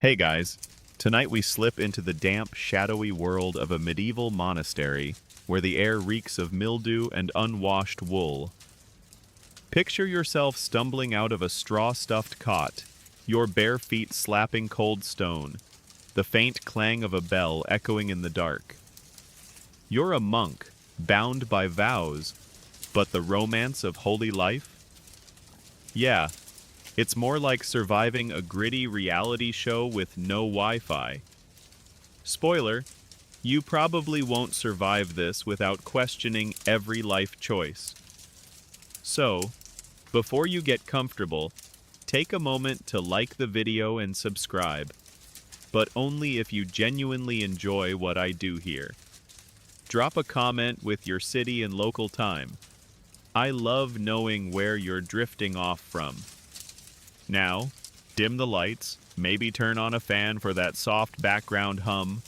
Hey guys, tonight we slip into the damp, shadowy world of a medieval monastery where the air reeks of mildew and unwashed wool. Picture yourself stumbling out of a straw-stuffed cot, your bare feet slapping cold stone, the faint clang of a bell echoing in the dark. You're a monk, bound by vows, but the romance of holy life? Yeah, it's more like surviving a gritty reality show with no Wi-Fi. Spoiler, you probably won't survive this without questioning every life choice. So, before you get comfortable, take a moment to like the video and subscribe, but only if you genuinely enjoy what I do here. Drop a comment with your city and local time. I love knowing where you're drifting off from. Now, dim the lights, maybe turn on a fan for that soft background hum,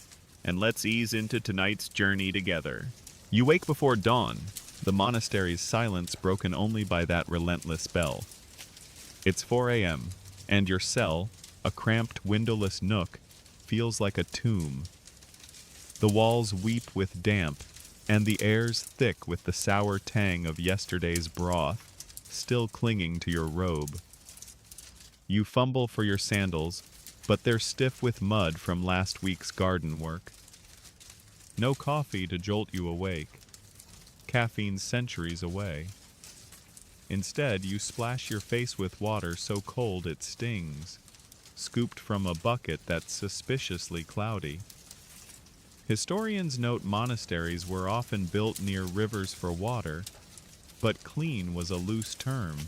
and let's ease into tonight's journey together. You wake before dawn, the monastery's silence broken only by that relentless bell. It's 4 a.m., and your cell, a cramped windowless nook, feels like a tomb. The walls weep with damp, and the air's thick with the sour tang of yesterday's broth, still clinging to your robe. You fumble for your sandals, but they're stiff with mud from last week's garden work. No coffee to jolt you awake. Caffeine centuries away. Instead, you splash your face with water so cold it stings, scooped from a bucket that's suspiciously cloudy. Historians note monasteries were often built near rivers for water, but clean was a loose term.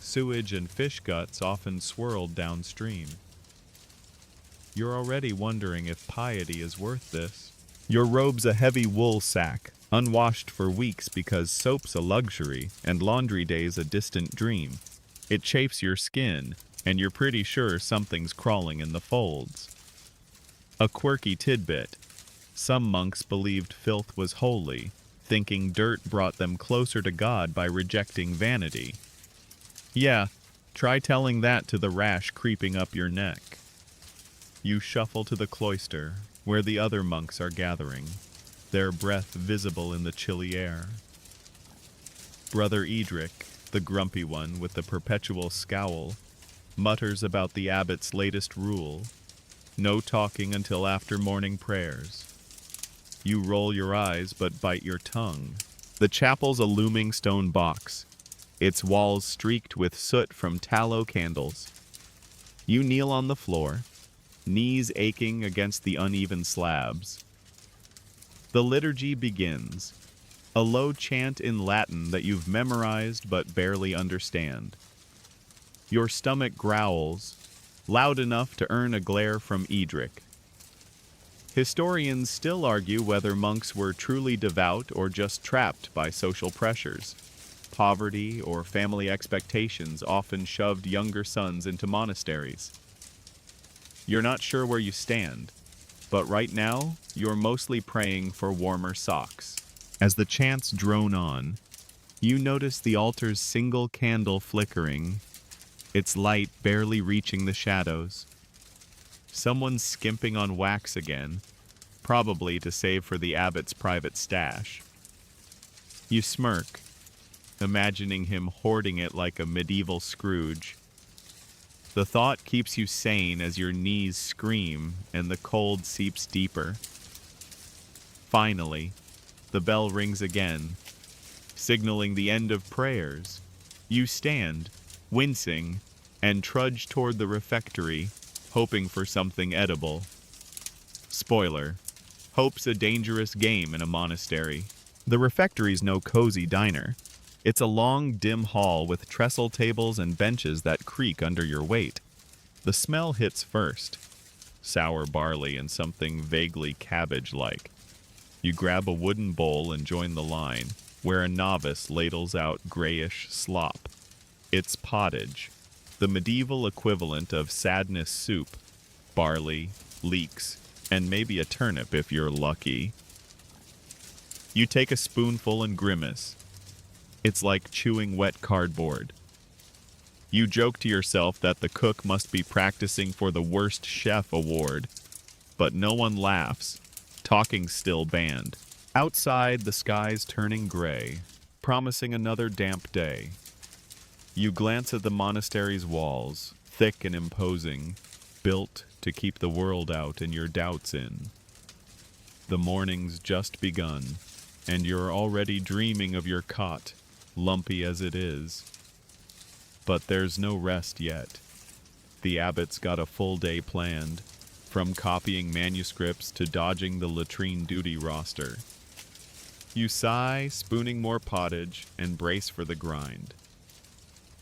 Sewage and fish guts often swirled downstream. You're already wondering if piety is worth this. Your robe's a heavy wool sack, unwashed for weeks because soap's a luxury and laundry day's a distant dream. It chafes your skin, and you're pretty sure something's crawling in the folds. A quirky tidbit. Some monks believed filth was holy, thinking dirt brought them closer to God by rejecting vanity. Yeah, try telling that to the rash creeping up your neck. You shuffle to the cloister, where the other monks are gathering, their breath visible in the chilly air. Brother Edric, the grumpy one with the perpetual scowl, mutters about the abbot's latest rule: no talking until after morning prayers. You roll your eyes but bite your tongue. The chapel's a looming stone box, its walls streaked with soot from tallow candles. You kneel on the floor, knees aching against the uneven slabs. The liturgy begins, a low chant in Latin that you've memorized but barely understand. Your stomach growls, loud enough to earn a glare from Edric. Historians still argue whether monks were truly devout or just trapped by social pressures. Poverty or family expectations often shoved younger sons into monasteries. You're not sure where you stand, but right now, you're mostly praying for warmer socks. As the chants drone on, you notice the altar's single candle flickering, its light barely reaching the shadows. Someone's skimping on wax again, probably to save for the abbot's private stash. You smirk, imagining him hoarding it like a medieval Scrooge. The thought keeps you sane as your knees scream and the cold seeps deeper. Finally, the bell rings again, signaling the end of prayers. You stand, wincing, and trudge toward the refectory, hoping for something edible. Spoiler: hope's a dangerous game in a monastery. The refectory's no cozy diner. It's a long, dim hall with trestle tables and benches that creak under your weight. The smell hits first. Sour barley and something vaguely cabbage-like. You grab a wooden bowl and join the line, where a novice ladles out grayish slop. It's pottage, the medieval equivalent of sadness soup. Barley, leeks, and maybe a turnip if you're lucky. You take a spoonful and grimace. It's like chewing wet cardboard. You joke to yourself that the cook must be practicing for the Worst Chef award, but no one laughs. Talking still banned. Outside, the sky's turning gray, promising another damp day. You glance at the monastery's walls, thick and imposing, built to keep the world out and your doubts in. The morning's just begun, and you're already dreaming of your cot, lumpy as it is. But there's no rest yet. The abbot's got a full day planned, from copying manuscripts to dodging the latrine duty roster. You sigh, spooning more pottage, and brace for the grind.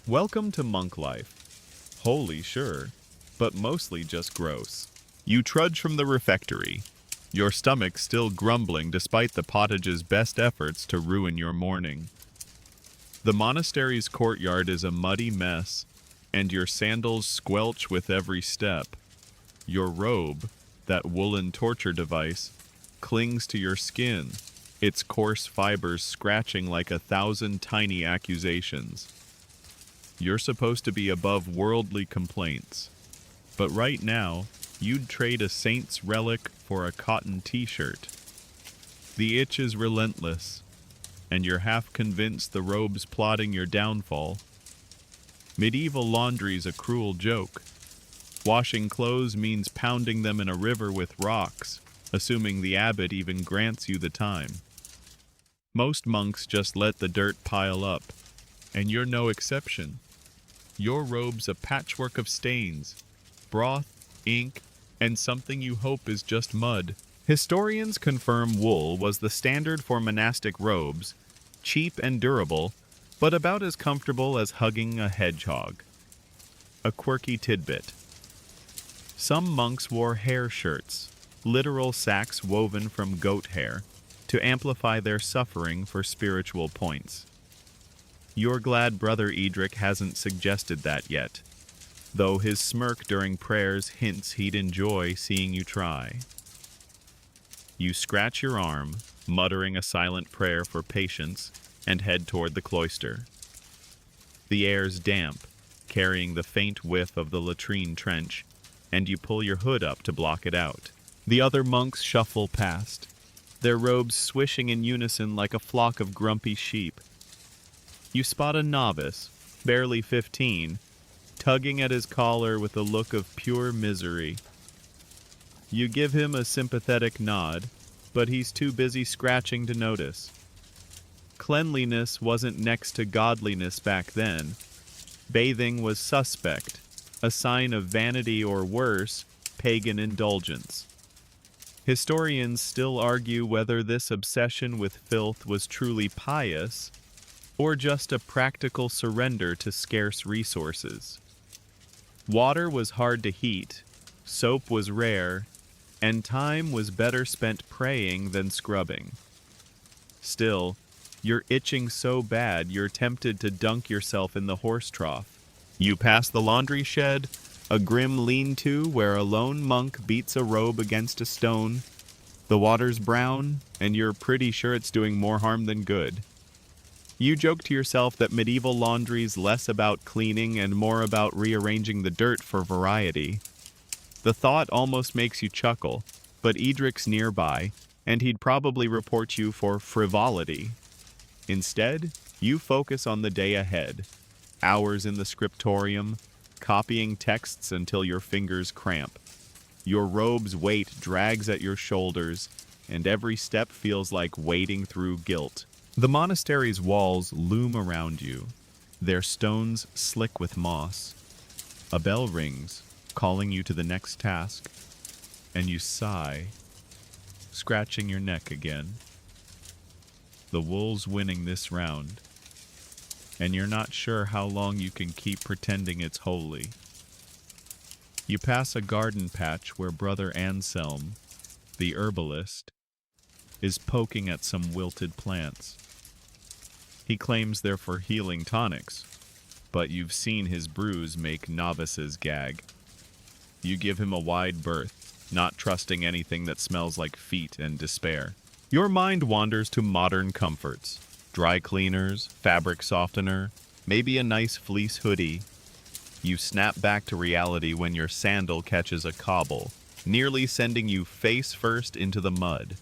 Welcome to monk life. Holy sure, but mostly just gross. You trudge from the refectory, your stomach still grumbling despite the pottage's best efforts to ruin your morning. The monastery's courtyard is a muddy mess, and your sandals squelch with every step. Your robe, that woolen torture device, clings to your skin, its coarse fibers scratching like 1,000 tiny accusations. You're supposed to be above worldly complaints, but right now, you'd trade a saint's relic for a cotton t-shirt. The itch is relentless, and you're half convinced the robe's plotting your downfall. Medieval laundry's a cruel joke. Washing clothes means pounding them in a river with rocks, assuming the abbot even grants you the time. Most monks just let the dirt pile up, and you're no exception. Your robe's a patchwork of stains, broth, ink, and something you hope is just mud. Historians confirm wool was the standard for monastic robes, cheap and durable, but about as comfortable as hugging a hedgehog. A quirky tidbit. Some monks wore hair shirts, literal sacks woven from goat hair, to amplify their suffering for spiritual points. You're glad Brother Edric hasn't suggested that yet, though his smirk during prayers hints he'd enjoy seeing you try. You scratch your arm, muttering a silent prayer for patience, and head toward the cloister. The air's damp, carrying the faint whiff of the latrine trench, and you pull your hood up to block it out. The other monks shuffle past, their robes swishing in unison like a flock of grumpy sheep. You spot a novice, barely 15, tugging at his collar with a look of pure misery. You give him a sympathetic nod, but he's too busy scratching to notice. Cleanliness wasn't next to godliness back then. Bathing was suspect, a sign of vanity or worse, pagan indulgence. Historians still argue whether this obsession with filth was truly pious or just a practical surrender to scarce resources. Water was hard to heat, soap was rare, and time was better spent praying than scrubbing. Still, you're itching so bad you're tempted to dunk yourself in the horse trough. You pass the laundry shed, a grim lean-to where a lone monk beats a robe against a stone. The water's brown, and you're pretty sure it's doing more harm than good. You joke to yourself that medieval laundry's less about cleaning and more about rearranging the dirt for variety. The thought almost makes you chuckle, but Edric's nearby, and he'd probably report you for frivolity. Instead, you focus on the day ahead. Hours in the scriptorium, copying texts until your fingers cramp. Your robe's weight drags at your shoulders, and every step feels like wading through guilt. The monastery's walls loom around you, their stones slick with moss. A bell rings, calling you to the next task, and you sigh, scratching your neck again. The wool's winning this round, and you're not sure how long you can keep pretending it's holy. You pass a garden patch where Brother Anselm, the herbalist, is poking at some wilted plants. He claims they're for healing tonics, but you've seen his brews make novices gag. You give him a wide berth, not trusting anything that smells like feet and despair. Your mind wanders to modern comforts. Dry cleaners, fabric softener, maybe a nice fleece hoodie. You snap back to reality when your sandal catches a cobble, nearly sending you face first into the mud.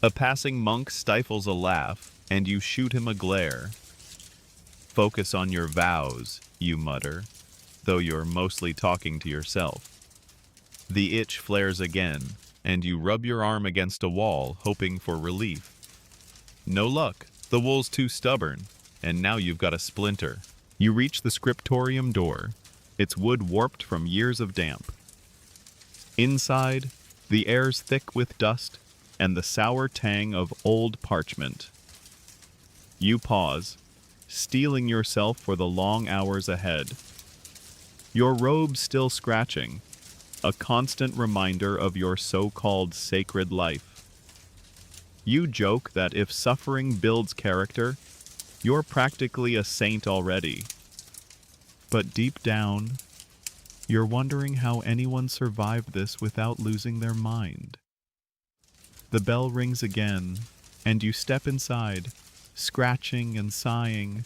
A passing monk stifles a laugh, and you shoot him a glare. Focus on your vows, you mutter, though you're mostly talking to yourself. The itch flares again, and you rub your arm against a wall, hoping for relief. No luck, the wool's too stubborn, and now you've got a splinter. You reach the scriptorium door, its wood warped from years of damp. Inside, the air's thick with dust and the sour tang of old parchment. You pause, steeling yourself for the long hours ahead. Your robe still scratching, a constant reminder of your so-called sacred life. You joke that if suffering builds character, you're practically a saint already. But deep down, you're wondering how anyone survived this without losing their mind. The bell rings again, and you step inside, scratching and sighing,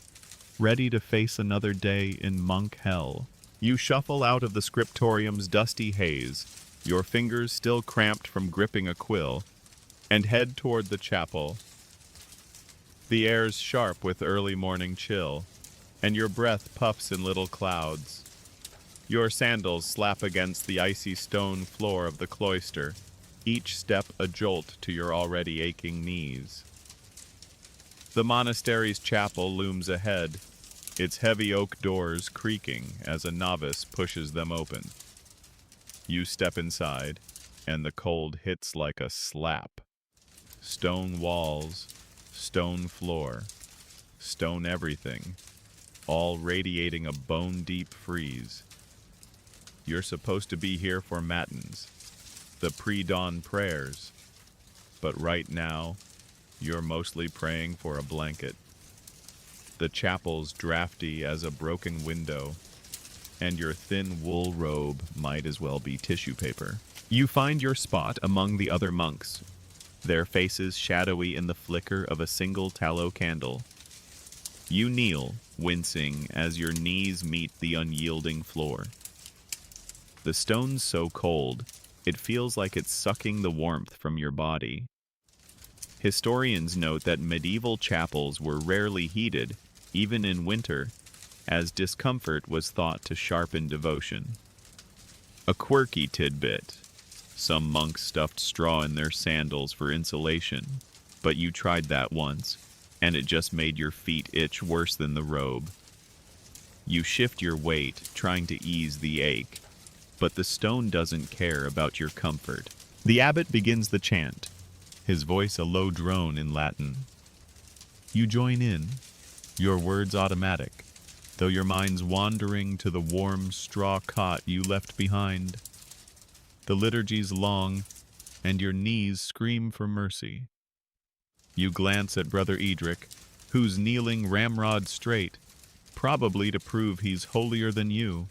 ready to face another day in monk hell. You shuffle out of the scriptorium's dusty haze, your fingers still cramped from gripping a quill, and head toward the chapel. The air's sharp with early morning chill, and your breath puffs in little clouds. Your sandals slap against the icy stone floor of the cloister, each step a jolt to your already aching knees. The monastery's chapel looms ahead, its heavy oak doors creaking as a novice pushes them open. You step inside, and the cold hits like a slap. Stone walls, stone floor, stone everything, all radiating a bone-deep freeze. You're supposed to be here for matins, the pre-dawn prayers, but right now, you're mostly praying for a blanket. The chapel's drafty as a broken window, and your thin wool robe might as well be tissue paper. You find your spot among the other monks, their faces shadowy in the flicker of a single tallow candle. You kneel, wincing as your knees meet the unyielding floor. The stone's so cold, it feels like it's sucking the warmth from your body. Historians note that medieval chapels were rarely heated, even in winter, as discomfort was thought to sharpen devotion. A quirky tidbit. Some monks stuffed straw in their sandals for insulation, but you tried that once, and it just made your feet itch worse than the robe. You shift your weight, trying to ease the ache, but the stone doesn't care about your comfort. The abbot begins the chant, his voice a low drone in Latin. You join in, your words automatic, though your mind's wandering to the warm straw cot you left behind. The liturgy's long, and your knees scream for mercy. You glance at Brother Edric, who's kneeling ramrod straight, probably to prove he's holier than you.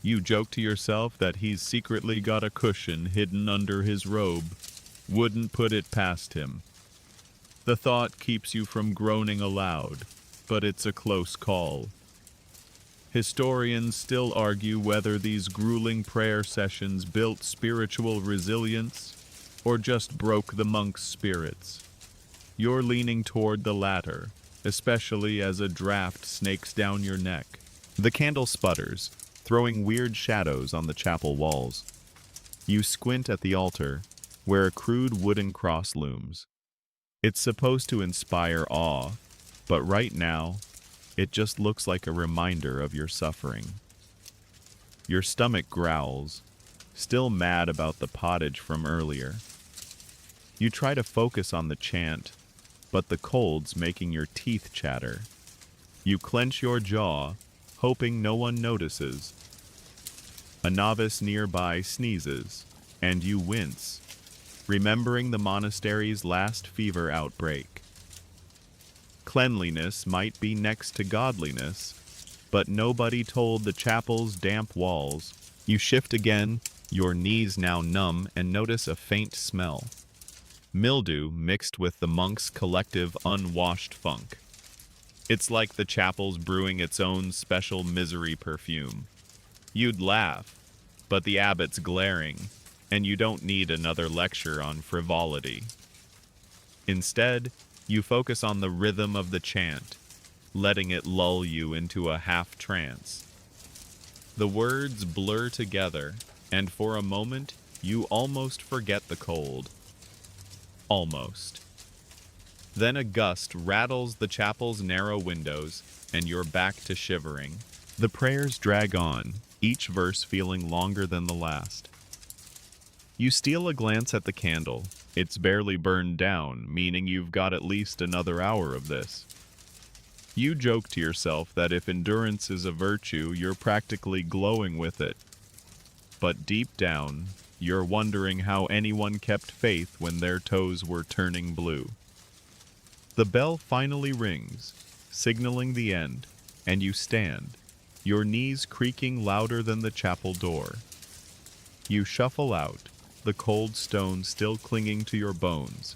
You joke to yourself that he's secretly got a cushion hidden under his robe. Wouldn't put it past him. The thought keeps you from groaning aloud, but it's a close call. Historians still argue whether these grueling prayer sessions built spiritual resilience or just broke the monk's spirits. You're leaning toward the latter, especially as a draft snakes down your neck. The candle sputters, throwing weird shadows on the chapel walls. You squint at the altar, where a crude wooden cross looms. It's supposed to inspire awe, but right now, it just looks like a reminder of your suffering. Your stomach growls, still mad about the pottage from earlier. You try to focus on the chant, but the cold's making your teeth chatter. You clench your jaw, hoping no one notices. A novice nearby sneezes, and you wince, remembering the monastery's last fever outbreak. Cleanliness might be next to godliness, but nobody told the chapel's damp walls. You shift again, your knees now numb, and notice a faint smell. Mildew mixed with the monk's collective unwashed funk. It's like the chapel's brewing its own special misery perfume. You'd laugh, but the abbot's glaring, and you don't need another lecture on frivolity. Instead, you focus on the rhythm of the chant, letting it lull you into a half-trance. The words blur together, and for a moment, you almost forget the cold. Almost. Then a gust rattles the chapel's narrow windows, and you're back to shivering. The prayers drag on, each verse feeling longer than the last. You steal a glance at the candle. It's barely burned down, meaning you've got at least another hour of this. You joke to yourself that if endurance is a virtue, you're practically glowing with it. But deep down, you're wondering how anyone kept faith when their toes were turning blue. The bell finally rings, signaling the end, and you stand, your knees creaking louder than the chapel door. You shuffle out, the cold stone still clinging to your bones,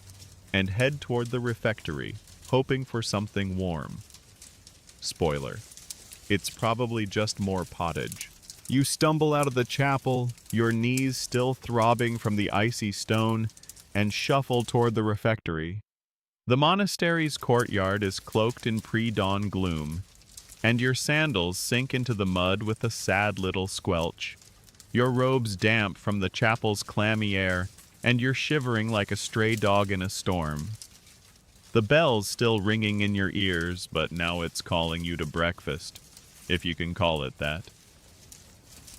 and head toward the refectory, hoping for something warm. Spoiler. It's probably just more pottage. You stumble out of the chapel, your knees still throbbing from the icy stone, and shuffle toward the refectory. The monastery's courtyard is cloaked in pre-dawn gloom, and your sandals sink into the mud with a sad little squelch. Your robes damp from the chapel's clammy air, and you're shivering like a stray dog in a storm. The bell's still ringing in your ears, but now it's calling you to breakfast, if you can call it that.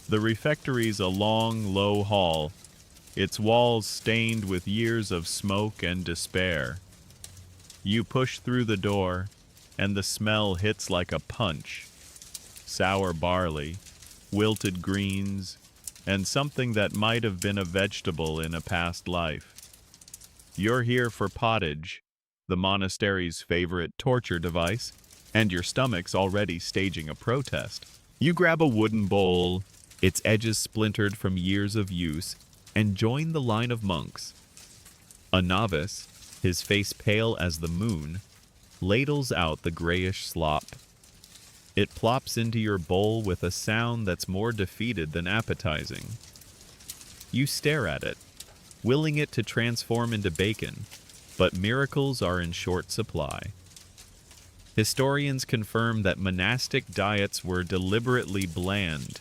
The refectory's a long, low hall, its walls stained with years of smoke and despair. You push through the door, and the smell hits like a punch. Sour barley, wilted greens, and something that might have been a vegetable in a past life. You're here for pottage, the monastery's favorite torture device, and your stomach's already staging a protest. You grab a wooden bowl, its edges splintered from years of use, and join the line of monks. A novice, his face pale as the moon, ladles out the grayish slop. It plops into your bowl with a sound that's more defeated than appetizing. You stare at it, willing it to transform into bacon, but miracles are in short supply. Historians confirm that monastic diets were deliberately bland,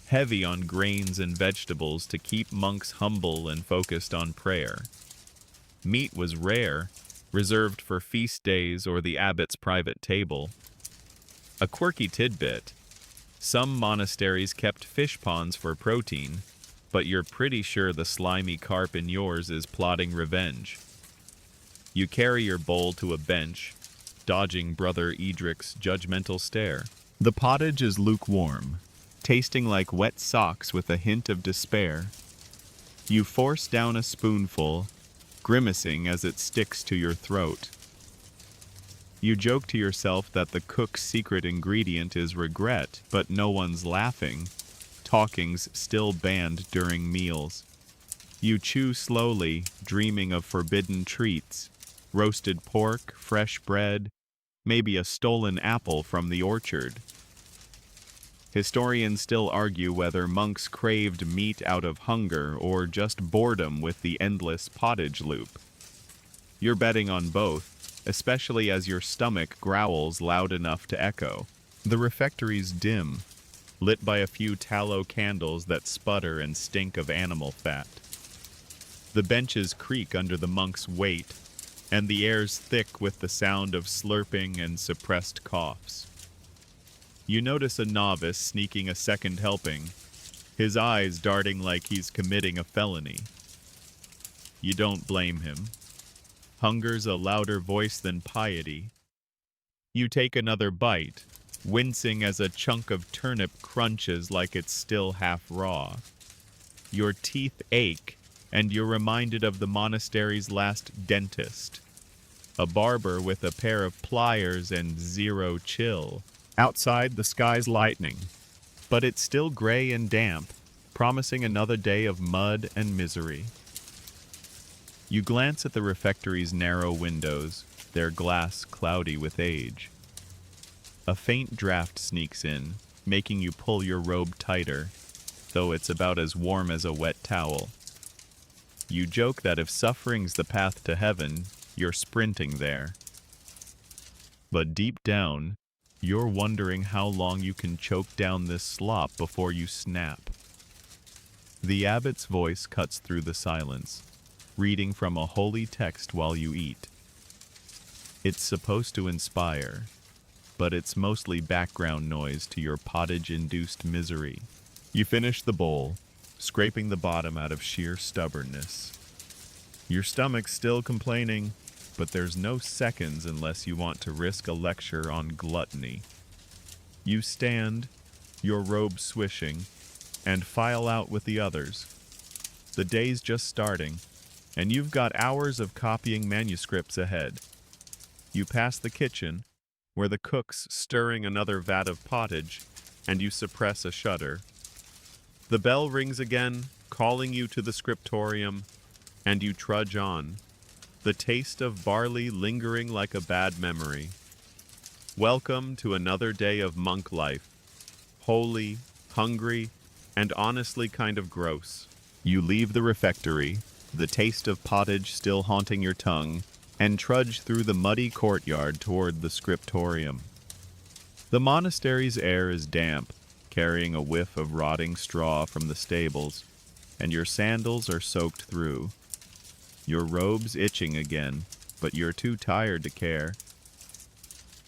heavy on grains and vegetables to keep monks humble and focused on prayer. Meat was rare, reserved for feast days or the abbot's private table. A quirky tidbit: some monasteries kept fish ponds for protein, but you're pretty sure the slimy carp in yours is plotting revenge. You carry your bowl to a bench, dodging Brother Edric's judgmental stare. The pottage is lukewarm, tasting like wet socks with a hint of despair. You force down a spoonful, grimacing as it sticks to your throat. You joke to yourself that the cook's secret ingredient is regret, but no one's laughing. Talking's still banned during meals. You chew slowly, dreaming of forbidden treats: roasted pork, fresh bread, maybe a stolen apple from the orchard. Historians still argue whether monks craved meat out of hunger or just boredom with the endless pottage loop. You're betting on both, especially as your stomach growls loud enough to echo. The refectory's dim, lit by a few tallow candles that sputter and stink of animal fat. The benches creak under the monks' weight, and the air's thick with the sound of slurping and suppressed coughs. You notice a novice sneaking a second helping, his eyes darting like he's committing a felony. You don't blame him. Hunger's a louder voice than piety. You take another bite, wincing as a chunk of turnip crunches like it's still half raw. Your teeth ache, and you're reminded of the monastery's last dentist, a barber with a pair of pliers and zero chill. Outside, the sky's lightening, but it's still gray and damp, promising another day of mud and misery. You glance at the refectory's narrow windows, their glass cloudy with age. A faint draft sneaks in, making you pull your robe tighter, though it's about as warm as a wet towel. You joke that if suffering's the path to heaven, you're sprinting there. But deep down, you're wondering how long you can choke down this slop before you snap. The abbot's voice cuts through the silence, reading from a holy text while you eat. It's supposed to inspire, but it's mostly background noise to your pottage-induced misery. You finish the bowl, scraping the bottom out of sheer stubbornness. Your stomach's still complaining, but there's no seconds unless you want to risk a lecture on gluttony. You stand, your robe swishing, and file out with the others. The day's just starting, and you've got hours of copying manuscripts ahead. You pass the kitchen, where the cook's stirring another vat of pottage, and you suppress a shudder. The bell rings again, calling you to the scriptorium, and you trudge on, the taste of barley lingering like a bad memory. Welcome to another day of monk life, holy, hungry, and honestly kind of gross. You leave the refectory, the taste of pottage still haunting your tongue, and trudge through the muddy courtyard toward the scriptorium. The monastery's air is damp, carrying a whiff of rotting straw from the stables, and your sandals are soaked through. Your robe's itching again, but you're too tired to care.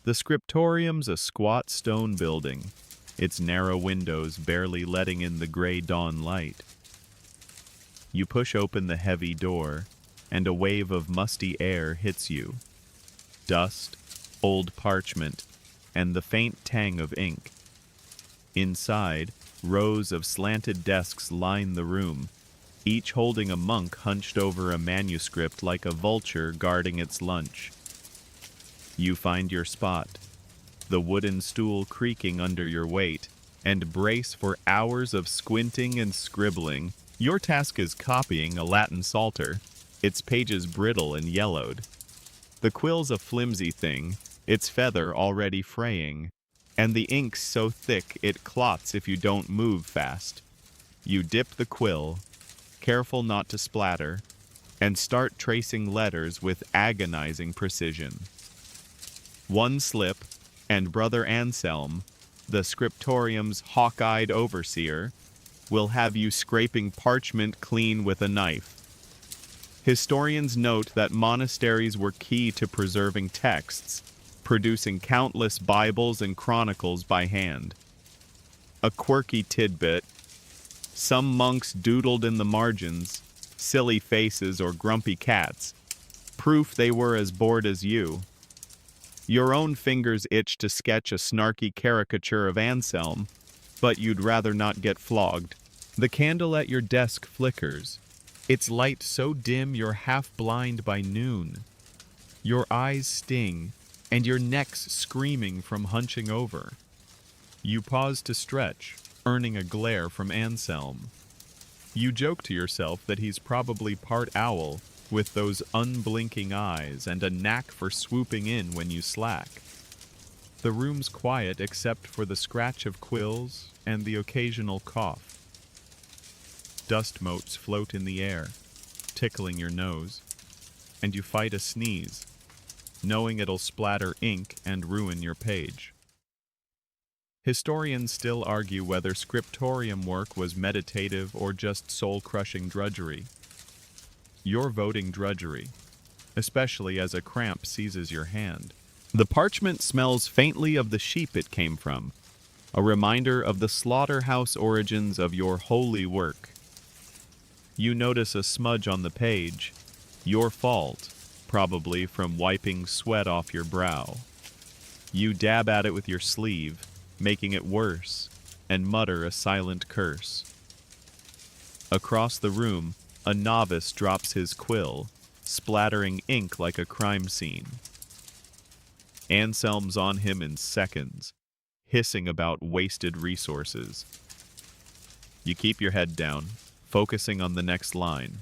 The scriptorium's a squat stone building, its narrow windows barely letting in the gray dawn light. You push open the heavy door, and a wave of musty air hits you. Dust, old parchment, and the faint tang of ink. Inside, rows of slanted desks line the room, each holding a monk hunched over a manuscript like a vulture guarding its lunch. You find your spot, the wooden stool creaking under your weight, and brace for hours of squinting and scribbling. Your task is copying a Latin psalter, its pages brittle and yellowed. The quill's a flimsy thing, its feather already fraying, and the ink's so thick it clots if you don't move fast. You dip the quill, careful not to splatter, and start tracing letters with agonizing precision. One slip, and Brother Anselm, the scriptorium's hawk-eyed overseer, will have you scraping parchment clean with a knife. Historians note that monasteries were key to preserving texts, producing countless Bibles and chronicles by hand. A quirky tidbit: some monks doodled in the margins, silly faces or grumpy cats, proof they were as bored as you. Your own fingers itch to sketch a snarky caricature of Anselm, but you'd rather not get flogged. The candle at your desk flickers, its light so dim you're half blind by noon. Your eyes sting, and your neck's screaming from hunching over. You pause to stretch, earning a glare from Anselm. You joke to yourself that he's probably part owl, with those unblinking eyes and a knack for swooping in when you slack. The room's quiet except for the scratch of quills and the occasional cough. Dust motes float in the air, tickling your nose, and you fight a sneeze, knowing it'll splatter ink and ruin your page. Historians still argue whether scriptorium work was meditative or just soul-crushing drudgery. You're voting drudgery, especially as a cramp seizes your hand. The parchment smells faintly of the sheep it came from, a reminder of the slaughterhouse origins of your holy work. You notice a smudge on the page, your fault, probably from wiping sweat off your brow. You dab at it with your sleeve, making it worse, and mutter a silent curse. Across the room, a novice drops his quill, splattering ink like a crime scene. Anselm's on him in seconds, hissing about wasted resources. You keep your head down, focusing on the next line.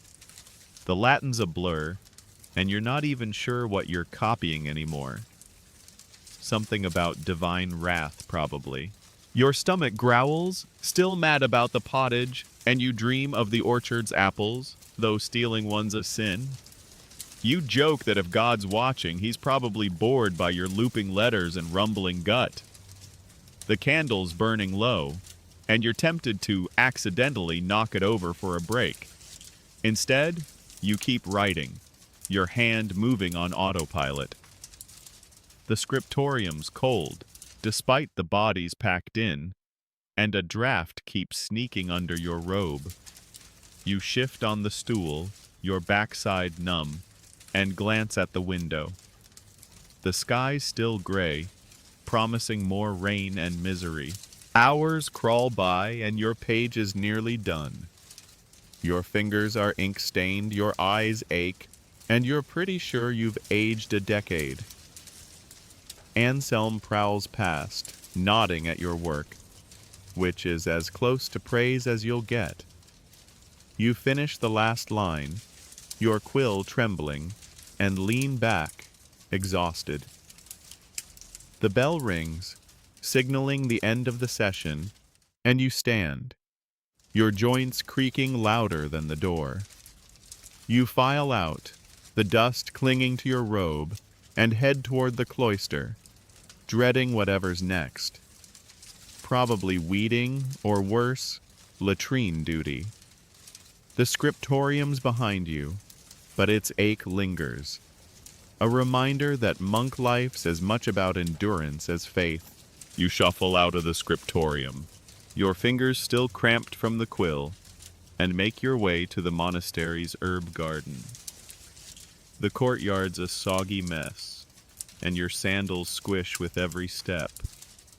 The Latin's a blur, and you're not even sure what you're copying anymore. Something about divine wrath, probably. Your stomach growls, still mad about the pottage, and you dream of the orchard's apples, though stealing one's a sin. You joke that if God's watching, he's probably bored by your looping letters and rumbling gut. The candle's burning low, and you're tempted to accidentally knock it over for a break. Instead, you keep writing, your hand moving on autopilot. The scriptorium's cold, despite the bodies packed in, and a draft keeps sneaking under your robe. You shift on the stool, your backside numb, and glance at the window. The sky's still gray, promising more rain and misery. Hours crawl by and your page is nearly done. Your fingers are ink-stained, your eyes ache, and you're pretty sure you've aged a decade. Anselm prowls past, nodding at your work, which is as close to praise as you'll get. You finish the last line, your quill trembling, and lean back, exhausted. The bell rings, signaling the end of the session, and you stand, your joints creaking louder than the door. You file out, the dust clinging to your robe, and head toward the cloister, dreading whatever's next. Probably weeding, or worse, latrine duty. The scriptorium's behind you, but its ache lingers. A reminder that monk life's as much about endurance as faith. You shuffle out of the scriptorium, your fingers still cramped from the quill, and make your way to the monastery's herb garden. The courtyard's a soggy mess, and your sandals squish with every step,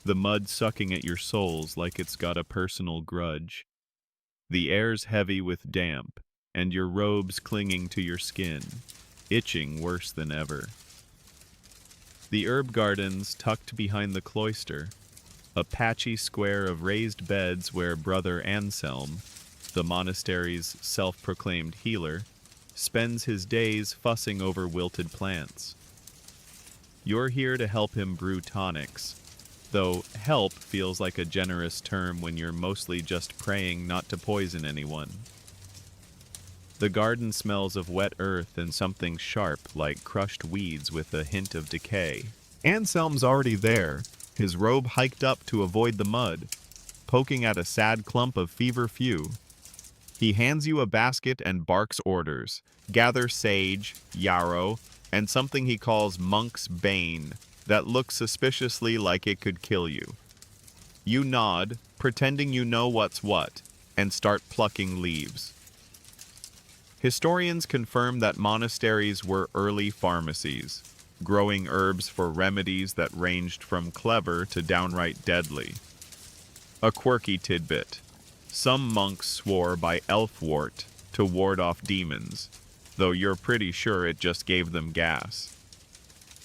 the mud sucking at your soles like it's got a personal grudge. The air's heavy with damp, and your robes clinging to your skin, itching worse than ever. The herb garden's tucked behind the cloister, a patchy square of raised beds where Brother Anselm, the monastery's self-proclaimed healer, spends his days fussing over wilted plants. You're here to help him brew tonics, though help feels like a generous term when you're mostly just praying not to poison anyone. The garden smells of wet earth and something sharp like crushed weeds with a hint of decay. Anselm's already there, his robe hiked up to avoid the mud, poking at a sad clump of feverfew. He hands you a basket and barks orders. Gather sage, yarrow, and something he calls monk's bane that looks suspiciously like it could kill you. You nod, pretending you know what's what, and start plucking leaves. Historians confirm that monasteries were early pharmacies, growing herbs for remedies that ranged from clever to downright deadly. A quirky tidbit. Some monks swore by elfwort to ward off demons, though you're pretty sure it just gave them gas.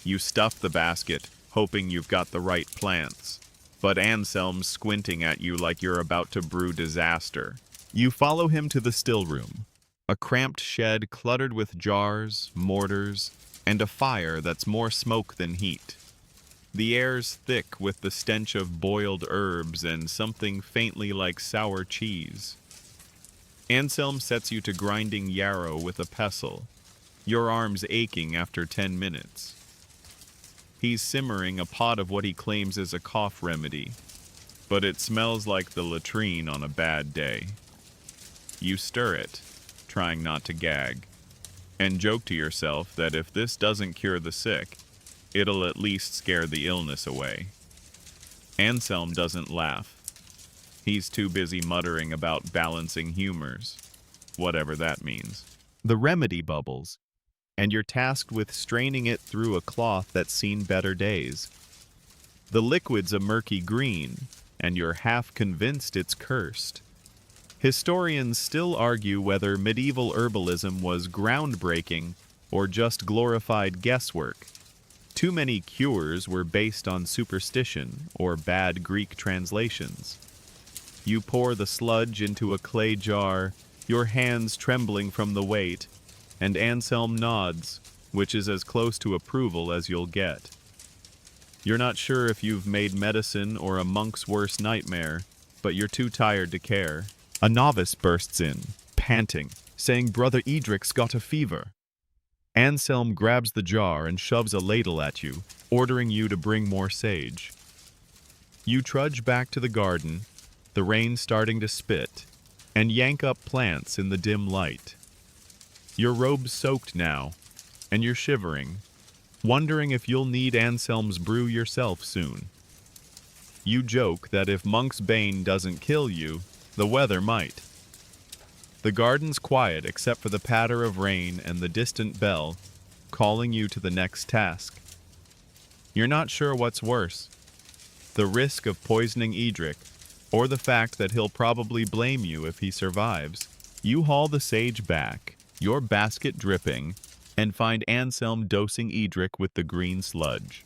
You stuff the basket, hoping you've got the right plants, but Anselm's squinting at you like you're about to brew disaster. You follow him to the still room, a cramped shed cluttered with jars, mortars, and a fire that's more smoke than heat. The air's thick with the stench of boiled herbs and something faintly like sour cheese. Anselm sets you to grinding yarrow with a pestle, your arms aching after 10 minutes. He's simmering a pot of what he claims is a cough remedy, but it smells like the latrine on a bad day. You stir it, trying not to gag, and joke to yourself that if this doesn't cure the sick, it'll at least scare the illness away. Anselm doesn't laugh. He's too busy muttering about balancing humors, whatever that means. The remedy bubbles, and you're tasked with straining it through a cloth that's seen better days. The liquid's a murky green, and you're half convinced it's cursed. Historians still argue whether medieval herbalism was groundbreaking or just glorified guesswork. Too many cures were based on superstition or bad Greek translations. You pour the sludge into a clay jar, your hands trembling from the weight, and Anselm nods, which is as close to approval as you'll get. You're not sure if you've made medicine or a monk's worst nightmare, but you're too tired to care. A novice bursts in, panting, saying Brother Edric's got a fever. Anselm grabs the jar and shoves a ladle at you, ordering you to bring more sage. You trudge back to the garden, the rain starting to spit, and yank up plants in the dim light. Your robe's soaked now, and you're shivering, wondering if you'll need Anselm's brew yourself soon. You joke that if Monk's Bane doesn't kill you, the weather might. The garden's quiet except for the patter of rain and the distant bell, calling you to the next task. You're not sure what's worse, the risk of poisoning Edric, or the fact that he'll probably blame you if he survives. You haul the sage back, your basket dripping, and find Anselm dosing Edric with the green sludge.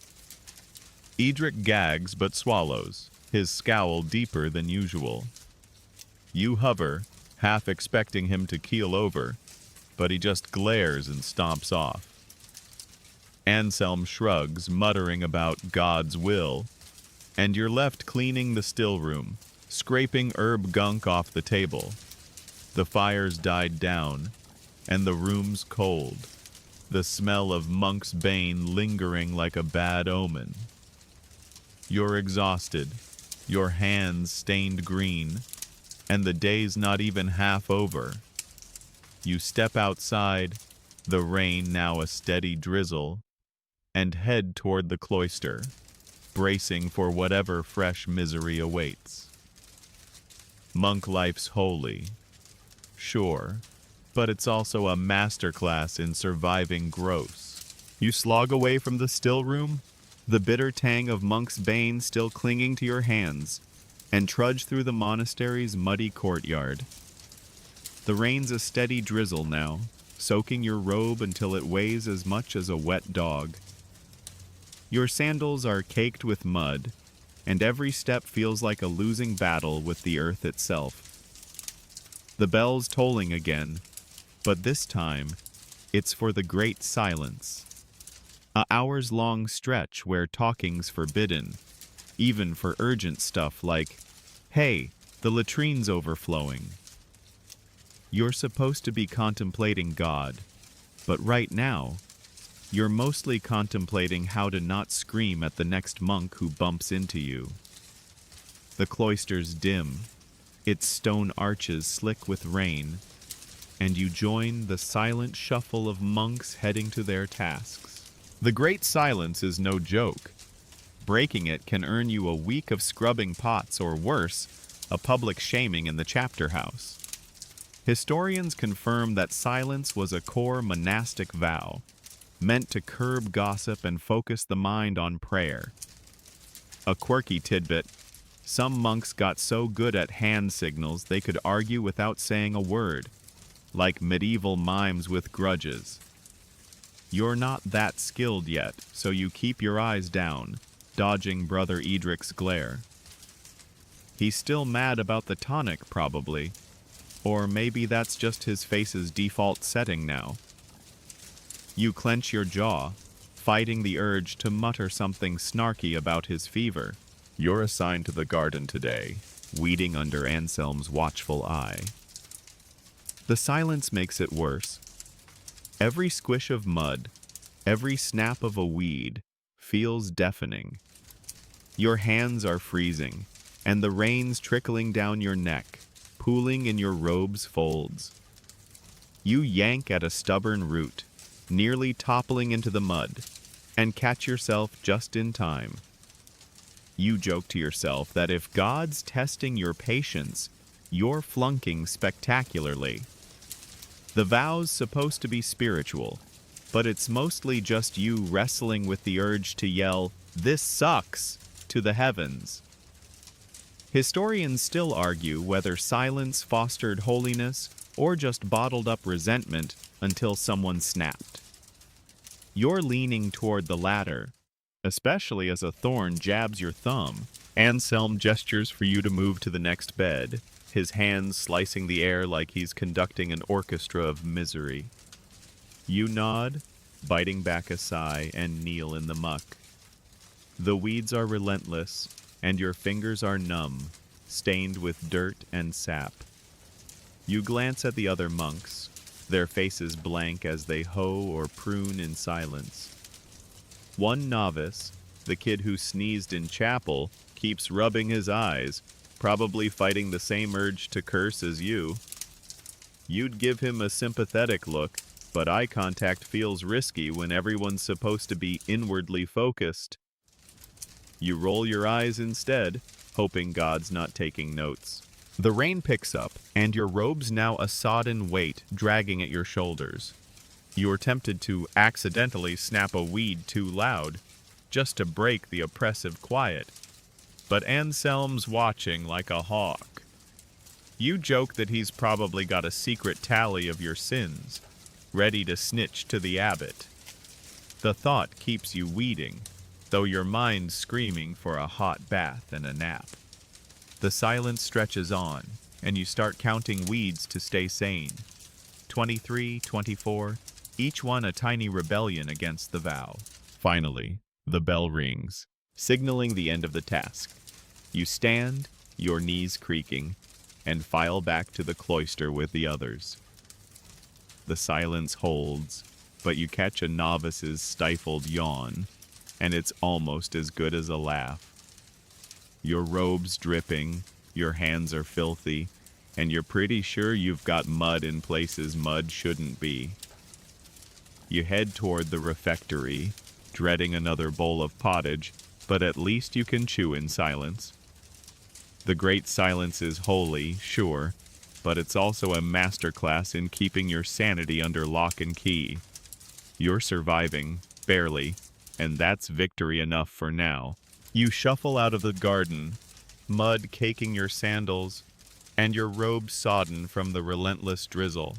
Edric gags but swallows, his scowl deeper than usual. You hover, half expecting him to keel over, but he just glares and stomps off. Anselm shrugs, muttering about God's will, and you're left cleaning the still room, scraping herb gunk off the table. The fire's died down, and the room's cold, the smell of Monk's Bane lingering like a bad omen. You're exhausted, your hands stained green, and the day's not even half over. You step outside, the rain now a steady drizzle, and head toward the cloister, bracing for whatever fresh misery awaits. Monk life's holy, sure, but it's also a masterclass in surviving gross. You slog away from the still room, the bitter tang of Monk's Bane still clinging to your hands, and trudge through the monastery's muddy courtyard. The rain's a steady drizzle now, soaking your robe until it weighs as much as a wet dog. Your sandals are caked with mud, and every step feels like a losing battle with the earth itself. The bell's tolling again, but this time, it's for the great silence. A hours-long stretch where talking's forbidden, even for urgent stuff like, "Hey, the latrine's overflowing." You're supposed to be contemplating God, but right now, you're mostly contemplating how to not scream at the next monk who bumps into you. The cloister's dim, its stone arches slick with rain, and you join the silent shuffle of monks heading to their tasks. The great silence is no joke. Breaking it can earn you a week of scrubbing pots or worse, a public shaming in the chapter house. Historians confirm that silence was a core monastic vow, meant to curb gossip and focus the mind on prayer. A quirky tidbit, some monks got so good at hand signals they could argue without saying a word, like medieval mimes with grudges. You're not that skilled yet, so you keep your eyes down, dodging Brother Edric's glare. He's still mad about the tonic, probably. Or maybe that's just his face's default setting now. You clench your jaw, fighting the urge to mutter something snarky about his fever. You're assigned to the garden today, weeding under Anselm's watchful eye. The silence makes it worse. Every squish of mud, every snap of a weed, feels deafening. Your hands are freezing, and the rain's trickling down your neck, pooling in your robe's folds. You yank at a stubborn root, nearly toppling into the mud, and catch yourself just in time. You joke to yourself that if God's testing your patience, you're flunking spectacularly. The vow's supposed to be spiritual, but it's mostly just you wrestling with the urge to yell, "This sucks!" to the heavens. Historians still argue whether silence fostered holiness or just bottled up resentment until someone snapped. You're leaning toward the latter, especially as a thorn jabs your thumb. Anselm gestures for you to move to the next bed, his hands slicing the air like he's conducting an orchestra of misery. You nod, biting back a sigh, and kneel in the muck. The weeds are relentless, and your fingers are numb, stained with dirt and sap. You glance at the other monks, their faces blank as they hoe or prune in silence. One novice, the kid who sneezed in chapel, keeps rubbing his eyes, probably fighting the same urge to curse as you. You'd give him a sympathetic look, but eye contact feels risky when everyone's supposed to be inwardly focused. You roll your eyes instead, hoping God's not taking notes. The rain picks up, and your robe's now a sodden weight dragging at your shoulders. You're tempted to accidentally snap a weed too loud, just to break the oppressive quiet. But Anselm's watching like a hawk. You joke that he's probably got a secret tally of your sins, ready to snitch to the abbot. The thought keeps you weeding, though your mind's screaming for a hot bath and a nap. The silence stretches on, and you start counting weeds to stay sane. 23, 24, each one a tiny rebellion against the vow. Finally, the bell rings, signaling the end of the task. You stand, your knees creaking, and file back to the cloister with the others. The silence holds, but you catch a novice's stifled yawn, and it's almost as good as a laugh. Your robe's dripping, your hands are filthy, and you're pretty sure you've got mud in places mud shouldn't be. You head toward the refectory, dreading another bowl of pottage, but at least you can chew in silence. The great silence is holy, sure, but it's also a masterclass in keeping your sanity under lock and key. You're surviving, barely, and that's victory enough for now. You shuffle out of the garden, mud caking your sandals, and your robe sodden from the relentless drizzle.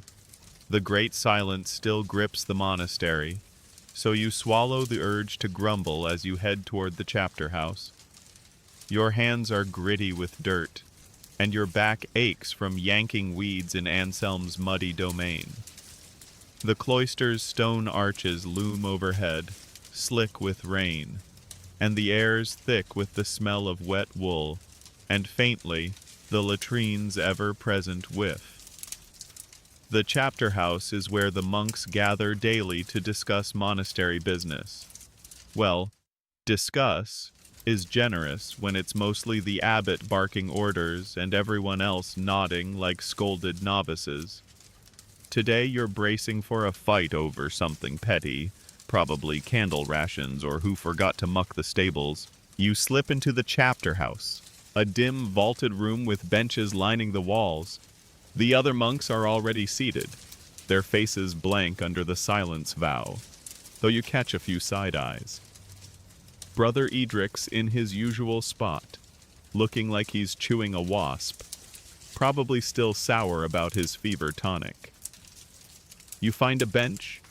The great silence still grips the monastery, so you swallow the urge to grumble as you head toward the chapter house. Your hands are gritty with dirt, and your back aches from yanking weeds in Anselm's muddy domain. The cloister's stone arches loom overhead, slick with rain, and the air's thick with the smell of wet wool, and faintly, the latrine's ever-present whiff. The chapter house is where the monks gather daily to discuss monastery business. Well, discuss is generous when it's mostly the abbot barking orders and everyone else nodding like scolded novices. Today you're bracing for a fight over something petty, probably candle rations or who forgot to muck the stables. You slip into the chapter house, a dim vaulted room with benches lining the walls. The other monks are already seated, their faces blank under the silence vow, though you catch a few side eyes. Brother Edric's in his usual spot, looking like he's chewing a wasp, probably still sour about his fever tonic. You find a bench,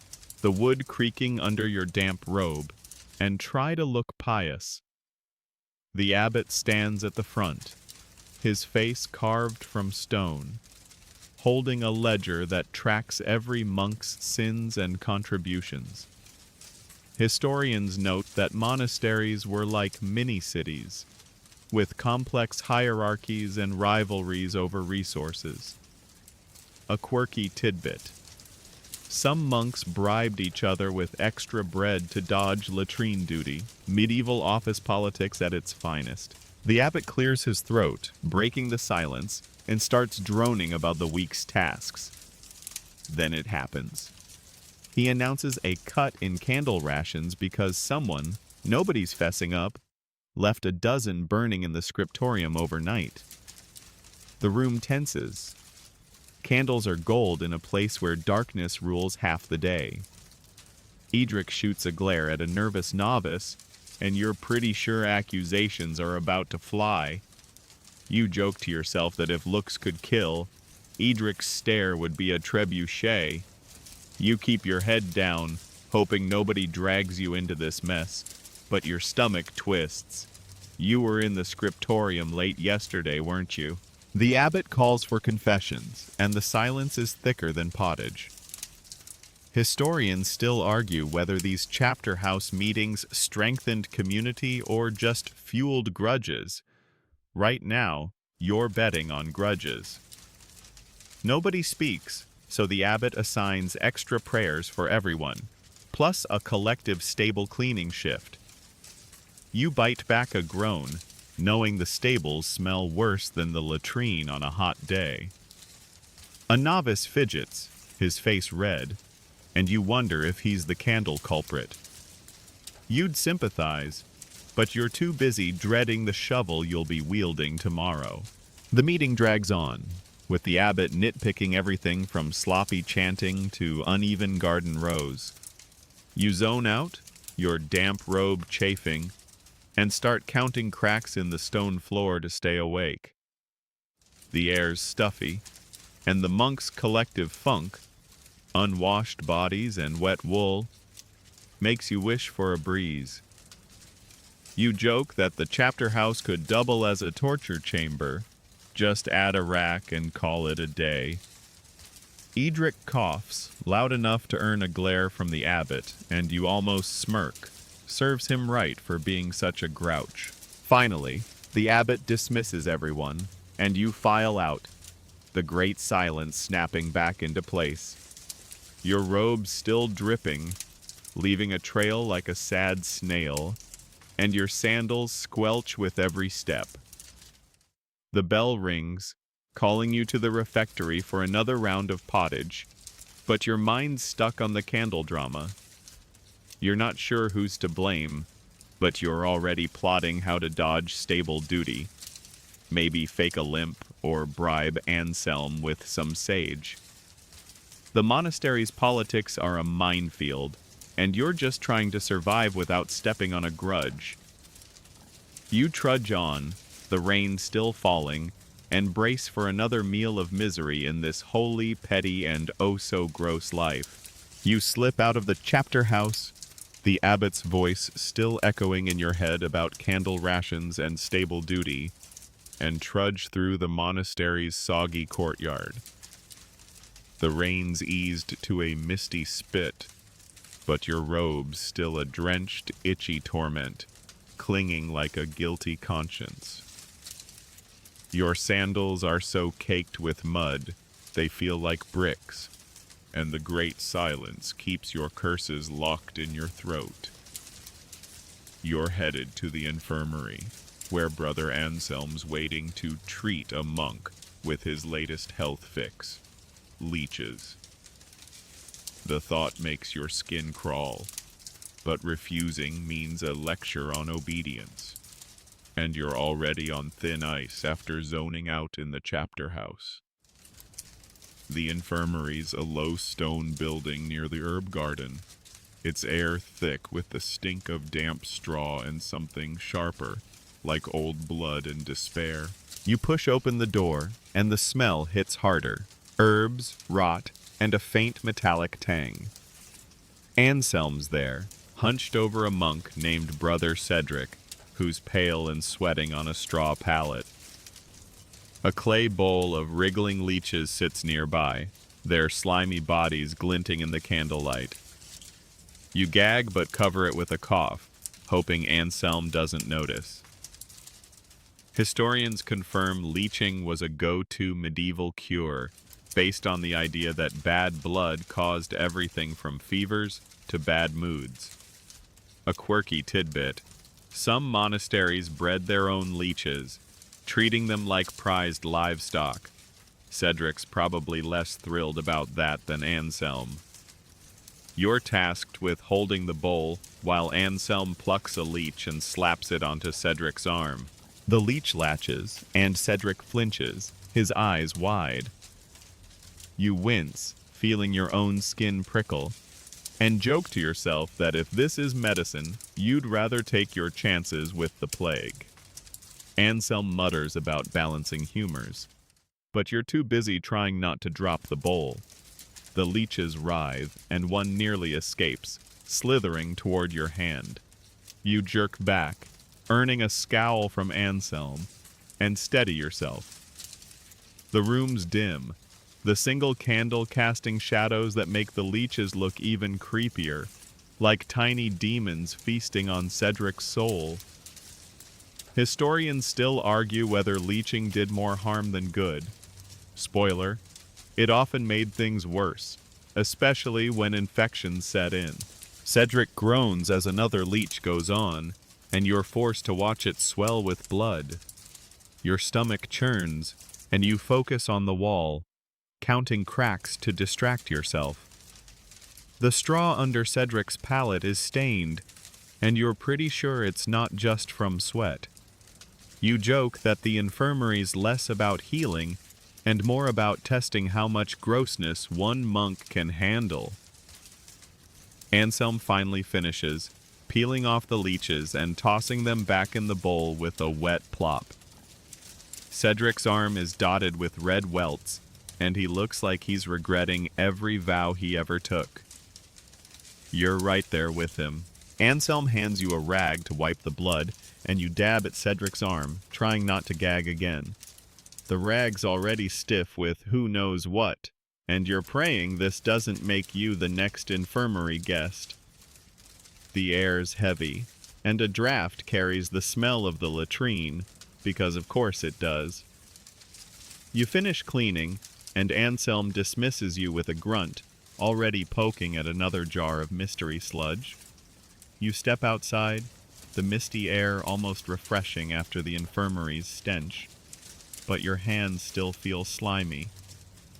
the wood creaking under your damp robe, and try to look pious. The abbot stands at the front, his face carved from stone, holding a ledger that tracks every monk's sins and contributions. Historians note that monasteries were like mini-cities, with complex hierarchies and rivalries over resources. A quirky tidbit. Some monks bribed each other with extra bread to dodge latrine duty, medieval office politics at its finest. The abbot clears his throat, breaking the silence, and starts droning about the week's tasks. Then it happens. He announces a cut in candle rations because someone, nobody's fessing up, left a dozen burning in the scriptorium overnight. The room tenses. Candles are gold in a place where darkness rules half the day. Edric shoots a glare at a nervous novice, and you're pretty sure accusations are about to fly. You joke to yourself that if looks could kill, Edric's stare would be a trebuchet. You keep your head down, hoping nobody drags you into this mess, but your stomach twists. You were in the scriptorium late yesterday, weren't you? The abbot calls for confessions, and the silence is thicker than pottage. Historians still argue whether these chapter house meetings strengthened community or just fueled grudges. Right now, you're betting on grudges. Nobody speaks, so the abbot assigns extra prayers for everyone, plus a collective stable cleaning shift. You bite back a groan, knowing the stables smell worse than the latrine on a hot day. A novice fidgets, his face red, and you wonder if he's the candle culprit. You'd sympathize, but you're too busy dreading the shovel you'll be wielding tomorrow. The meeting drags on, with the abbot nitpicking everything from sloppy chanting to uneven garden rows. You zone out, your damp robe chafing, and start counting cracks in the stone floor to stay awake. The air's stuffy, and the monks' collective funk, unwashed bodies and wet wool, makes you wish for a breeze. You joke that the chapter house could double as a torture chamber. Just add a rack and call it a day. Edric coughs, loud enough to earn a glare from the abbot, and you almost smirk. Serves him right for being such a grouch. Finally, the abbot dismisses everyone, and you file out, the great silence snapping back into place. Your robe still dripping, leaving a trail like a sad snail, and your sandals squelch with every step. The bell rings, calling you to the refectory for another round of pottage, but your mind's stuck on the candle drama. You're not sure who's to blame, but you're already plotting how to dodge stable duty. Maybe fake a limp or bribe Anselm with some sage. The monastery's politics are a minefield, and you're just trying to survive without stepping on a grudge. You trudge on, the rain still falling, and brace for another meal of misery in this wholly petty and oh-so-gross life. You slip out of the chapter house, the abbot's voice still echoing in your head about candle rations and stable duty, and trudge through the monastery's soggy courtyard. The rain's eased to a misty spit, but your robe's still a drenched, itchy torment, clinging like a guilty conscience. Your sandals are so caked with mud, they feel like bricks, and the great silence keeps your curses locked in your throat. You're headed to the infirmary, where Brother Anselm's waiting to treat a monk with his latest health fix, leeches. The thought makes your skin crawl, but refusing means a lecture on obedience, and you're already on thin ice after zoning out in the chapter house. The infirmary's a low stone building near the herb garden, its air thick with the stink of damp straw and something sharper, like old blood and despair. You push open the door, and the smell hits harder. Herbs, rot, and a faint metallic tang. Anselm's there, hunched over a monk named Brother Cedric, who's pale and sweating on a straw pallet. A clay bowl of wriggling leeches sits nearby, their slimy bodies glinting in the candlelight. You gag but cover it with a cough, hoping Anselm doesn't notice. Historians confirm leeching was a go-to medieval cure, based on the idea that bad blood caused everything from fevers to bad moods. A quirky tidbit: some monasteries bred their own leeches, treating them like prized livestock. Cedric's probably less thrilled about that than Anselm. You're tasked with holding the bowl while Anselm plucks a leech and slaps it onto Cedric's arm. The leech latches, and Cedric flinches, his eyes wide. You wince, feeling your own skin prickle, and joke to yourself that if this is medicine, you'd rather take your chances with the plague. Anselm mutters about balancing humors, but you're too busy trying not to drop the bowl. The leeches writhe, and one nearly escapes, slithering toward your hand. You jerk back, earning a scowl from Anselm, and steady yourself. The room's dim, The single candle casting shadows that make the leeches look even creepier, like tiny demons feasting on Cedric's soul. Historians still argue whether leeching did more harm than good. Spoiler, it often made things worse, especially when infections set in. Cedric groans as another leech goes on, and you're forced to watch it swell with blood. Your stomach churns, and you focus on the wall, counting cracks to distract yourself. The straw under Cedric's palate is stained, and you're pretty sure it's not just from sweat. You joke that the infirmary's less about healing and more about testing how much grossness one monk can handle. Anselm finally finishes, peeling off the leeches and tossing them back in the bowl with a wet plop. Cedric's arm is dotted with red welts, and he looks like he's regretting every vow he ever took. You're right there with him. Anselm hands you a rag to wipe the blood, and you dab at Cedric's arm, trying not to gag again. The rag's already stiff with who knows what, and you're praying this doesn't make you the next infirmary guest. The air's heavy, and a draft carries the smell of the latrine, because of course it does. You finish cleaning, and Anselm dismisses you with a grunt, already poking at another jar of mystery sludge. You step outside, the misty air almost refreshing after the infirmary's stench, but your hands still feel slimy,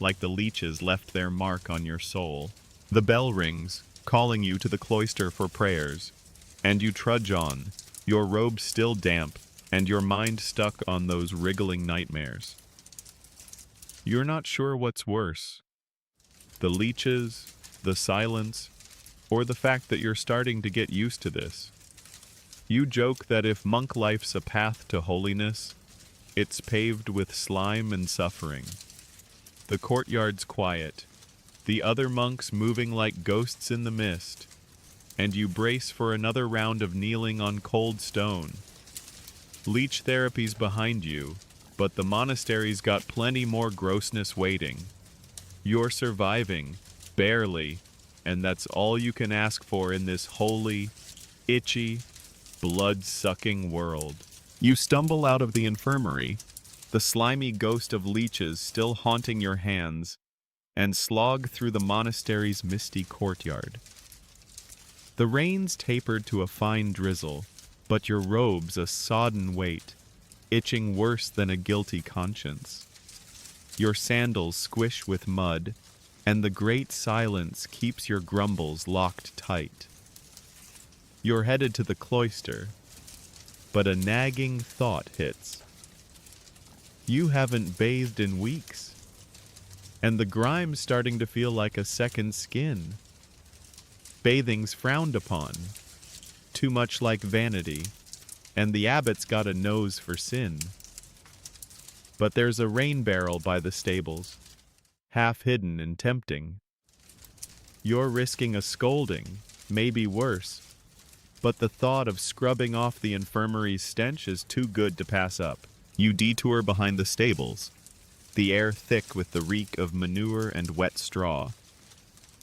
like the leeches left their mark on your soul. The bell rings, calling you to the cloister for prayers, and you trudge on, your robe still damp, and your mind stuck on those wriggling nightmares. You're not sure what's worse, the leeches, the silence, or the fact that you're starting to get used to this. You joke that if monk life's a path to holiness, it's paved with slime and suffering. The courtyard's quiet, the other monks moving like ghosts in the mist, and you brace for another round of kneeling on cold stone. Leech therapy's behind you, but the monastery's got plenty more grossness waiting. You're surviving, barely, and that's all you can ask for in this holy, itchy, blood-sucking world. You stumble out of the infirmary, the slimy ghost of leeches still haunting your hands, and slog through the monastery's misty courtyard. The rain's tapered to a fine drizzle, but your robe's a sodden weight, itching worse than a guilty conscience. Your sandals squish with mud, and the great silence keeps your grumbles locked tight. You're headed to the cloister, but a nagging thought hits. You haven't bathed in weeks, and the grime's starting to feel like a second skin. Bathing's frowned upon, too much like vanity, and the abbot's got a nose for sin. But there's a rain barrel by the stables, half hidden and tempting. You're risking a scolding, maybe worse, but the thought of scrubbing off the infirmary's stench is too good to pass up. You detour behind the stables, the air thick with the reek of manure and wet straw.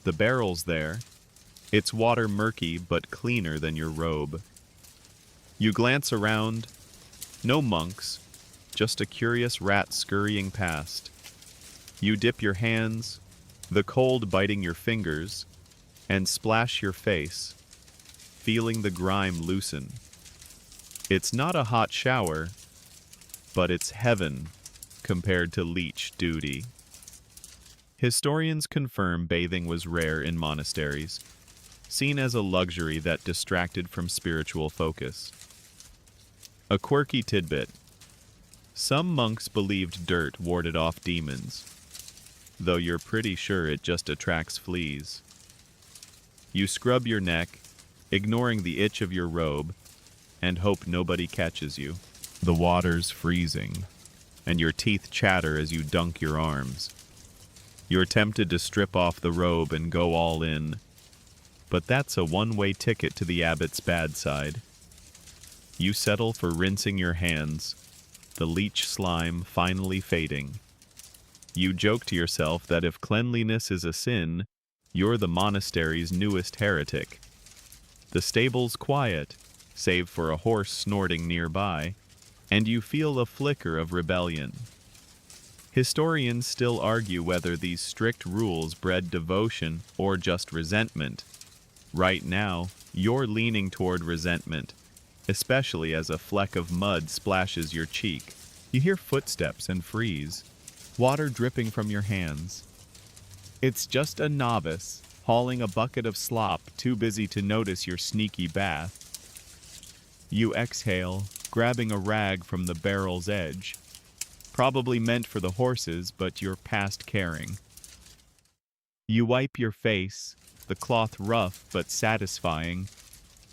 The barrel's there, its water murky but cleaner than your robe. You glance around, no monks, just a curious rat scurrying past. You dip your hands, the cold biting your fingers, and splash your face, feeling the grime loosen. It's not a hot shower, but it's heaven compared to leech duty. Historians confirm bathing was rare in monasteries, seen as a luxury that distracted from spiritual focus. A quirky tidbit: some monks believed dirt warded off demons, though you're pretty sure it just attracts fleas. You scrub your neck, ignoring the itch of your robe, and hope nobody catches you. The water's freezing, and your teeth chatter as you dunk your arms. You're tempted to strip off the robe and go all in, but that's a one-way ticket to the abbot's bad side. You settle for rinsing your hands, the leech slime finally fading. You joke to yourself that if cleanliness is a sin, you're the monastery's newest heretic. The stable's quiet, save for a horse snorting nearby, and you feel a flicker of rebellion. Historians still argue whether these strict rules bred devotion or just resentment. Right now, you're leaning toward resentment, especially as a fleck of mud splashes your cheek. You hear footsteps and freeze, water dripping from your hands. It's just a novice, hauling a bucket of slop, too busy to notice your sneaky bath. You exhale, grabbing a rag from the barrel's edge. Probably meant for the horses, but you're past caring. You wipe your face, the cloth rough but satisfying,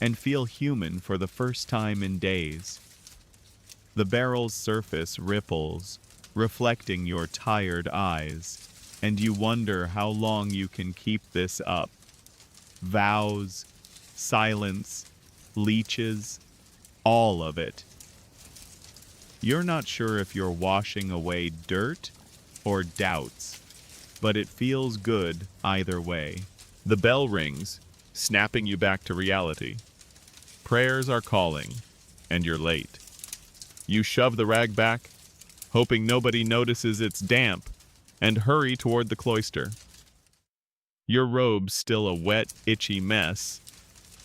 and feel human for the first time in days. The barrel's surface ripples, reflecting your tired eyes, and you wonder how long you can keep this up. Vows, silence, leeches, all of it. You're not sure if you're washing away dirt or doubts, but it feels good either way. The bell rings, snapping you back to reality. Prayers are calling, and you're late. You shove the rag back, hoping nobody notices it's damp, and hurry toward the cloister. Your robe's still a wet, itchy mess,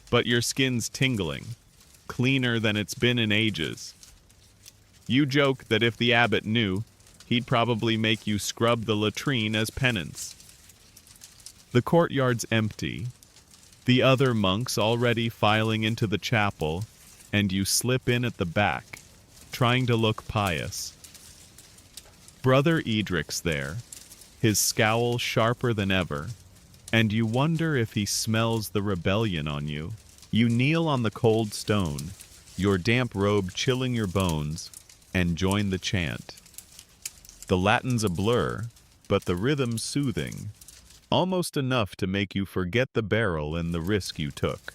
but your skin's tingling, cleaner than it's been in ages. You joke that if the abbot knew, he'd probably make you scrub the latrine as penance. The courtyard's empty, the other monks already filing into the chapel, and you slip in at the back, trying to look pious. Brother Edric's there, his scowl sharper than ever, and you wonder if he smells the rebellion on you. You kneel on the cold stone, your damp robe chilling your bones, and join the chant. The Latin's a blur, but the rhythm's soothing, almost enough to make you forget the barrel and the risk you took.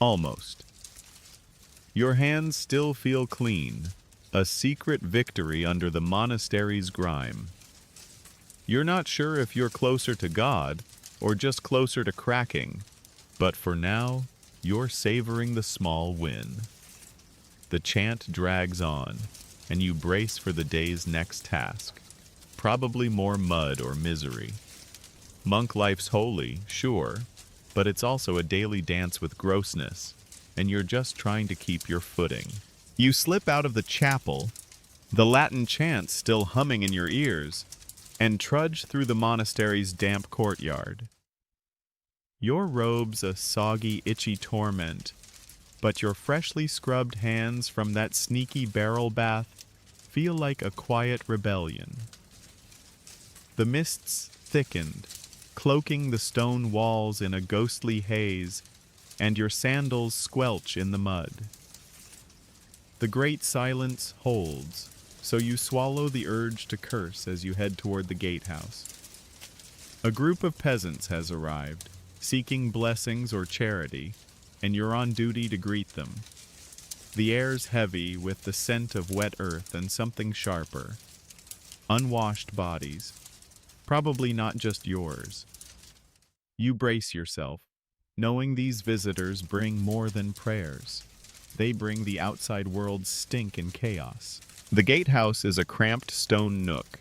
Almost. Your hands still feel clean, a secret victory under the monastery's grime. You're not sure if you're closer to God or just closer to cracking, but for now, you're savoring the small win. The chant drags on, and you brace for the day's next task, probably more mud or misery. Monk life's holy, sure, but it's also a daily dance with grossness, and you're just trying to keep your footing. You slip out of the chapel, the Latin chant still humming in your ears, and trudge through the monastery's damp courtyard. Your robe's a soggy, itchy torment, but your freshly scrubbed hands from that sneaky barrel bath feel like a quiet rebellion. The mists thickened, cloaking the stone walls in a ghostly haze, and your sandals squelch in the mud. The great silence holds, so you swallow the urge to curse as you head toward the gatehouse. A group of peasants has arrived, seeking blessings or charity, and you're on duty to greet them. The air's heavy with the scent of wet earth and something sharper. Unwashed bodies, probably not just yours. You brace yourself, knowing these visitors bring more than prayers. They bring the outside world's stink and chaos. The gatehouse is a cramped stone nook,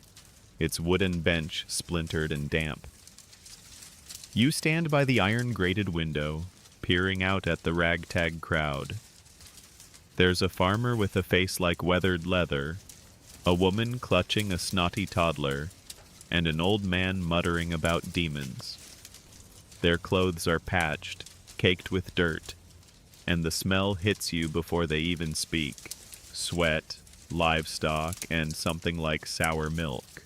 its wooden bench splintered and damp. You stand by the iron-grated window, peering out at the ragtag crowd. There's a farmer with a face like weathered leather, a woman clutching a snotty toddler, and an old man muttering about demons. Their clothes are patched, caked with dirt, and the smell hits you before they even speak. Sweat, livestock, and something like sour milk.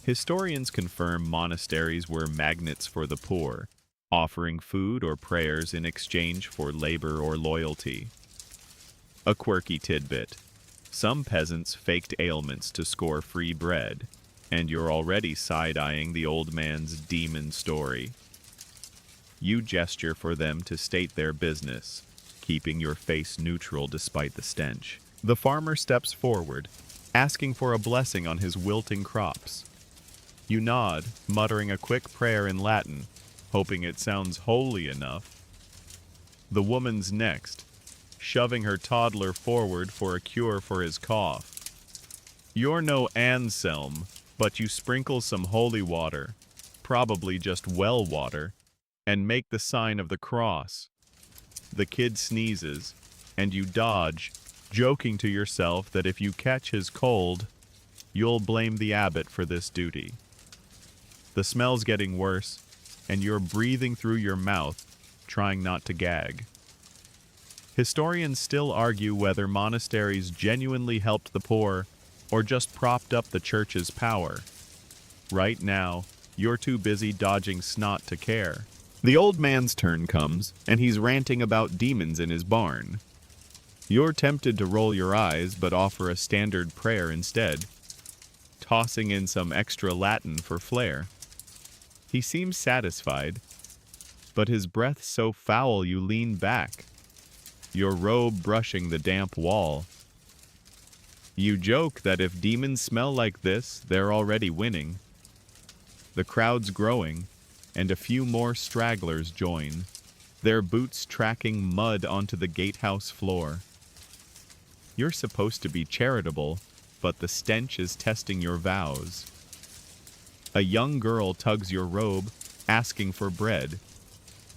Historians confirm monasteries were magnets for the poor, offering food or prayers in exchange for labor or loyalty. A quirky tidbit. Some peasants faked ailments to score free bread, and you're already side-eyeing the old man's demon story. You gesture for them to state their business, keeping your face neutral despite the stench. The farmer steps forward, asking for a blessing on his wilting crops. You nod, muttering a quick prayer in Latin, hoping it sounds holy enough. The woman's next, shoving her toddler forward for a cure for his cough. You're no Anselm, but you sprinkle some holy water, probably just well water, and make the sign of the cross. The kid sneezes, and you dodge, joking to yourself that if you catch his cold, you'll blame the abbot for this duty. The smell's getting worse, and you're breathing through your mouth, trying not to gag. Historians still argue whether monasteries genuinely helped the poor or just propped up the church's power. Right now, you're too busy dodging snot to care. The old man's turn comes, and he's ranting about demons in his barn. You're tempted to roll your eyes but offer a standard prayer instead, tossing in some extra Latin for flair. He seems satisfied, but his breath's so foul you lean back, your robe brushing the damp wall. You joke that if demons smell like this, they're already winning. The crowd's growing, and a few more stragglers join, their boots tracking mud onto the gatehouse floor. You're supposed to be charitable, but the stench is testing your vows. A young girl tugs your robe, asking for bread,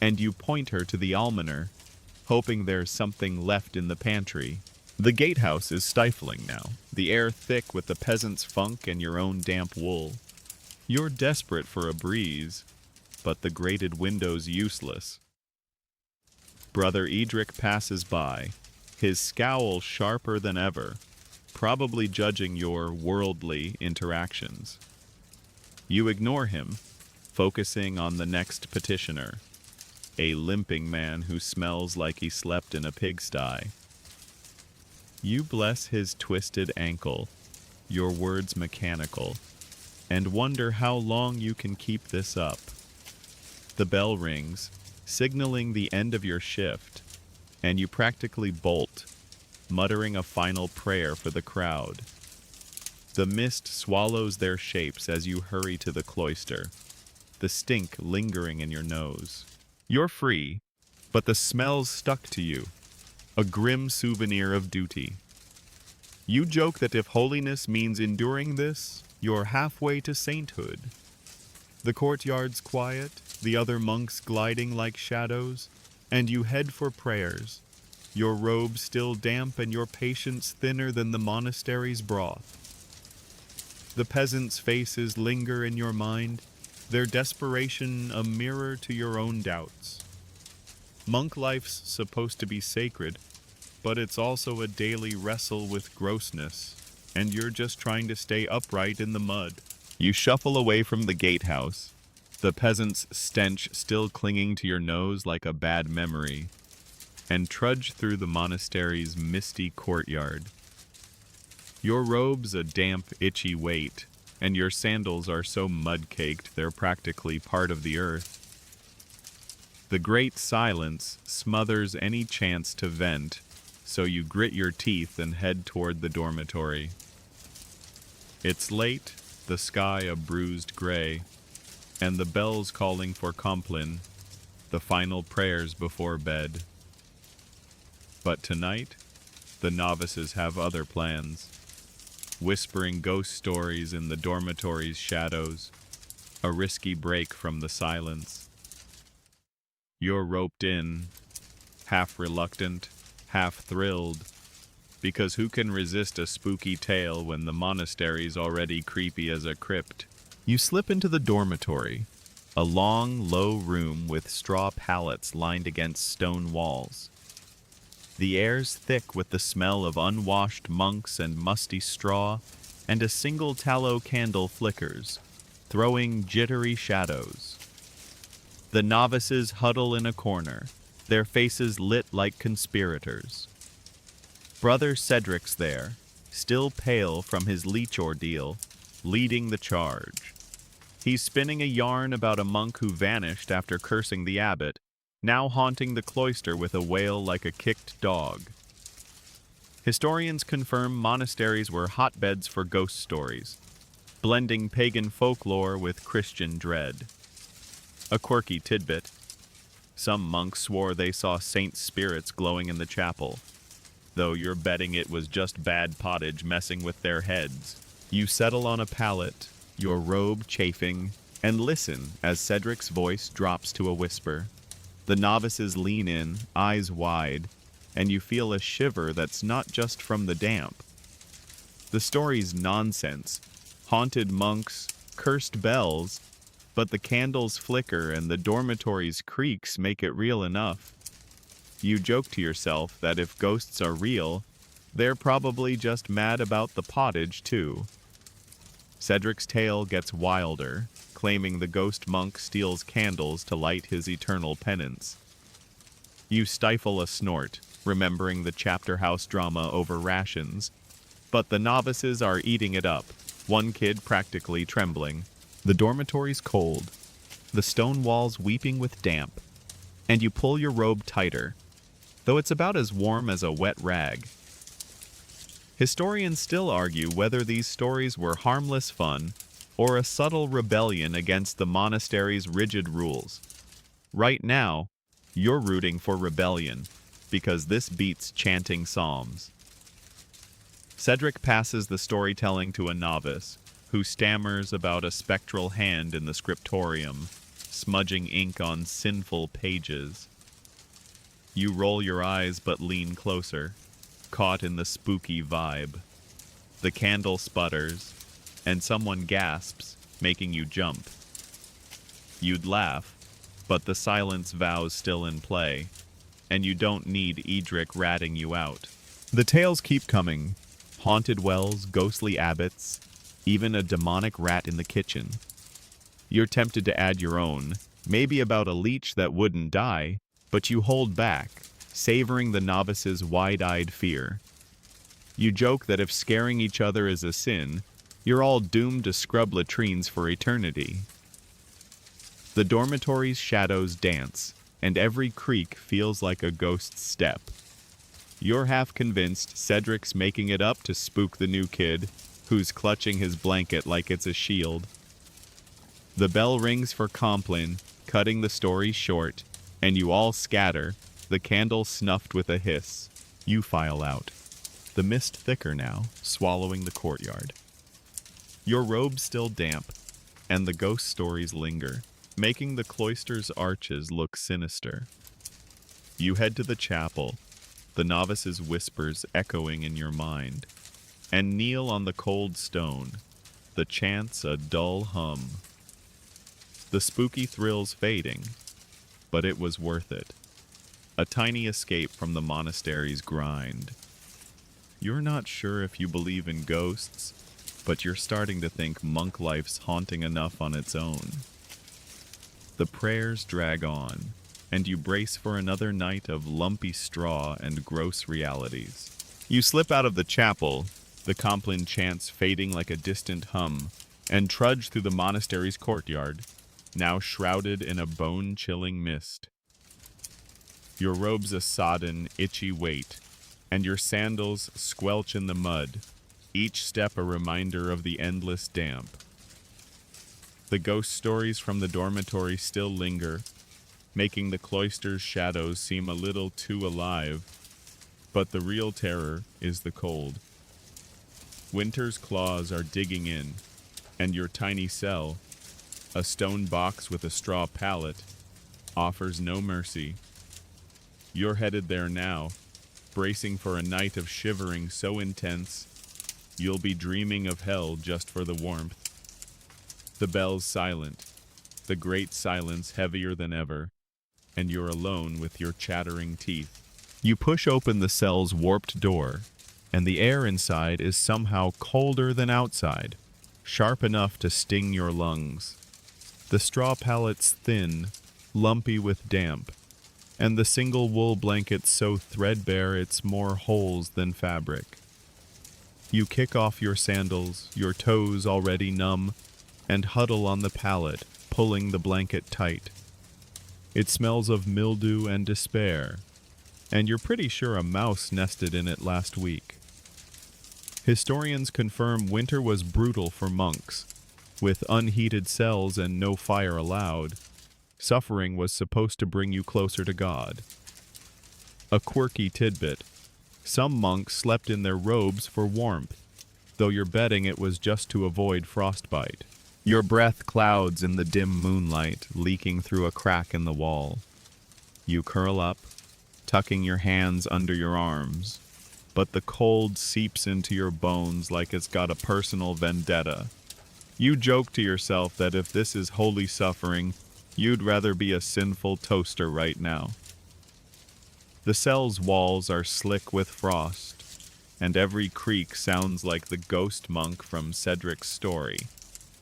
and you point her to the almoner, hoping there's something left in the pantry. The gatehouse is stifling now, the air thick with the peasant's funk and your own damp wool. You're desperate for a breeze, but the grated window's useless. Brother Edric passes by, his scowl sharper than ever, probably judging your worldly interactions. You ignore him, focusing on the next petitioner, a limping man who smells like he slept in a pigsty. You bless his twisted ankle, your words mechanical, and wonder how long you can keep this up. The bell rings, signaling the end of your shift, and you practically bolt, muttering a final prayer for the crowd. The mist swallows their shapes as you hurry to the cloister, the stink lingering in your nose. You're free, but the smell's stuck to you, a grim souvenir of duty. You joke that if holiness means enduring this, you're halfway to sainthood. The courtyard's quiet, the other monks gliding like shadows, and you head for prayers, your robe still damp and your patience thinner than the monastery's broth. The peasants' faces linger in your mind, their desperation a mirror to your own doubts. Monk life's supposed to be sacred, but it's also a daily wrestle with grossness, and you're just trying to stay upright in the mud. You shuffle away from the gatehouse, the peasant's stench still clinging to your nose like a bad memory, and trudge through the monastery's misty courtyard. Your robe's a damp, itchy weight, and your sandals are so mud-caked they're practically part of the earth. The great silence smothers any chance to vent, so you grit your teeth and head toward the dormitory. It's late, the sky a bruised gray, and the bells calling for Compline, the final prayers before bed. But tonight, the novices have other plans, whispering ghost stories in the dormitory's shadows, a risky break from the silence. You're roped in, half reluctant, half thrilled, because who can resist a spooky tale when the monastery's already creepy as a crypt? You slip into the dormitory, a long, low room with straw pallets lined against stone walls. The air's thick with the smell of unwashed monks and musty straw, and a single tallow candle flickers, throwing jittery shadows. The novices huddle in a corner, their faces lit like conspirators. Brother Cedric's there, still pale from his leech ordeal, leading the charge. He's spinning a yarn about a monk who vanished after cursing the abbot, now haunting the cloister with a wail like a kicked dog. Historians confirm monasteries were hotbeds for ghost stories, blending pagan folklore with Christian dread. A quirky tidbit: some monks swore they saw saint spirits glowing in the chapel, though you're betting it was just bad pottage messing with their heads. You settle on a pallet, your robe chafing, and listen as Cedric's voice drops to a whisper. The novices lean in, eyes wide, and you feel a shiver that's not just from the damp. The story's nonsense: haunted monks, cursed bells, but the candles flicker and the dormitory's creaks make it real enough. You joke to yourself that if ghosts are real, they're probably just mad about the pottage too. Cedric's tale gets wilder, claiming the ghost monk steals candles to light his eternal penance. You stifle a snort, remembering the chapter house drama over rations, but the novices are eating it up, one kid practically trembling. The dormitory's cold, the stone walls weeping with damp, and you pull your robe tighter, though it's about as warm as a wet rag. Historians still argue whether these stories were harmless fun or a subtle rebellion against the monastery's rigid rules. Right now, you're rooting for rebellion, because this beats chanting psalms. Cedric passes the storytelling to a novice, who stammers about a spectral hand in the scriptorium, smudging ink on sinful pages. You roll your eyes but lean closer, caught in the spooky vibe. The candle sputters, and someone gasps, making you jump. You'd laugh, but the silence vows still in play, and you don't need Edric ratting you out. The tales keep coming: haunted wells, ghostly abbots, even a demonic rat in the kitchen. You're tempted to add your own, maybe about a leech that wouldn't die, but you hold back, savoring the novice's wide-eyed fear. You joke that if scaring each other is a sin, you're all doomed to scrub latrines for eternity. The dormitory's shadows dance, and every creak feels like a ghost's step. You're half convinced Cedric's making it up to spook the new kid, who's clutching his blanket like it's a shield. The bell rings for Compline, cutting the story short, and you all scatter, the candle snuffed with a hiss. You file out, the mist thicker now, swallowing the courtyard. Your robe's still damp, and the ghost stories linger, making the cloister's arches look sinister. You head to the chapel, the novice's whispers echoing in your mind, and kneel on the cold stone, the chants a dull hum. The spooky thrill's fading, but it was worth it. A tiny escape from the monastery's grind. You're not sure if you believe in ghosts, but you're starting to think monk life's haunting enough on its own. The prayers drag on, and you brace for another night of lumpy straw and gross realities. You slip out of the chapel, the Compline chants fading like a distant hum, and trudge through the monastery's courtyard, now shrouded in a bone-chilling mist. Your robe's a sodden, itchy weight, and your sandals squelch in the mud, each step a reminder of the endless damp. The ghost stories from the dormitory still linger, making the cloister's shadows seem a little too alive, but the real terror is the cold. Winter's claws are digging in, and your tiny cell, a stone box with a straw pallet, offers no mercy. You're headed there now, bracing for a night of shivering so intense, you'll be dreaming of hell just for the warmth. The bell's silent, the great silence heavier than ever, and you're alone with your chattering teeth. You push open the cell's warped door, and the air inside is somehow colder than outside, sharp enough to sting your lungs. The straw pallet's thin, lumpy with damp, and the single wool blanket so threadbare it's more holes than fabric. You kick off your sandals, your toes already numb, and huddle on the pallet, pulling the blanket tight. It smells of mildew and despair, and you're pretty sure a mouse nested in it last week. Historians confirm winter was brutal for monks. With unheated cells and no fire allowed, suffering was supposed to bring you closer to God. A quirky tidbit: some monks slept in their robes for warmth, though you're betting it was just to avoid frostbite. Your breath clouds in the dim moonlight, leaking through a crack in the wall. You curl up, tucking your hands under your arms, but the cold seeps into your bones like it's got a personal vendetta. You joke to yourself that if this is holy suffering, you'd rather be a sinful toaster right now. The cell's walls are slick with frost, and every creak sounds like the ghost monk from Cedric's story,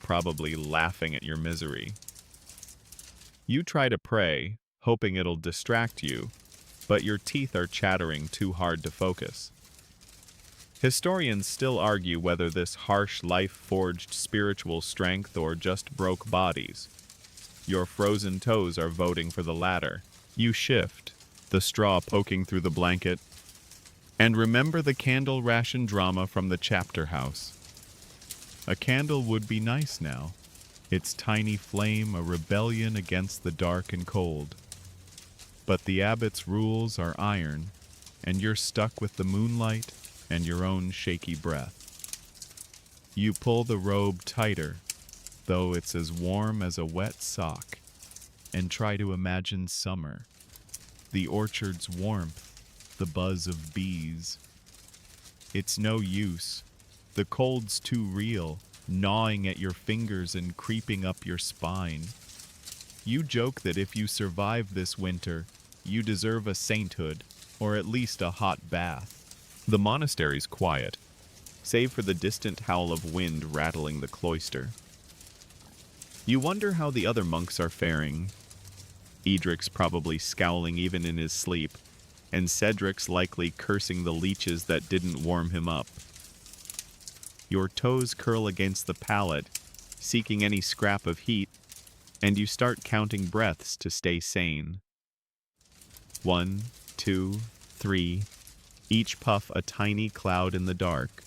probably laughing at your misery. You try to pray, hoping it'll distract you, but your teeth are chattering too hard to focus. Historians still argue whether this harsh life forged spiritual strength or just broke bodies. Your frozen toes are voting for the latter. You shift, the straw poking through the blanket, and remember the candle ration drama from the chapter house. A candle would be nice now, its tiny flame a rebellion against the dark and cold. But the abbot's rules are iron, and you're stuck with the moonlight and your own shaky breath. You pull the robe tighter, though it's as warm as a wet sock, and try to imagine summer. The orchard's warmth, the buzz of bees. It's no use. The cold's too real, gnawing at your fingers and creeping up your spine. You joke that if you survive this winter, you deserve a sainthood, or at least a hot bath. The monastery's quiet, save for the distant howl of wind rattling the cloister. You wonder how the other monks are faring. Edric's probably scowling even in his sleep, and Cedric's likely cursing the leeches that didn't warm him up. Your toes curl against the pallet, seeking any scrap of heat, and you start counting breaths to stay sane. 1, 2, 3, each puff a tiny cloud in the dark.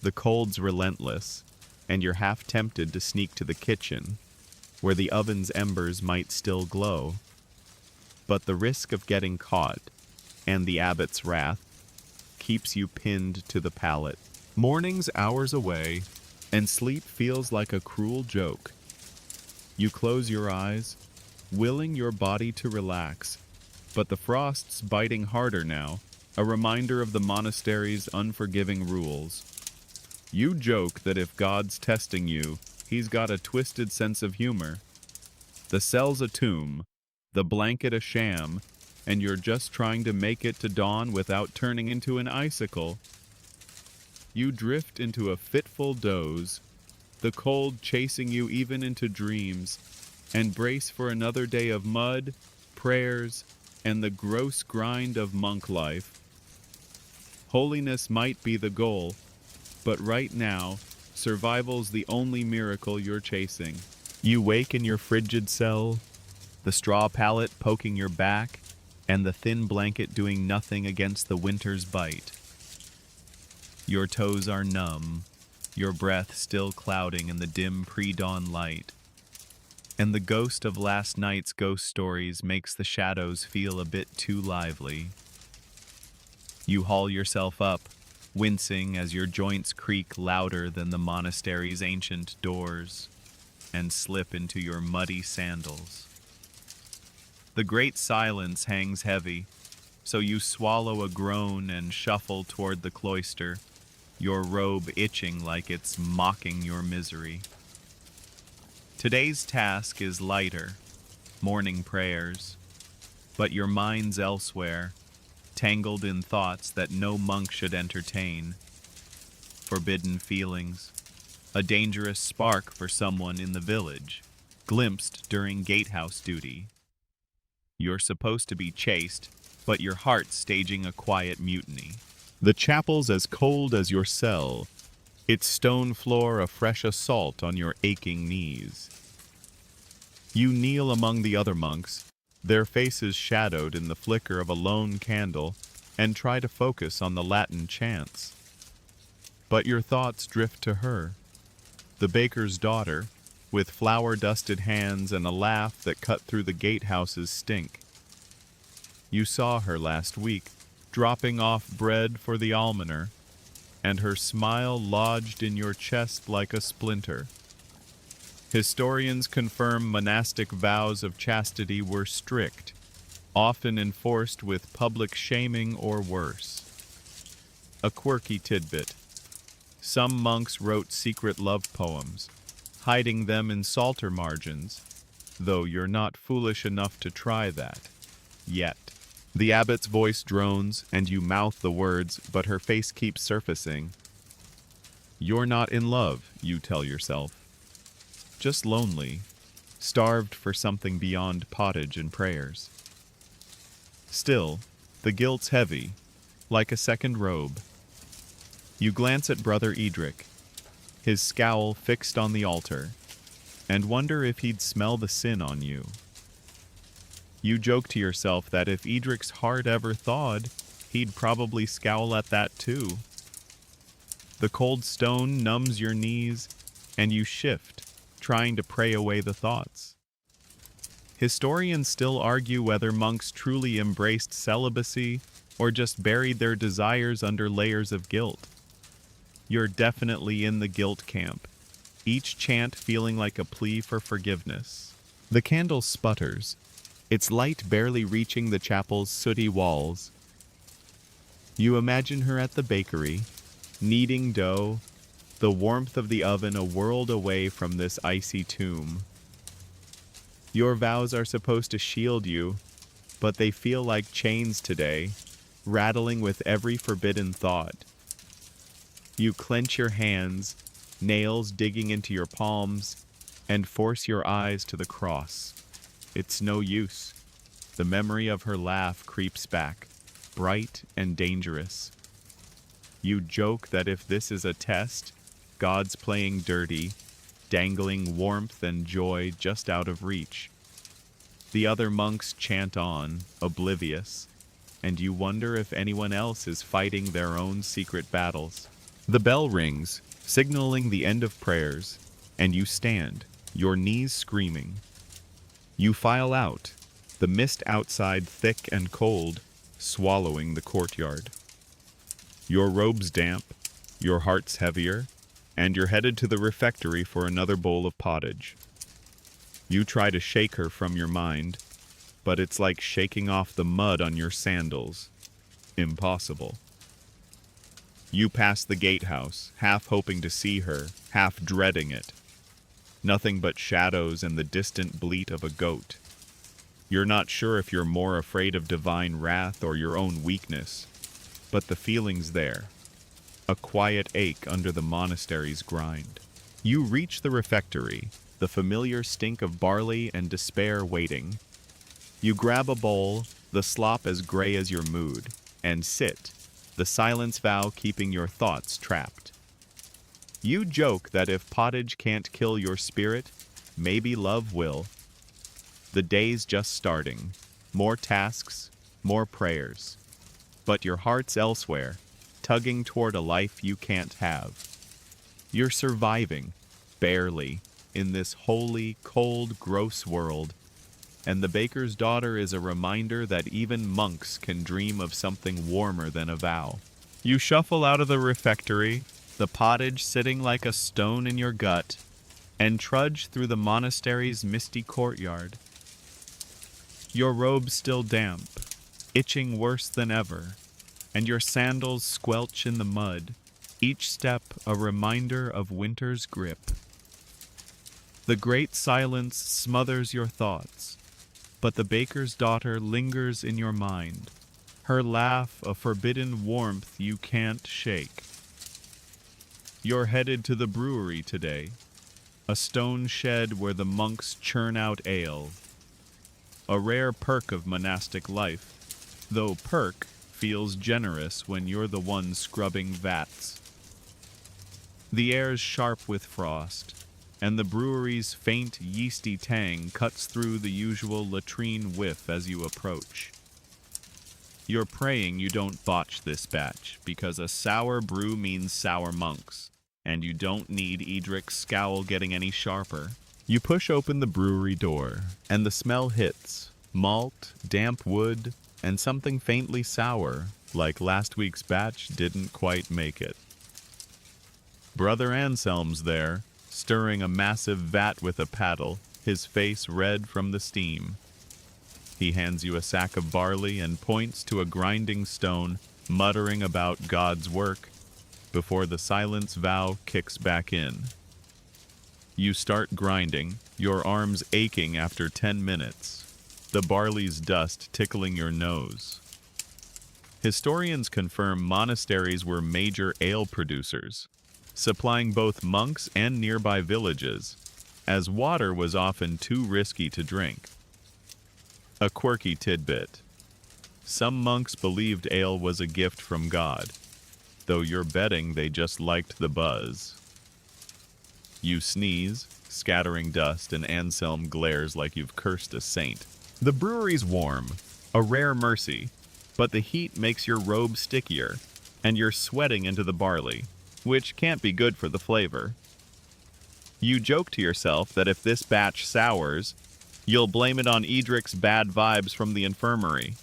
The cold's relentless, and you're half tempted to sneak to the kitchen, where the oven's embers might still glow. But the risk of getting caught, and the abbot's wrath, keeps you pinned to the pallet. Morning's hours away, and sleep feels like a cruel joke. You close your eyes, willing your body to relax, but the frost's biting harder now, a reminder of the monastery's unforgiving rules. You joke that if God's testing you, he's got a twisted sense of humor. The cell's a tomb, the blanket a sham, and you're just trying to make it to dawn without turning into an icicle. You drift into a fitful doze, the cold chasing you even into dreams, and brace for another day of mud, prayers, and the gross grind of monk life. Holiness might be the goal, but right now, survival's the only miracle you're chasing. You wake in your frigid cell, the straw pallet poking your back, and the thin blanket doing nothing against the winter's bite. Your toes are numb, your breath still clouding in the dim pre-dawn light. And the ghost of last night's ghost stories makes the shadows feel a bit too lively. You haul yourself up, wincing as your joints creak louder than the monastery's ancient doors, and slip into your muddy sandals. The great silence hangs heavy, so you swallow a groan and shuffle toward the cloister, your robe itching like it's mocking your misery. Today's task is lighter, morning prayers, but your mind's elsewhere, tangled in thoughts that no monk should entertain. Forbidden feelings, a dangerous spark for someone in the village, glimpsed during gatehouse duty. You're supposed to be chaste, but your heart's staging a quiet mutiny. The chapel's as cold as your cell, its stone floor a fresh assault on your aching knees. You kneel among the other monks, their faces shadowed in the flicker of a lone candle, and try to focus on the Latin chants. But your thoughts drift to her, the baker's daughter, with flour-dusted hands and a laugh that cut through the gatehouse's stink. You saw her last week, dropping off bread for the almoner, and her smile lodged in your chest like a splinter. Historians confirm monastic vows of chastity were strict, often enforced with public shaming or worse. A quirky tidbit. Some monks wrote secret love poems, hiding them in psalter margins, though you're not foolish enough to try that. Yet. The abbot's voice drones, and you mouth the words, but her face keeps surfacing. You're not in love, you tell yourself. Just lonely, starved for something beyond pottage and prayers. Still, the guilt's heavy, like a second robe. You glance at Brother Edric, his scowl fixed on the altar, and wonder if he'd smell the sin on you. You joke to yourself that if Edric's heart ever thawed, he'd probably scowl at that too. The cold stone numbs your knees, and you shift, trying to pray away the thoughts. Historians still argue whether monks truly embraced celibacy or just buried their desires under layers of guilt. You're definitely in the guilt camp, each chant feeling like a plea for forgiveness. The candle sputters, its light barely reaching the chapel's sooty walls. You imagine her at the bakery, kneading dough, the warmth of the oven a world away from this icy tomb. Your vows are supposed to shield you, but they feel like chains today, rattling with every forbidden thought. You clench your hands, nails digging into your palms, and force your eyes to the cross. It's no use. The memory of her laugh creeps back, bright and dangerous. You joke that if this is a test, God's playing dirty, dangling warmth and joy just out of reach. The other monks chant on, oblivious, and you wonder if anyone else is fighting their own secret battles. The bell rings, signaling the end of prayers, and you stand, your knees screaming. You file out, the mist outside thick and cold, swallowing the courtyard. Your robe's damp, your heart's heavier, and you're headed to the refectory for another bowl of pottage. You try to shake her from your mind, but it's like shaking off the mud on your sandals. Impossible. You pass the gatehouse, half hoping to see her, half dreading it. Nothing but shadows and the distant bleat of a goat. You're not sure if you're more afraid of divine wrath or your own weakness, but the feeling's there. A quiet ache under the monastery's grind. You reach the refectory, the familiar stink of barley and despair waiting. You grab a bowl, the slop as gray as your mood, and sit, the silence vow keeping your thoughts trapped. You joke that if pottage can't kill your spirit, maybe love will. The day's just starting. More tasks, more prayers. But your heart's elsewhere, tugging toward a life you can't have. You're surviving, barely, in this holy, cold, gross world. And the baker's daughter is a reminder that even monks can dream of something warmer than a vow. You shuffle out of the refectory, the pottage sitting like a stone in your gut, and trudge through the monastery's misty courtyard. Your robe's still damp, itching worse than ever, and your sandals squelch in the mud, each step a reminder of winter's grip. The great silence smothers your thoughts, but the baker's daughter lingers in your mind, her laugh a forbidden warmth you can't shake. You're headed to the brewery today, a stone shed where the monks churn out ale. A rare perk of monastic life, though perk feels generous when you're the one scrubbing vats. The air's sharp with frost, and the brewery's faint, yeasty tang cuts through the usual latrine whiff as you approach. You're praying you don't botch this batch, because a sour brew means sour monks, and you don't need Edric's scowl getting any sharper. You push open the brewery door, and the smell hits. Malt, damp wood, and something faintly sour, like last week's batch didn't quite make it. Brother Anselm's there, stirring a massive vat with a paddle, his face red from the steam. He hands you a sack of barley and points to a grinding stone, muttering about God's work, before the silence vow kicks back in. You start grinding, your arms aching after 10 minutes, the barley's dust tickling your nose. Historians confirm monasteries were major ale producers, supplying both monks and nearby villages, as water was often too risky to drink. A quirky tidbit. Some monks believed ale was a gift from God, though you're betting they just liked the buzz. You sneeze, scattering dust, and Anselm glares like you've cursed a saint. The brewery's warm, a rare mercy, but the heat makes your robe stickier, and you're sweating into the barley, which can't be good for the flavor. You joke to yourself that if this batch sours, you'll blame it on Edric's bad vibes from the infirmary.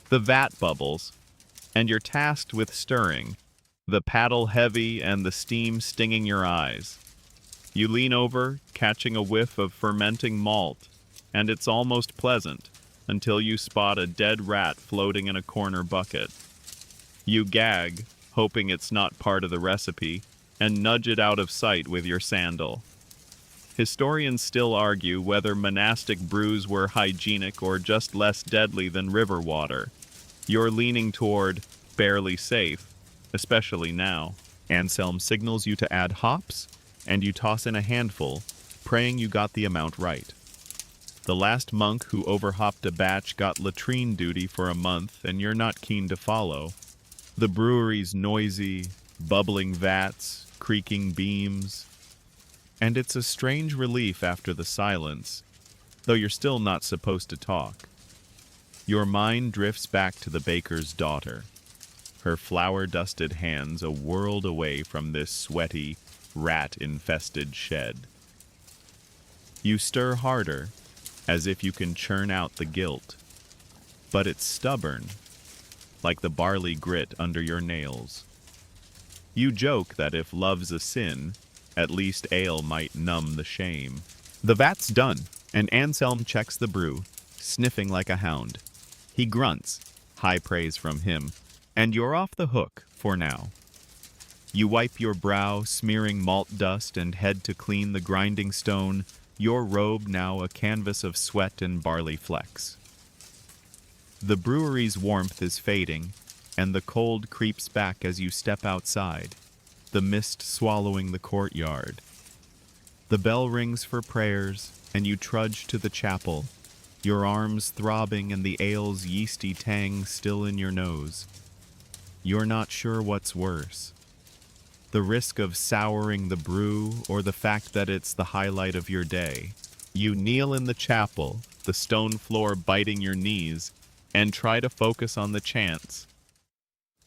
The vat bubbles, and you're tasked with stirring, the paddle heavy and the steam stinging your eyes. You lean over, catching a whiff of fermenting malt, and it's almost pleasant, until you spot a dead rat floating in a corner bucket. You gag, hoping it's not part of the recipe, and nudge it out of sight with your sandal. Historians still argue whether monastic brews were hygienic or just less deadly than river water. You're leaning toward barely safe, especially now. Anselm signals you to add hops, and you toss in a handful, praying you got the amount right. The last monk who overhopped a batch got latrine duty for a month, and you're not keen to follow. The brewery's noisy, bubbling vats, creaking beams, and it's a strange relief after the silence, though you're still not supposed to talk. Your mind drifts back to the baker's daughter, her flour-dusted hands a world away from this sweaty, rat-infested shed. You stir harder, as if you can churn out the guilt, but it's stubborn, like the barley grit under your nails. You joke that if love's a sin, at least ale might numb the shame. The vat's done, and Anselm checks the brew, sniffing like a hound. He grunts, high praise from him, and you're off the hook for now. You wipe your brow, smearing malt dust, and head to clean the grinding stone, your robe now a canvas of sweat and barley flecks. The brewery's warmth is fading, and the cold creeps back as you step outside, the mist swallowing the courtyard. The bell rings for prayers, and you trudge to the chapel, your arms throbbing and the ale's yeasty tang still in your nose. You're not sure what's worse, the risk of souring the brew or the fact that it's the highlight of your day. You kneel in the chapel, the stone floor biting your knees, and try to focus on the chants.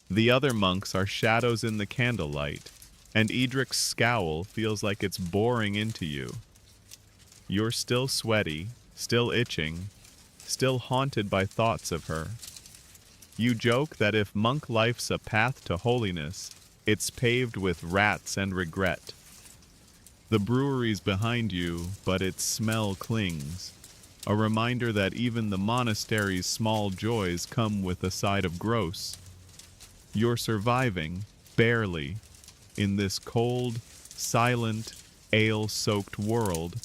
The other monks are shadows in the candlelight, and Edric's scowl feels like it's boring into you. You're still sweaty, still itching, still haunted by thoughts of her. You joke that if monk life's a path to holiness, it's paved with rats and regret. The brewery's behind you, but its smell clings, a reminder that even the monastery's small joys come with a side of gross. You're surviving, barely, in this cold, silent, ale-soaked world,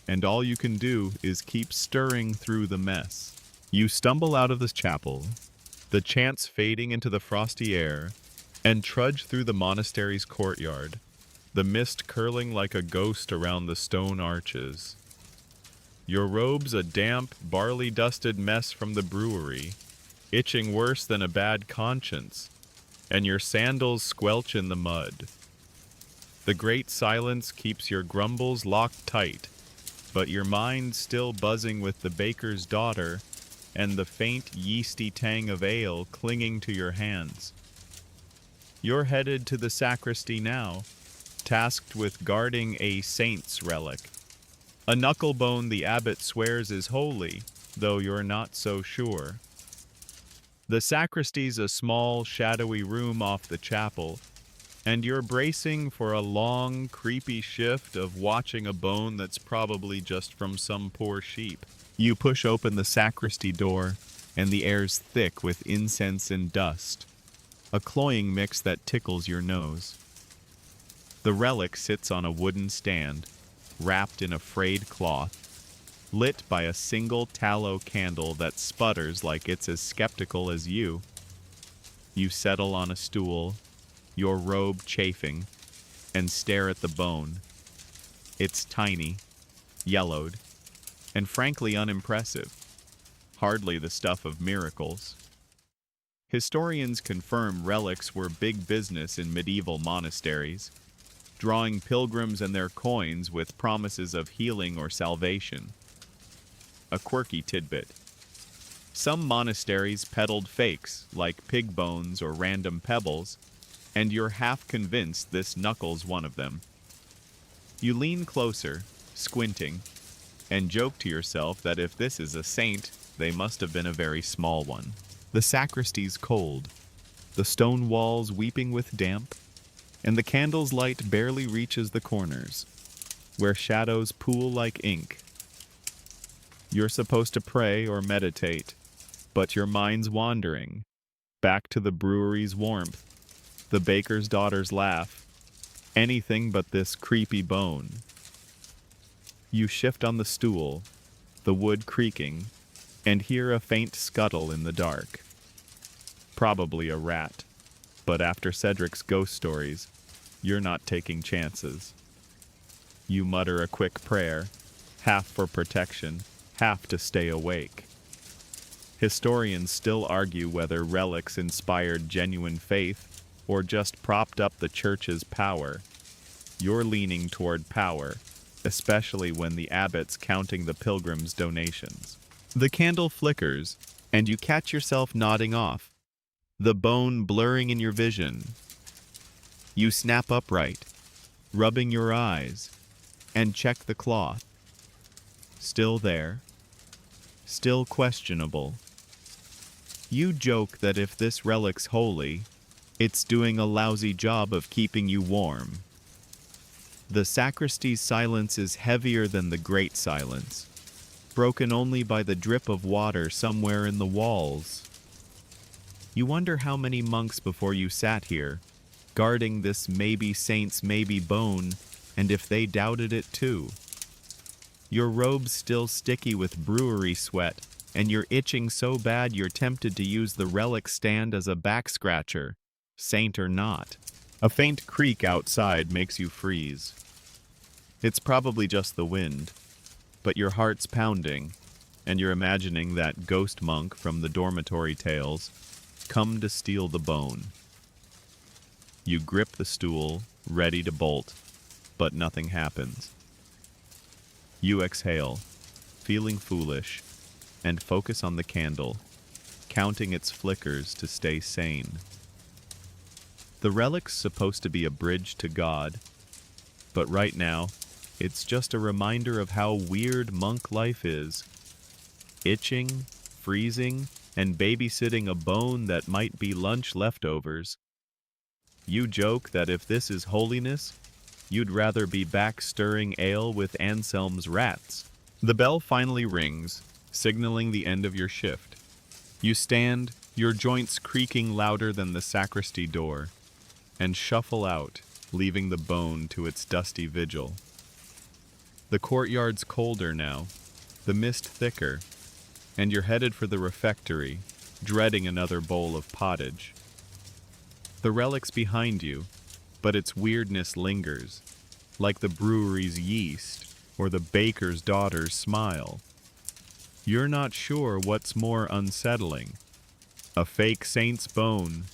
and all you can do is keep stirring through the mess. You stumble out of the chapel, the chants fading into the frosty air, and trudge through the monastery's courtyard, the mist curling like a ghost around the stone arches. Your robe's a damp, barley-dusted mess from the brewery, itching worse than a bad conscience, and your sandals squelch in the mud. The great silence keeps your grumbles locked tight, but your mind still buzzing with the baker's daughter and the faint yeasty tang of ale clinging to your hands. You're headed to the sacristy now, tasked with guarding a saint's relic. A knucklebone the abbot swears is holy, though you're not so sure. The sacristy's a small, shadowy room off the chapel, and you're bracing for a long, creepy shift of watching a bone that's probably just from some poor sheep. You push open the sacristy door, and the air's thick with incense and dust, a cloying mix that tickles your nose. The relic sits on a wooden stand, wrapped in a frayed cloth, lit by a single tallow candle that sputters like it's as skeptical as you. You settle on a stool, your robe chafing, and stare at the bone. It's tiny, yellowed, and frankly unimpressive, hardly the stuff of miracles. Historians confirm relics were big business in medieval monasteries, drawing pilgrims and their coins with promises of healing or salvation. A quirky tidbit. Some monasteries peddled fakes, like pig bones or random pebbles, and you're half convinced this knuckles one of them. You lean closer, squinting, and joke to yourself that if this is a saint, they must have been a very small one. The sacristy's cold, the stone walls weeping with damp, and the candle's light barely reaches the corners, where shadows pool like ink. You're supposed to pray or meditate, but your mind's wandering, back to the brewery's warmth, the baker's daughter's laugh, anything but this creepy bone. You shift on the stool, the wood creaking, and hear a faint scuttle in the dark. Probably a rat, but after Cedric's ghost stories, you're not taking chances. You mutter a quick prayer, half for protection, half to stay awake. Historians still argue whether relics inspired genuine faith or just propped up the church's power. You're leaning toward power, especially when the abbot's counting the pilgrims' donations. The candle flickers, and you catch yourself nodding off, the bone blurring in your vision. You snap upright, rubbing your eyes, and check the cloth. Still there, still questionable. You joke that if this relic's holy, it's doing a lousy job of keeping you warm. The sacristy's silence is heavier than the great silence, broken only by the drip of water somewhere in the walls. You wonder how many monks before you sat here, guarding this maybe saint's maybe bone, and if they doubted it too. Your robe's still sticky with brewery sweat, and you're itching so bad you're tempted to use the relic stand as a back scratcher, saint or not. A faint creak outside makes you freeze. It's probably just the wind, but your heart's pounding, and you're imagining that ghost monk from the dormitory tales come to steal the bone. You grip the stool, ready to bolt, but nothing happens. You exhale, feeling foolish, and focus on the candle, counting its flickers to stay sane. The relic's supposed to be a bridge to God, but right now, it's just a reminder of how weird monk life is. Itching, freezing, and babysitting a bone that might be lunch leftovers. You joke that if this is holiness, you'd rather be back stirring ale with Anselm's rats. The bell finally rings, signaling the end of your shift. You stand, your joints creaking louder than the sacristy door, and shuffle out, leaving the bone to its dusty vigil. The courtyard's colder now, the mist thicker, and you're headed for the refectory, dreading another bowl of pottage. The relic's behind you, but its weirdness lingers, like the brewery's yeast or the baker's daughter's smile. You're not sure what's more unsettling, a fake saint's bone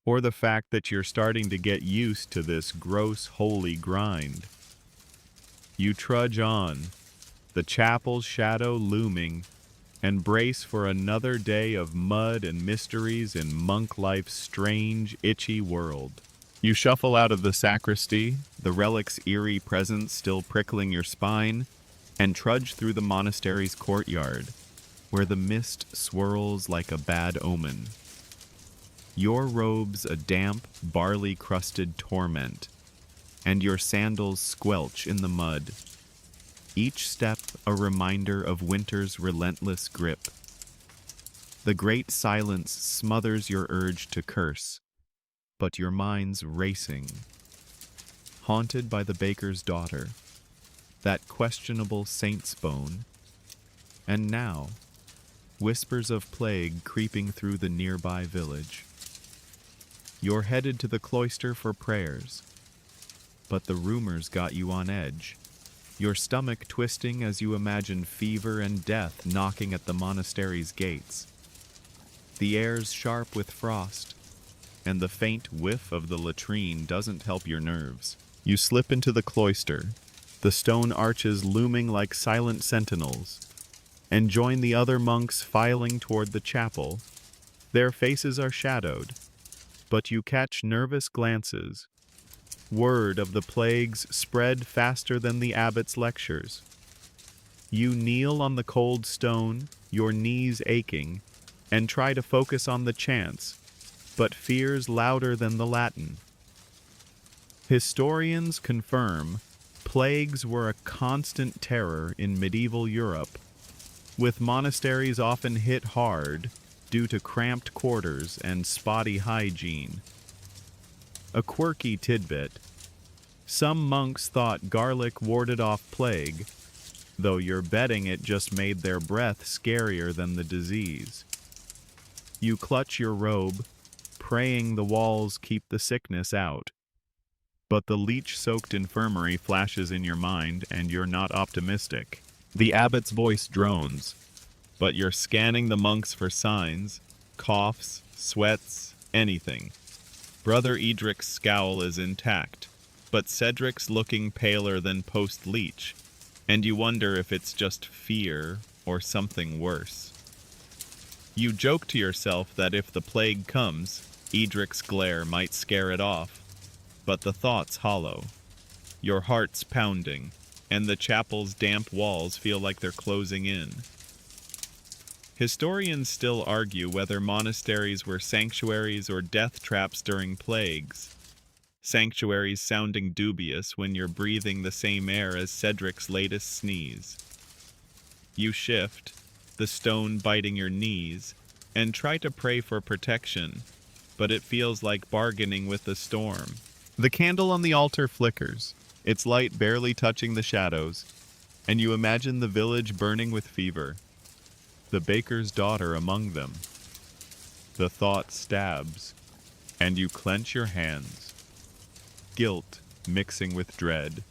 or the fact that you're starting to get used to this gross, holy grind. You trudge on, the chapel's shadow looming, and brace for another day of mud and mysteries in monk life's strange, itchy world. You shuffle out of the sacristy, the relic's eerie presence still prickling your spine, and trudge through the monastery's courtyard, where the mist swirls like a bad omen. Your robes a damp, barley-crusted torment, and your sandals squelch in the mud. Each step a reminder of winter's relentless grip. The great silence smothers your urge to curse, but your mind's racing. Haunted by the baker's daughter, that questionable saint's bone, and now, whispers of plague creeping through the nearby village. You're headed to the cloister for prayers, but the rumors got you on edge. Your stomach twisting as you imagine fever and death knocking at the monastery's gates. The air's sharp with frost, and the faint whiff of the latrine doesn't help your nerves. You slip into the cloister, the stone arches looming like silent sentinels, and join the other monks filing toward the chapel. Their faces are shadowed, but you catch nervous glances. Word of the plagues spread faster than the abbot's lectures. You kneel on the cold stone, your knees aching, and try to focus on the chants, but fear's louder than the Latin. Historians confirm plagues were a constant terror in medieval Europe, with monasteries often hit hard due to cramped quarters and spotty hygiene. A quirky tidbit: some monks thought garlic warded off plague, though you're betting it just made their breath scarier than the disease. You clutch your robe, praying the walls keep the sickness out. But the leech-soaked infirmary flashes in your mind, and you're not optimistic. The abbot's voice drones, but you're scanning the monks for signs, coughs, sweats, anything. Brother Edric's scowl is intact, but Cedric's looking paler than post-leech, and you wonder if it's just fear or something worse. You joke to yourself that if the plague comes, Edric's glare might scare it off, but the thought's hollow. Your heart's pounding, and the chapel's damp walls feel like they're closing in. Historians still argue whether monasteries were sanctuaries or death traps during plagues, sanctuaries sounding dubious when you're breathing the same air as Cedric's latest sneeze. You shift, the stone biting your knees, and try to pray for protection, but it feels like bargaining with the storm. The candle on the altar flickers, its light barely touching the shadows, and you imagine the village burning with fever, the baker's daughter among them. The thought stabs, and you clench your hands, guilt mixing with dread.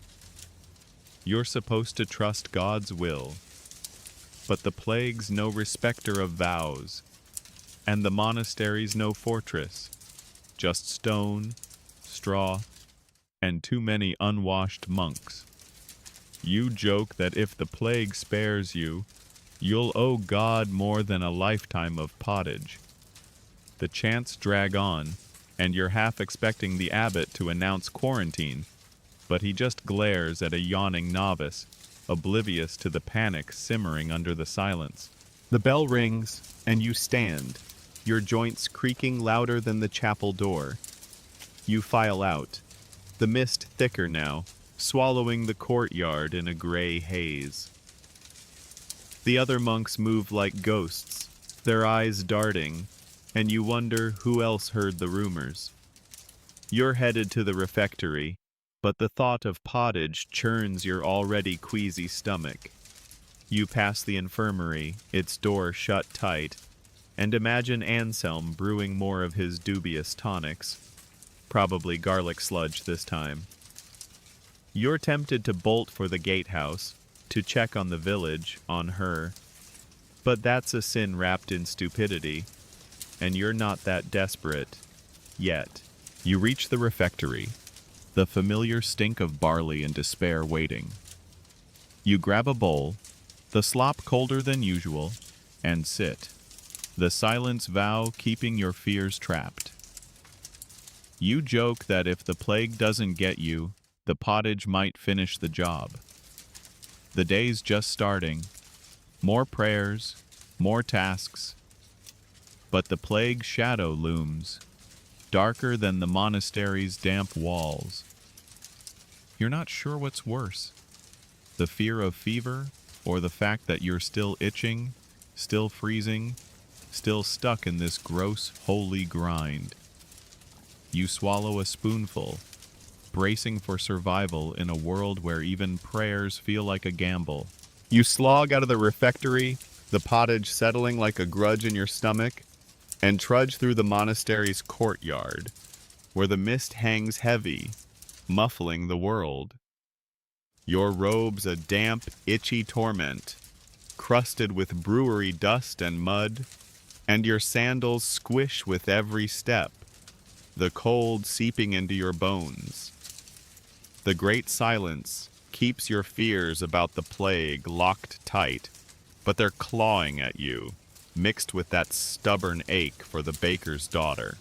You're supposed to trust God's will, but the plague's no respecter of vows, and the monastery's no fortress, just stone, straw, and too many unwashed monks. You joke that if the plague spares you, you'll owe God more than a lifetime of pottage. The chants drag on, and you're half expecting the abbot to announce quarantine, but he just glares at a yawning novice, oblivious to the panic simmering under the silence. The bell rings, and you stand, your joints creaking louder than the chapel door. You file out, the mist thicker now, swallowing the courtyard in a gray haze. The other monks move like ghosts, their eyes darting, and you wonder who else heard the rumors. You're headed to the refectory, but the thought of pottage churns your already queasy stomach. You pass the infirmary, its door shut tight, and imagine Anselm brewing more of his dubious tonics, probably garlic sludge this time. You're tempted to bolt for the gatehouse, to check on the village, on her. But that's a sin wrapped in stupidity, and you're not that desperate. yet. You reach the refectory, the familiar stink of barley and despair waiting. You grab a bowl, the slop colder than usual, and sit, the silence vow keeping your fears trapped. You joke that if the plague doesn't get you, the pottage might finish the job. The day's just starting, more prayers, more tasks, but the plague shadow looms, darker than the monastery's damp walls. You're not sure what's worse, the fear of fever or the fact that you're still itching, still freezing, still stuck in this gross, holy grind. You swallow a spoonful, bracing for survival in a world where even prayers feel like a gamble. You slog out of the refectory, the pottage settling like a grudge in your stomach, and trudge through the monastery's courtyard, where the mist hangs heavy, muffling the world. Your robe's a damp, itchy torment, crusted with brewery dust and mud, and your sandals squish with every step, the cold seeping into your bones. The great silence keeps your fears about the plague locked tight, but they're clawing at you, mixed with that stubborn ache for the baker's daughter.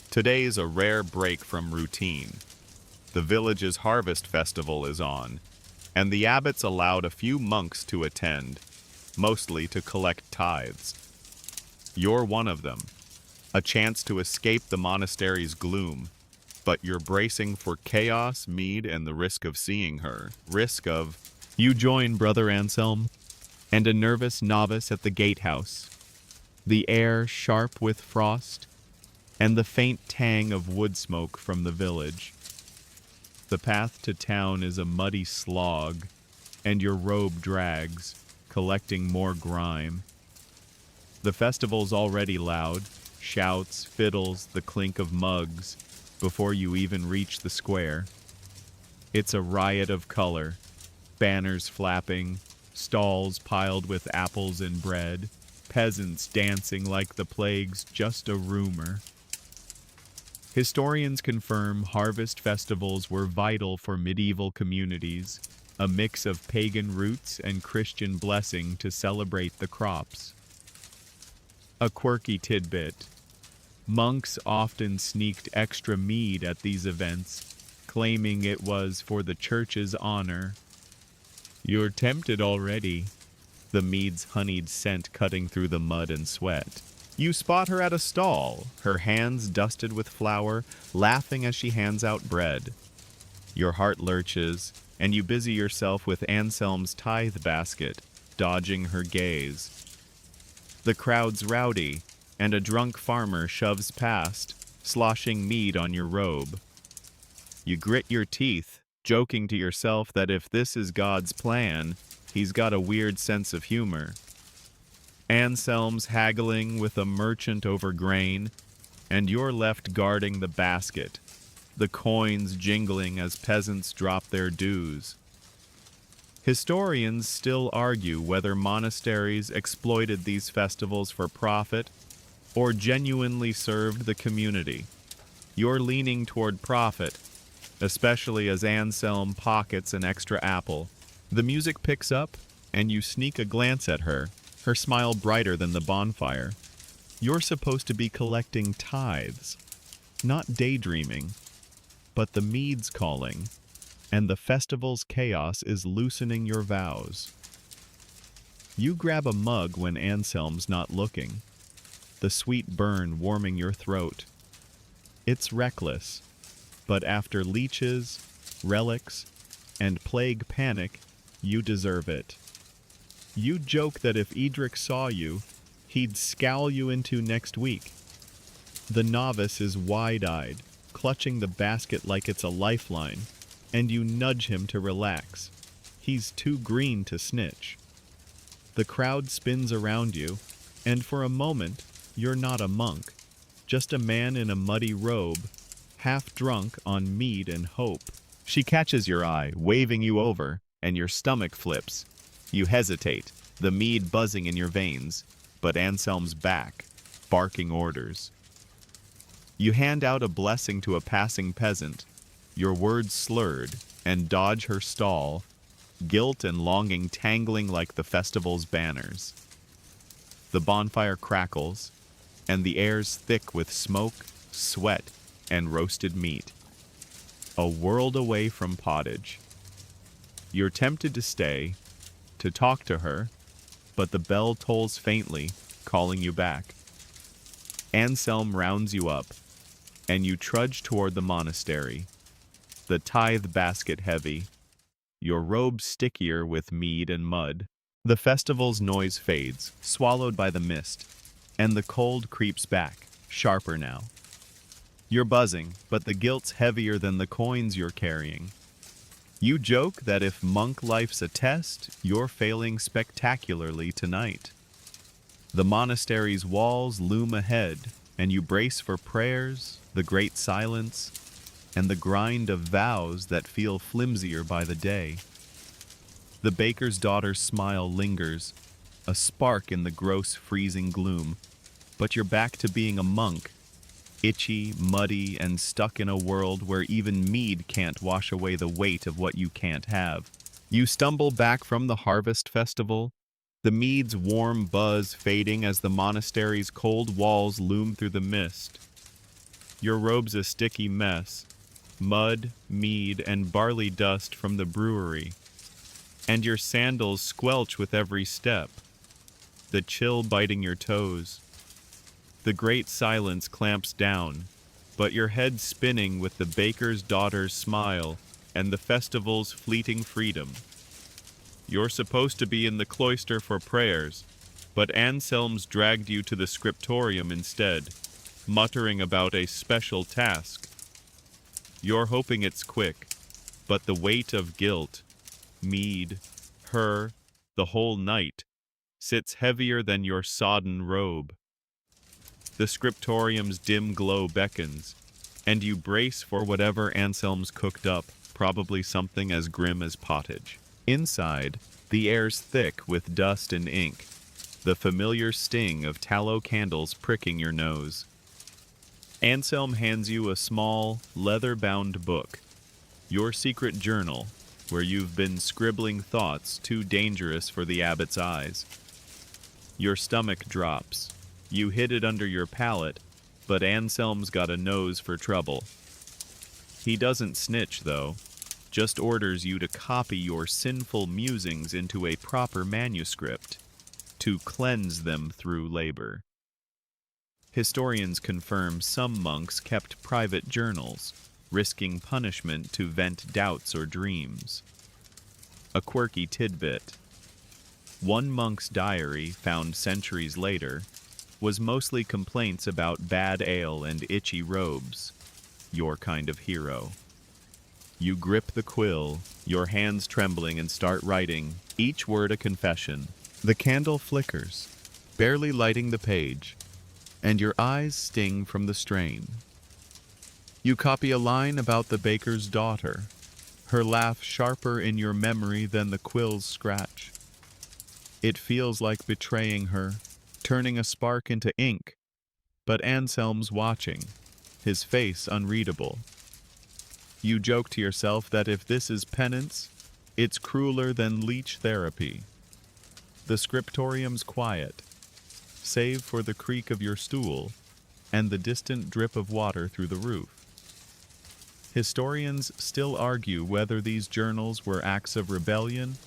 Today's a rare break from routine. The village's harvest festival is on, and the abbots allowed a few monks to attend, mostly to collect tithes. You're one of them, a chance to escape the monastery's gloom, but you're bracing for chaos, mead, and the risk of seeing her. You join Brother Anselm and a nervous novice at the gatehouse, the air sharp with frost, and the faint tang of wood smoke from the village. The path to town is a muddy slog, and your robe drags, collecting more grime. The festival's already loud, shouts, fiddles, the clink of mugs, before you even reach the square. It's a riot of color, banners flapping, stalls piled with apples and bread, peasants dancing like the plague's just a rumor. Historians confirm harvest festivals were vital for medieval communities, a mix of pagan roots and Christian blessing to celebrate the crops. A quirky tidbit: monks often sneaked extra mead at these events, claiming it was for the church's honor. You're tempted already, the mead's honeyed scent cutting through the mud and sweat. You spot her at a stall, her hands dusted with flour, laughing as she hands out bread. Your heart lurches, and you busy yourself with Anselm's tithe basket, dodging her gaze. The crowd's rowdy, and a drunk farmer shoves past, sloshing mead on your robe. You grit your teeth, joking to yourself that if this is God's plan, he's got a weird sense of humor. Anselm's haggling with a merchant over grain, and you're left guarding the basket, the coins jingling as peasants drop their dues. Historians still argue whether monasteries exploited these festivals for profit or genuinely served the community. You're leaning toward profit, especially as Anselm pockets an extra apple. The music picks up, and you sneak a glance at her, her smile brighter than the bonfire. You're supposed to be collecting tithes, not daydreaming, but the mead's calling, and the festival's chaos is loosening your vows. You grab a mug when Anselm's not looking, the sweet burn warming your throat. It's reckless, but after leeches, relics, and plague panic, you deserve it. You joke that if Edric saw you, he'd scowl you into next week. The novice is wide-eyed, clutching the basket like it's a lifeline, and you nudge him to relax. He's too green to snitch. The crowd spins around you, and for a moment, you're not a monk, just a man in a muddy robe, half drunk on mead and hope. She catches your eye, waving you over, and your stomach flips. You hesitate, the mead buzzing in your veins, but Anselm's back, barking orders. You hand out a blessing to a passing peasant, your words slurred, and dodge her stall, guilt and longing tangling like the festival's banners. The bonfire crackles, and the air's thick with smoke, sweat, and roasted meat. A world away from pottage. You're tempted to stay, to talk to her, but the bell tolls faintly, calling you back. Anselm rounds you up, and you trudge toward the monastery, the tithe basket heavy, your robe stickier with mead and mud. The festival's noise fades, swallowed by the mist, and the cold creeps back, sharper now. You're buzzing, but the guilt's heavier than the coins you're carrying. You joke that if monk life's a test, you're failing spectacularly tonight. The monastery's walls loom ahead, and you brace for prayers, the great silence, and the grind of vows that feel flimsier by the day. The baker's daughter's smile lingers, a spark in the gross freezing gloom, but you're back to being a monk, itchy, muddy, and stuck in a world where even mead can't wash away the weight of what you can't have. You stumble back from the harvest festival, the mead's warm buzz fading as the monastery's cold walls loom through the mist. Your robe's a sticky mess, mud, mead, and barley dust from the brewery, and your sandals squelch with every step, the chill biting your toes. The great silence clamps down, but your head spinning with the baker's daughter's smile and the festival's fleeting freedom. You're supposed to be in the cloister for prayers, but Anselm's dragged you to the scriptorium instead, muttering about a special task. You're hoping it's quick, but the weight of guilt, mead, her, the whole night, sits heavier than your sodden robe. The scriptorium's dim glow beckons, and you brace for whatever Anselm's cooked up, probably something as grim as pottage. Inside, the air's thick with dust and ink, the familiar sting of tallow candles pricking your nose. Anselm hands you a small, leather-bound book, your secret journal, where you've been scribbling thoughts too dangerous for the abbot's eyes. Your stomach drops. You hid it under your palate, but Anselm's got a nose for trouble. He doesn't snitch, though, just orders you to copy your sinful musings into a proper manuscript, to cleanse them through labor. Historians confirm some monks kept private journals, risking punishment to vent doubts or dreams. A quirky tidbit. One monk's diary, found centuries later, was mostly complaints about bad ale and itchy robes. Your kind of hero. You grip the quill, your hands trembling, and start writing, each word a confession. The candle flickers, barely lighting the page, and your eyes sting from the strain. You copy a line about the baker's daughter, her laugh sharper in your memory than the quill's scratch. It feels like betraying her, turning a spark into ink, but Anselm's watching, his face unreadable. You joke to yourself that if this is penance, it's crueler than leech therapy. The scriptorium's quiet, save for the creak of your stool and the distant drip of water through the roof. Historians still argue whether these journals were acts of rebellion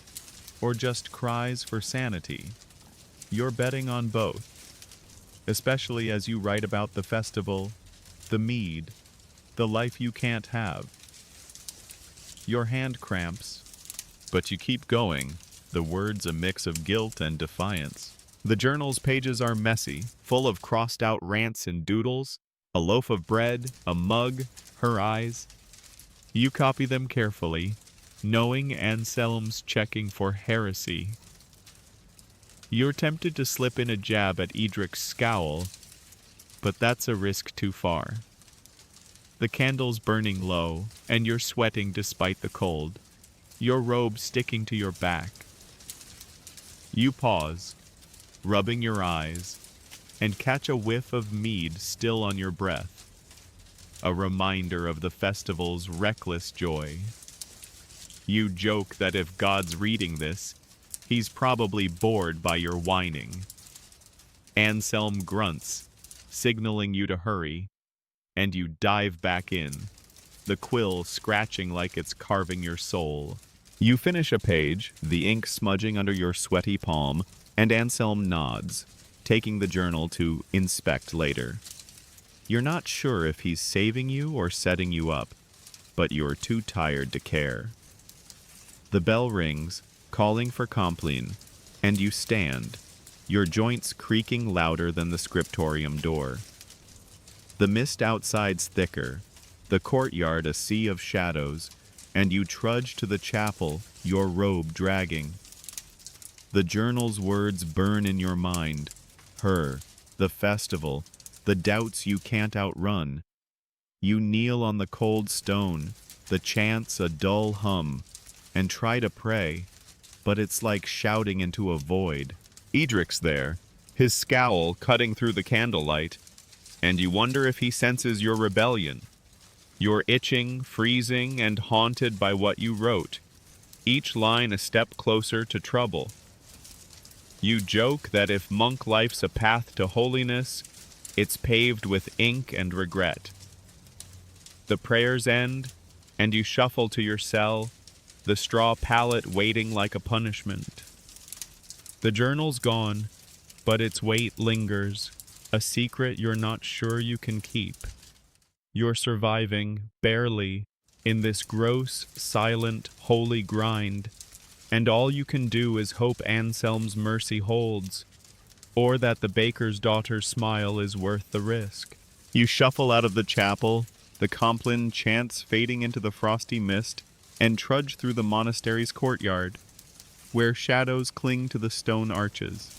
or just cries for sanity. You're betting on both, especially as you write about the festival, the mead, the life you can't have. Your hand cramps, but you keep going, the words a mix of guilt and defiance. The journal's pages are messy, full of crossed-out rants and doodles, a loaf of bread, a mug, her eyes. You copy them carefully, knowing Anselm's checking for heresy. You're tempted to slip in a jab at Edric's scowl, but that's a risk too far. The candle's burning low, and you're sweating despite the cold, your robe sticking to your back. You pause, rubbing your eyes, and catch a whiff of mead still on your breath. a reminder of the festival's reckless joy. You joke that if God's reading this, he's probably bored by your whining. Anselm grunts, signaling you to hurry, and you dive back in, the quill scratching like it's carving your soul. You finish a page, the ink smudging under your sweaty palm, and Anselm nods, taking the journal to inspect later. You're not sure if he's saving you or setting you up, but you're too tired to care. The bell rings, calling for Compline, and you stand, your joints creaking louder than the scriptorium door. The mist outside's thicker, the courtyard a sea of shadows, and you trudge to the chapel, your robe dragging. The journal's words burn in your mind. Her, the festival, the doubts you can't outrun. You kneel on the cold stone, the chants a dull hum, and try to pray, but it's like shouting into a void. Edric's there, his scowl cutting through the candlelight, and you wonder if he senses your rebellion. You're itching, freezing, and haunted by what you wrote, each line a step closer to trouble. You joke that if monk life's a path to holiness, it's paved with ink and regret. The prayers end, and you shuffle to your cell, the straw pallet waiting like a punishment. The journal's gone, but its weight lingers, a secret you're not sure you can keep. You're surviving, barely, in this gross, silent, holy grind, and all you can do is hope Anselm's mercy holds, or that the baker's daughter's smile is worth the risk. You shuffle out of the chapel, the Compline chants fading into the frosty mist, and trudge through the monastery's courtyard, where shadows cling to the stone arches.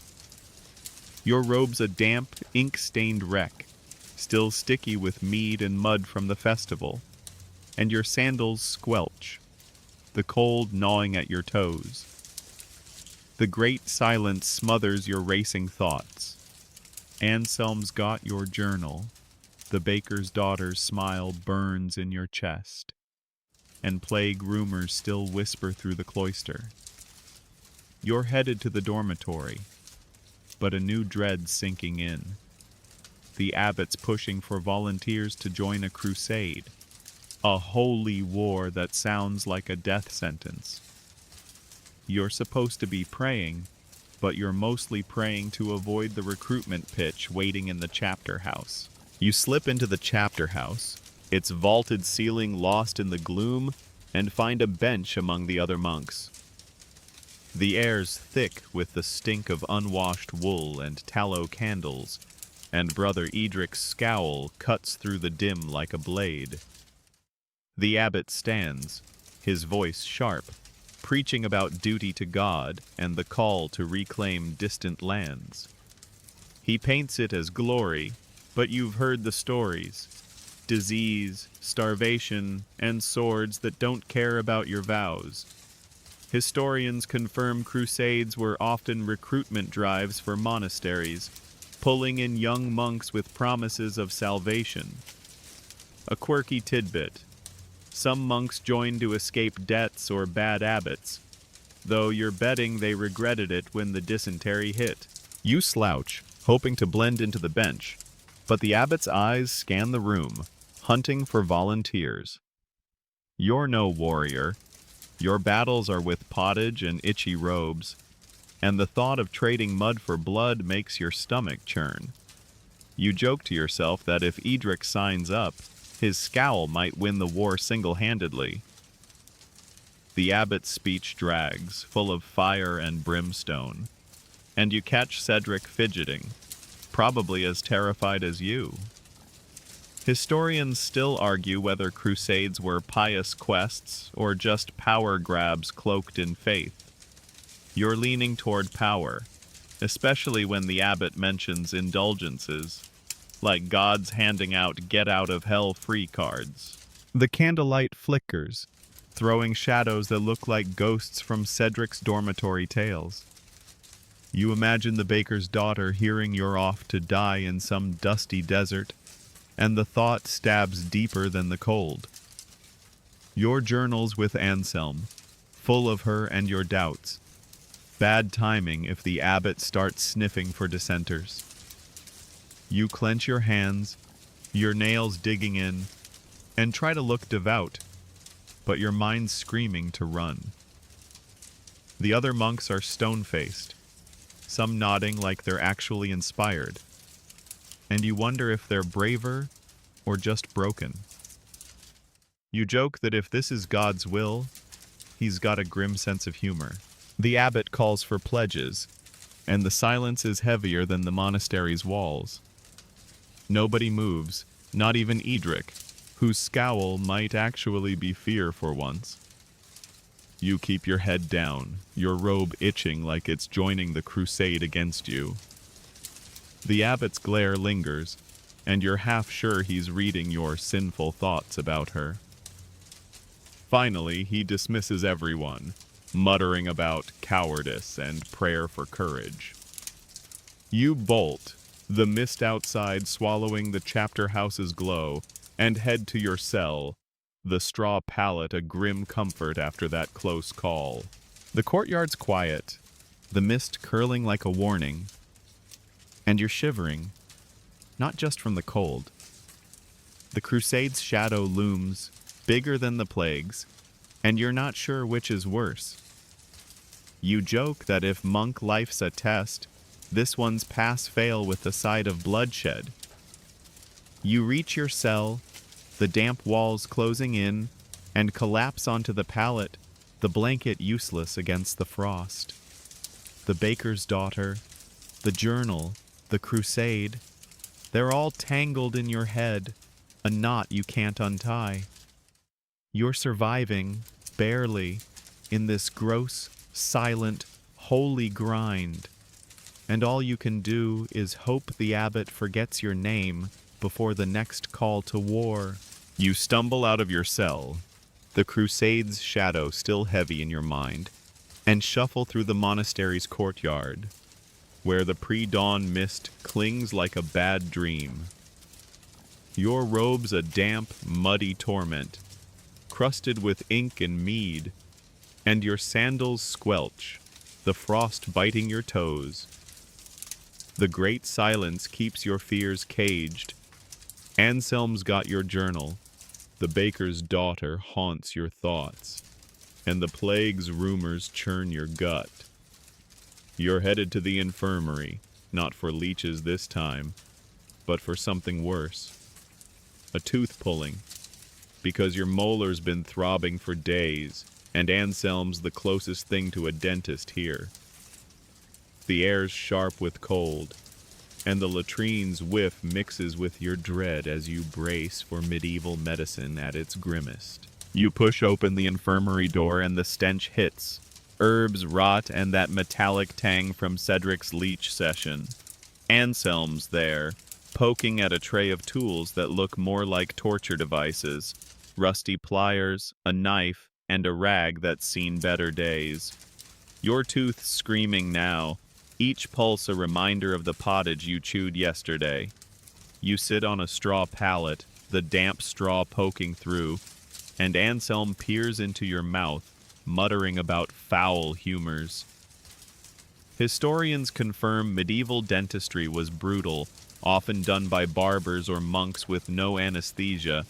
Your robe's a damp, ink-stained wreck, still sticky with mead and mud from the festival, and your sandals squelch, the cold gnawing at your toes. The great silence smothers your racing thoughts. Anselm's got your journal. The baker's daughter's smile burns in your chest, and plague rumors still whisper through the cloister. You're headed to the dormitory, but a new dread's sinking in. The abbot's pushing for volunteers to join a crusade, a holy war that sounds like a death sentence. You're supposed to be praying, but you're mostly praying to avoid the recruitment pitch waiting in the chapter house. You slip into the chapter house, its vaulted ceiling lost in the gloom, and find a bench among the other monks. The air's thick with the stink of unwashed wool and tallow candles, and Brother Edric's scowl cuts through the dim like a blade. The abbot stands, his voice sharp, preaching about duty to God and the call to reclaim distant lands. He paints it as glory, but you've heard the stories. Disease, starvation, and swords that don't care about your vows. Historians confirm crusades were often recruitment drives for monasteries, pulling in young monks with promises of salvation. A quirky tidbit. Some monks joined to escape debts or bad abbots, though you're betting they regretted it when the dysentery hit. You slouch, hoping to blend into the bench, but the abbot's eyes scan the room, hunting for volunteers. You're no warrior. Your battles are with pottage and itchy robes, and the thought of trading mud for blood makes your stomach churn. You joke to yourself that if Edric signs up, his scowl might win the war single-handedly. The abbot's speech drags, full of fire and brimstone, and you catch Cedric fidgeting, probably as terrified as you. Historians still argue whether crusades were pious quests or just power grabs cloaked in faith. You're leaning toward power, especially when the abbot mentions indulgences, like God's handing out get-out-of-hell-free cards. The candlelight flickers, throwing shadows that look like ghosts from Cedric's dormitory tales. You imagine the baker's daughter hearing you're off to die in some dusty desert, and the thought stabs deeper than the cold. Your journals with Anselm, full of her and your doubts. Bad timing if the abbot starts sniffing for dissenters. You clench your hands, your nails digging in, and try to look devout, but your mind's screaming to run. The other monks are stone-faced, some nodding like they're actually inspired, and you wonder if they're braver or just broken. You joke that if this is God's will, he's got a grim sense of humor. The abbot calls for pledges, and the silence is heavier than the monastery's walls. Nobody moves, not even Edric, whose scowl might actually be fear for once. You keep your head down, your robe itching like it's joining the crusade against you. The abbot's glare lingers, and you're half sure he's reading your sinful thoughts about her. Finally, he dismisses everyone, muttering about cowardice and prayer for courage. You bolt, the mist outside swallowing the chapter house's glow, and head to your cell, the straw pallet a grim comfort after that close call. The courtyard's quiet, the mist curling like a warning, and you're shivering, not just from the cold. The crusade's shadow looms, bigger than the plagues, and you're not sure which is worse. You joke that if monk life's a test, this one's pass-fail with the side of bloodshed. You reach your cell, the damp walls closing in, and collapse onto the pallet, the blanket useless against the frost. The baker's daughter, the journal, the crusade, they're all tangled in your head, a knot you can't untie. You're surviving, barely, in this gross, silent, holy grind, and all you can do is hope the abbot forgets your name before the next call to war. You stumble out of your cell, the crusade's shadow still heavy in your mind, and shuffle through the monastery's courtyard, where the pre-dawn mist clings like a bad dream. Your robe's a damp, muddy torment, crusted with ink and mead, and your sandals squelch, the frost biting your toes. The great silence keeps your fears caged. Anselm's got your journal, the baker's daughter haunts your thoughts, and the plague's rumors churn your gut. You're headed to the infirmary, not for leeches this time, but for something worse. A tooth pulling, because your molar's been throbbing for days, and Anselm's the closest thing to a dentist here. The air's sharp with cold, and the latrine's whiff mixes with your dread as you brace for medieval medicine at its grimmest. You push open the infirmary door and the stench hits. Herbs rot and that metallic tang from Cedric's leech session. Anselm's there, poking at a tray of tools that look more like torture devices. Rusty pliers, a knife, and a rag that's seen better days. Your tooth screaming now, each pulse a reminder of the pottage you chewed yesterday. You sit on a straw pallet, the damp straw poking through, and Anselm peers into your mouth, muttering about foul humors. Historians confirm medieval dentistry was brutal, often done by barbers or monks with no anesthesia,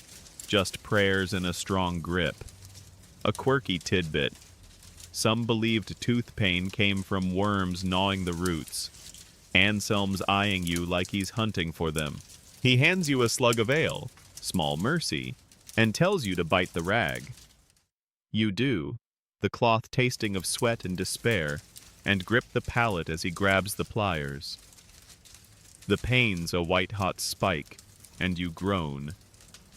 just prayers and a strong grip. A quirky tidbit. Some believed tooth pain came from worms gnawing the roots. Anselm's eyeing you like he's hunting for them. He hands you a slug of ale, small mercy, and tells you to bite the rag. You do, the cloth tasting of sweat and despair, and grip the pallet as he grabs the pliers. The pain's a white-hot spike, and you groan,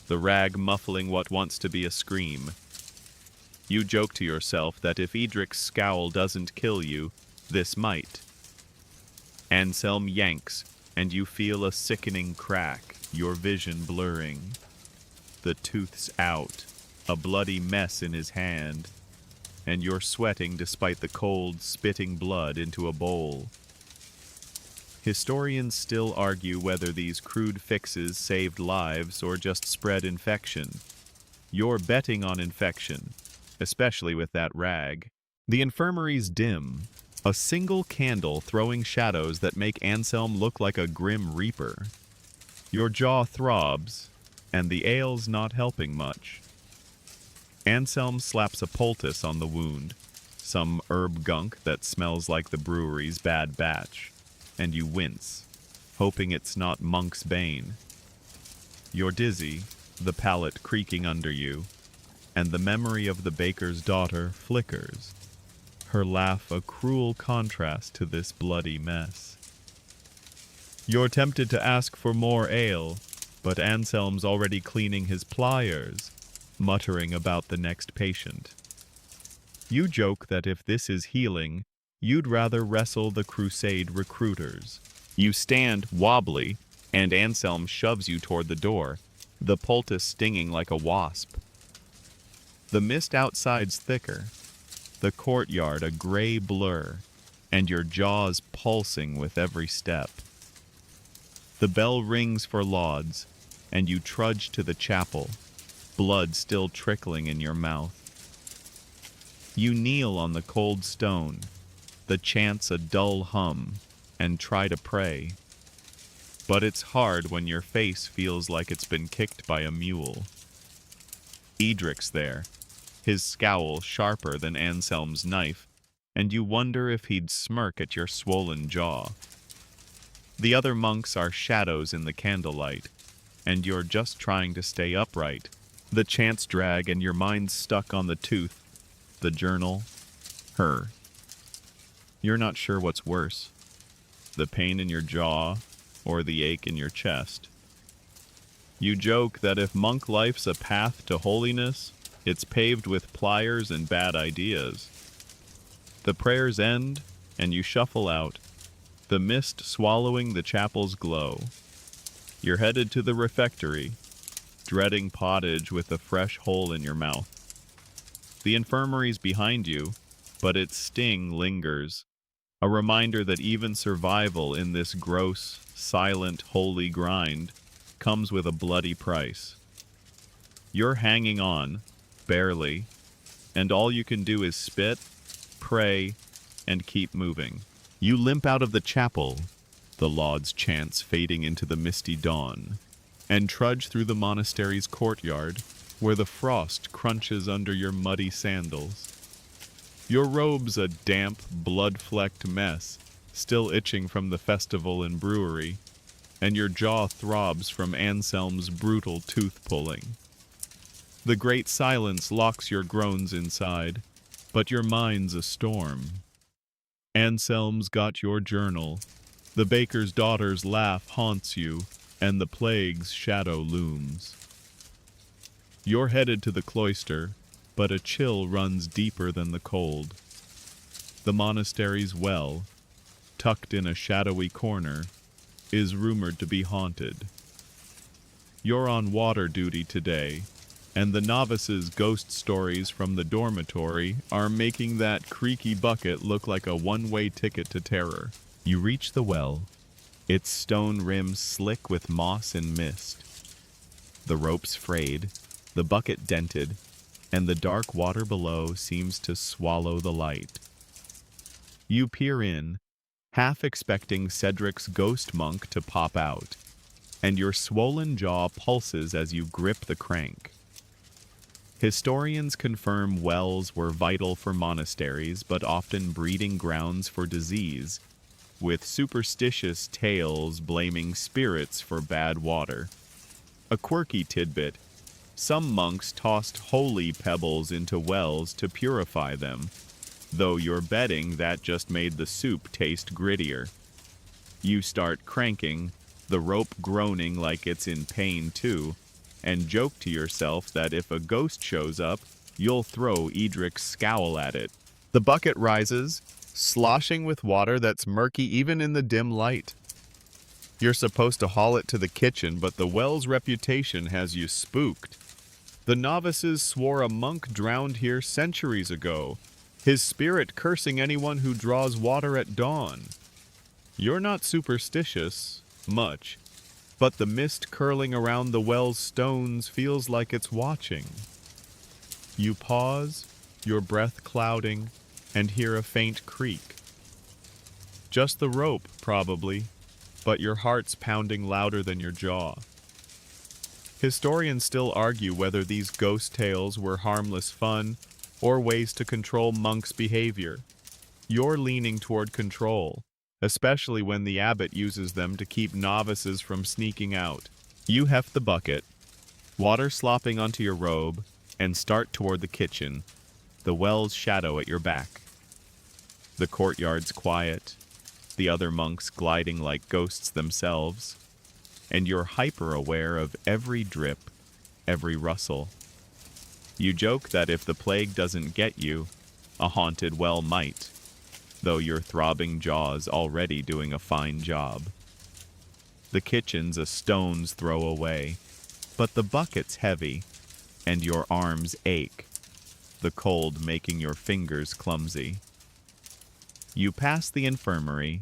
the rag muffling what wants to be a scream. You joke to yourself that if Edric's scowl doesn't kill you, this might. Anselm yanks, and you feel a sickening crack, your vision blurring. The tooth's out, a bloody mess in his hand, and you're sweating despite the cold, spitting blood into a bowl. Historians still argue whether these crude fixes saved lives or just spread infection. You're betting on infection, especially with that rag. The infirmary's dim, a single candle throwing shadows that make Anselm look like a grim reaper. Your jaw throbs, and the ale's not helping much. Anselm slaps a poultice on the wound, some herb gunk that smells like the brewery's bad batch, and you wince, hoping it's not Monk's Bane. You're dizzy, the palate creaking under you, and the memory of the baker's daughter flickers, her laugh a cruel contrast to this bloody mess. You're tempted to ask for more ale, but Anselm's already cleaning his pliers, muttering about the next patient. You joke that if this is healing, you'd rather wrestle the crusade recruiters. You stand wobbly, and Anselm shoves you toward the door, the poultice stinging like a wasp. The mist outside's thicker, the courtyard a gray blur, and your jaws pulsing with every step. The bell rings for lauds, and you trudge to the chapel, blood still trickling in your mouth. You kneel on the cold stone, the chants a dull hum, and try to pray. But it's hard when your face feels like it's been kicked by a mule. Edric's there, his scowl sharper than Anselm's knife, and you wonder if he'd smirk at your swollen jaw. The other monks are shadows in the candlelight, and you're just trying to stay upright. The chants drag and your mind's stuck on the tooth, the journal, her. You're not sure what's worse, the pain in your jaw or the ache in your chest. You joke that if monk life's a path to holiness, it's paved with pliers and bad ideas. The prayers end, and you shuffle out, the mist swallowing the chapel's glow. You're headed to the refectory, dreading pottage with a fresh hole in your mouth. The infirmary's behind you, but its sting lingers, a reminder that even survival in this gross, silent, holy grind comes with a bloody price. You're hanging on, barely, and all you can do is spit, pray, and keep moving. You limp out of the chapel, the lauds chants fading into the misty dawn, and trudge through the monastery's courtyard, where the frost crunches under your muddy sandals. Your robe's a damp, blood-flecked mess, still itching from the festival and brewery, and your jaw throbs from Anselm's brutal tooth-pulling. The great silence locks your groans inside, but your mind's a storm. Anselm's got your journal, the baker's daughter's laugh haunts you, and the plague's shadow looms. You're headed to the cloister, but a chill runs deeper than the cold. The monastery's well, tucked in a shadowy corner, is rumored to be haunted. You're on water duty today, and the novices' ghost stories from the dormitory are making that creaky bucket look like a one-way ticket to terror. You reach the well, its stone rim slick with moss and mist. The ropes frayed, the bucket dented, and the dark water below seems to swallow the light. You peer in, half expecting Cedric's ghost monk to pop out, and your swollen jaw pulses as you grip the crank. Historians confirm wells were vital for monasteries, but often breeding grounds for disease, with superstitious tales blaming spirits for bad water. A quirky tidbit: some monks tossed holy pebbles into wells to purify them, though you're betting that just made the soup taste grittier. You start cranking, the rope groaning like it's in pain too, and joke to yourself that if a ghost shows up, you'll throw Edric's scowl at it. The bucket rises, sloshing with water that's murky even in the dim light. You're supposed to haul it to the kitchen, but the well's reputation has you spooked. The novices swore a monk drowned here centuries ago, his spirit cursing anyone who draws water at dawn. You're not superstitious, much, but the mist curling around the well's stones feels like it's watching. You pause, your breath clouding, and hear a faint creak. Just the rope, probably, but your heart's pounding louder than your jaw. Historians still argue whether these ghost tales were harmless fun or ways to control monks' behavior. You're leaning toward control, especially when the abbot uses them to keep novices from sneaking out. You heft the bucket, water slopping onto your robe, and start toward the kitchen, the well's shadow at your back. The courtyard's quiet, the other monks gliding like ghosts themselves, and you're hyper-aware of every drip, every rustle. You joke that if the plague doesn't get you, a haunted well might, though your throbbing jaw's already doing a fine job. The kitchen's a stone's throw away, but the bucket's heavy, and your arms ache, the cold making your fingers clumsy. You pass the infirmary,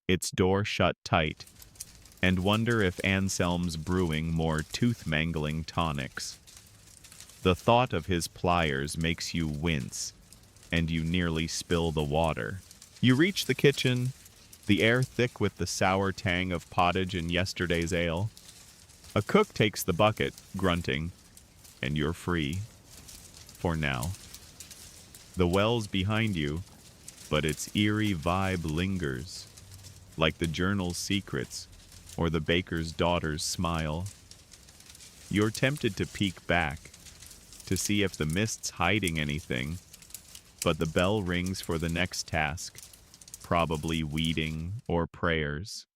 its door shut tight, and wonder if Anselm's brewing more tooth-mangling tonics. The thought of his pliers makes you wince, and you nearly spill the water. You reach the kitchen, the air thick with the sour tang of pottage and yesterday's ale. A cook takes the bucket, grunting, and you're free. For now. The well's behind you, but its eerie vibe lingers, like the journal's secrets or the baker's daughter's smile. You're tempted to peek back, to see if the mist's hiding anything, but the bell rings for the next task, probably weeding or prayers.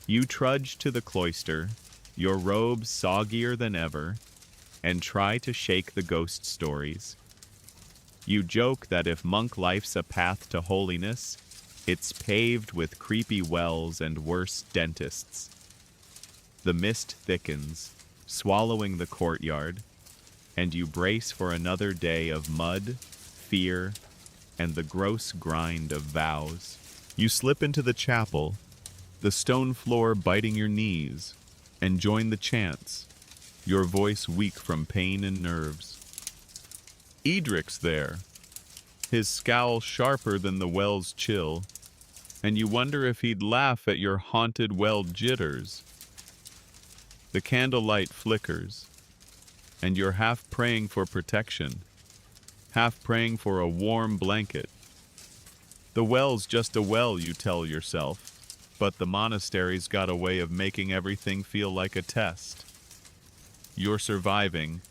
You trudge to the cloister, your robe soggier than ever, and try to shake the ghost stories. You joke that if monk life's a path to holiness, it's paved with creepy wells and worse dentists. The mist thickens, swallowing the courtyard, and you brace for another day of mud, fear, and the gross grind of vows. You slip into the chapel, the stone floor biting your knees, and join the chants, your voice weak from pain and nerves. Edric's there, his scowl sharper than the well's chill, and you wonder if he'd laugh at your haunted well jitters. The candlelight flickers, and you're half praying for protection, half praying for a warm blanket. The well's just a well, you tell yourself, but the monastery's got a way of making everything feel like a test. You're surviving,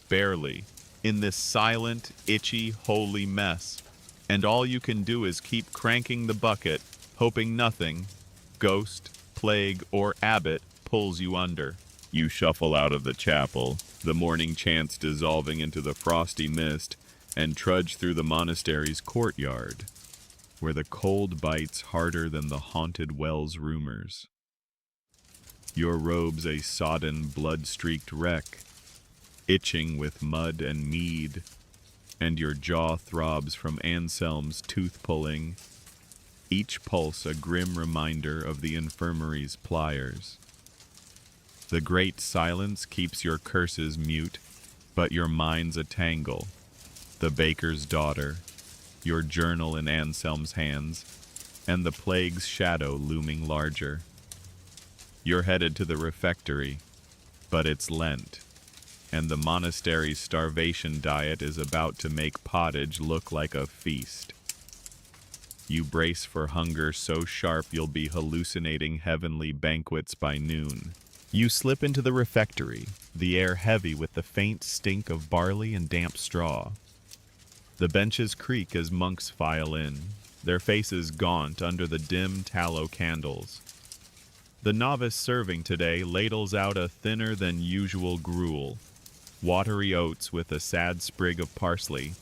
barely, in this silent, itchy, holy mess, and all you can do is keep cranking the bucket, hoping nothing, ghost, plague, or abbot, pulls you under. You shuffle out of the chapel, the morning chants dissolving into the frosty mist, and trudge through the monastery's courtyard, where the cold bites harder than the haunted well's rumors. Your robe's a sodden, blood-streaked wreck, itching with mud and mead, and your jaw throbs from Anselm's tooth-pulling, each pulse a grim reminder of the infirmary's pliers. The great silence keeps your curses mute, but your mind's a tangle. The baker's daughter, your journal in Anselm's hands, and the plague's shadow looming larger. You're headed to the refectory, but it's Lent, and the monastery's starvation diet is about to make pottage look like a feast. You brace for hunger so sharp you'll be hallucinating heavenly banquets by noon. You slip into the refectory, the air heavy with the faint stink of barley and damp straw. The benches creak as monks file in, their faces gaunt under the dim tallow candles. The novice serving today ladles out a thinner-than-usual gruel, watery oats with a sad sprig of parsley,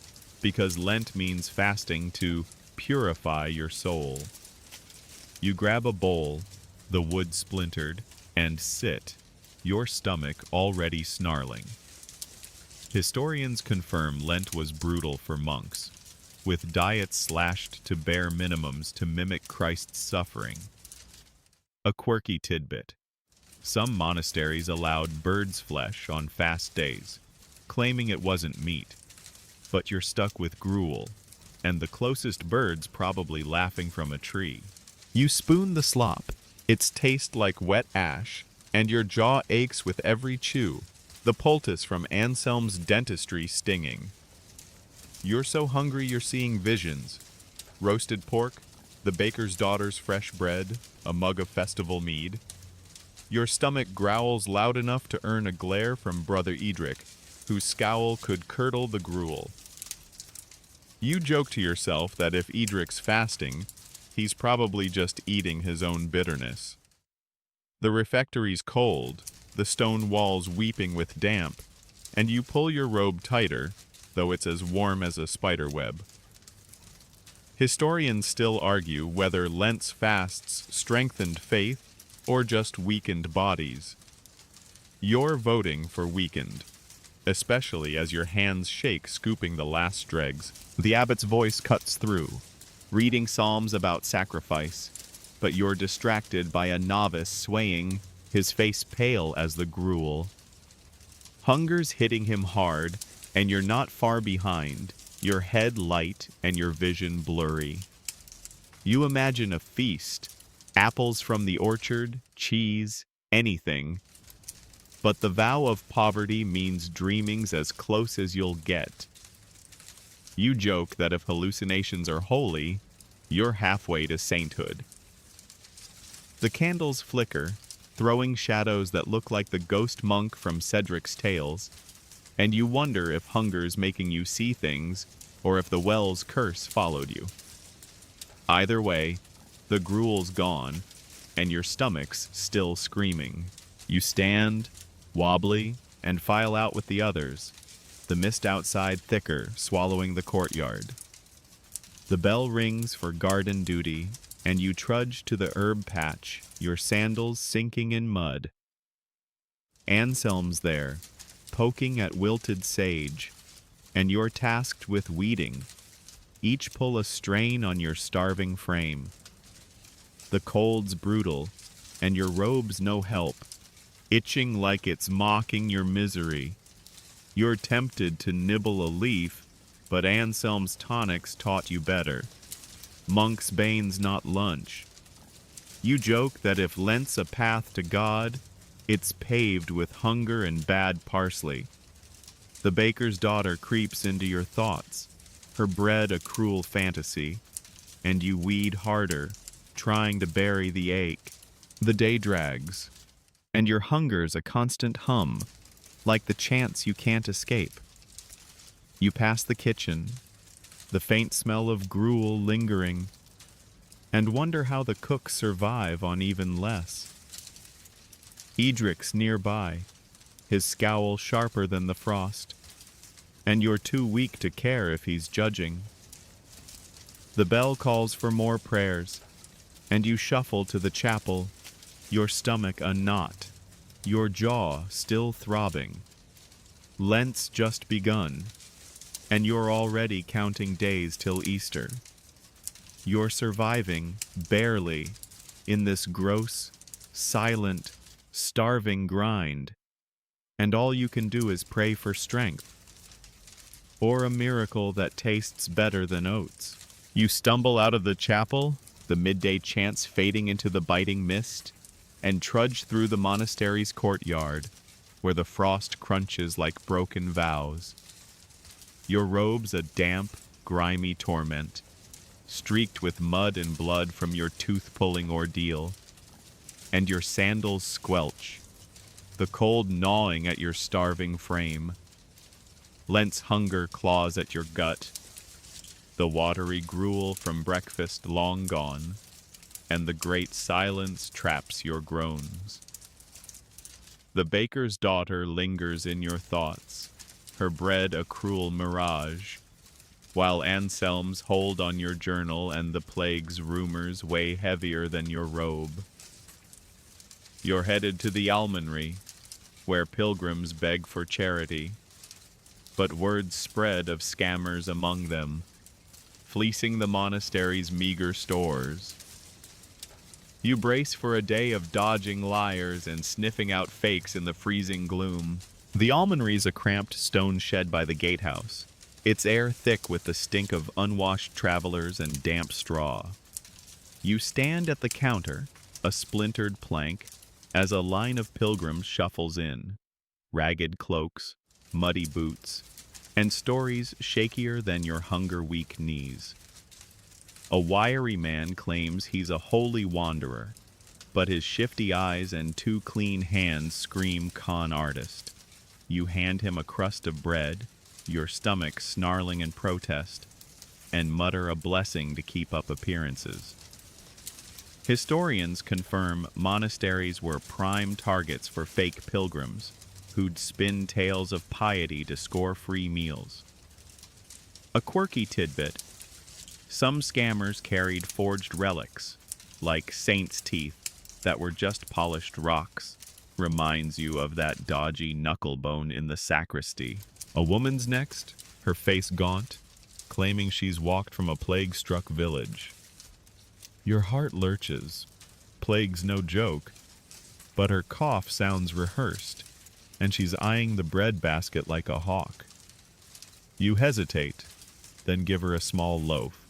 because Lent means fasting to purify your soul. You grab a bowl, the wood splintered, and sit, your stomach already snarling. Historians confirm Lent was brutal for monks, with diets slashed to bare minimums to mimic Christ's suffering. A quirky tidbit. Some monasteries allowed bird's flesh on fast days, claiming it wasn't meat. But you're stuck with gruel, and the closest bird's probably laughing from a tree. You spoon the slop. Its taste like wet ash, and your jaw aches with every chew, the poultice from Anselm's dentistry stinging. You're so hungry you're seeing visions. Roasted pork, the baker's daughter's fresh bread, a mug of festival mead. Your stomach growls loud enough to earn a glare from Brother Edric, whose scowl could curdle the gruel. You joke to yourself that if Edric's fasting, he's probably just eating his own bitterness. The refectory's cold, the stone walls weeping with damp, and you pull your robe tighter, though it's as warm as a spider web. Historians still argue whether Lent's fasts strengthened faith or just weakened bodies. You're voting for weakened, especially as your hands shake scooping the last dregs. The abbot's voice cuts through, reading psalms about sacrifice, but you're distracted by a novice swaying, his face pale as the gruel. Hunger's hitting him hard, and you're not far behind, your head light and your vision blurry. You imagine a feast, apples from the orchard, cheese, anything. But the vow of poverty means dreaming's as close as you'll get. You joke that if hallucinations are holy, you're halfway to sainthood. The candles flicker, throwing shadows that look like the ghost monk from Cedric's Tales, and you wonder if hunger's making you see things, or if the well's curse followed you. Either way, the gruel's gone, and your stomach's still screaming. You stand, wobbly, and file out with the others, the mist outside thicker, swallowing the courtyard. The bell rings for garden duty, and you trudge to the herb patch, your sandals sinking in mud. Anselm's there, poking at wilted sage, and you're tasked with weeding. Each pull a strain on your starving frame. The cold's brutal, and your robe's no help, itching like it's mocking your misery. You're tempted to nibble a leaf, but Anselm's tonics taught you better. Monk's bane's not lunch. You joke that if Lent's a path to God, it's paved with hunger and bad parsley. The baker's daughter creeps into your thoughts, her bread a cruel fantasy, and you weed harder, trying to bury the ache. The day drags, and your hunger's a constant hum, like the chance you can't escape. You pass the kitchen, the faint smell of gruel lingering, and wonder how the cooks survive on even less. Edric's nearby, his scowl sharper than the frost, and you're too weak to care if he's judging. The bell calls for more prayers, and you shuffle to the chapel, your stomach a knot, your jaw still throbbing. Lent's just begun, and you're already counting days till Easter. You're surviving, barely, in this gross, silent, starving grind, and all you can do is pray for strength, or a miracle that tastes better than oats. You stumble out of the chapel, the midday chants fading into the biting mist, and trudge through the monastery's courtyard, where the frost crunches like broken vows. Your robe's a damp, grimy torment, streaked with mud and blood from your tooth-pulling ordeal, and your sandals squelch, the cold gnawing at your starving frame. Lent's hunger claws at your gut, the watery gruel from breakfast long gone, and the great silence traps your groans. The baker's daughter lingers in your thoughts, her bread a cruel mirage, while Anselm's hold on your journal and the plague's rumors weigh heavier than your robe. You're headed to the almonry, where pilgrims beg for charity, but word spread of scammers among them, fleecing the monastery's meager stores. You brace for a day of dodging liars and sniffing out fakes in the freezing gloom. The almonry is a cramped stone shed by the gatehouse, its air thick with the stink of unwashed travelers and damp straw. You stand at the counter, a splintered plank, as a line of pilgrims shuffles in, ragged cloaks, muddy boots, and stories shakier than your hunger-weak knees. A wiry man claims he's a holy wanderer, but his shifty eyes and two clean hands scream con artist. You hand him a crust of bread, your stomach snarling in protest, and mutter a blessing to keep up appearances. Historians confirm monasteries were prime targets for fake pilgrims who'd spin tales of piety to score free meals. A quirky tidbit: some scammers carried forged relics, like saints' teeth that were just polished rocks. Reminds you of that dodgy knucklebone in the sacristy. A woman's next, her face gaunt, claiming she's walked from a plague-struck village. Your heart lurches. Plague's no joke, but her cough sounds rehearsed, and she's eyeing the bread basket like a hawk. You hesitate, then give her a small loaf,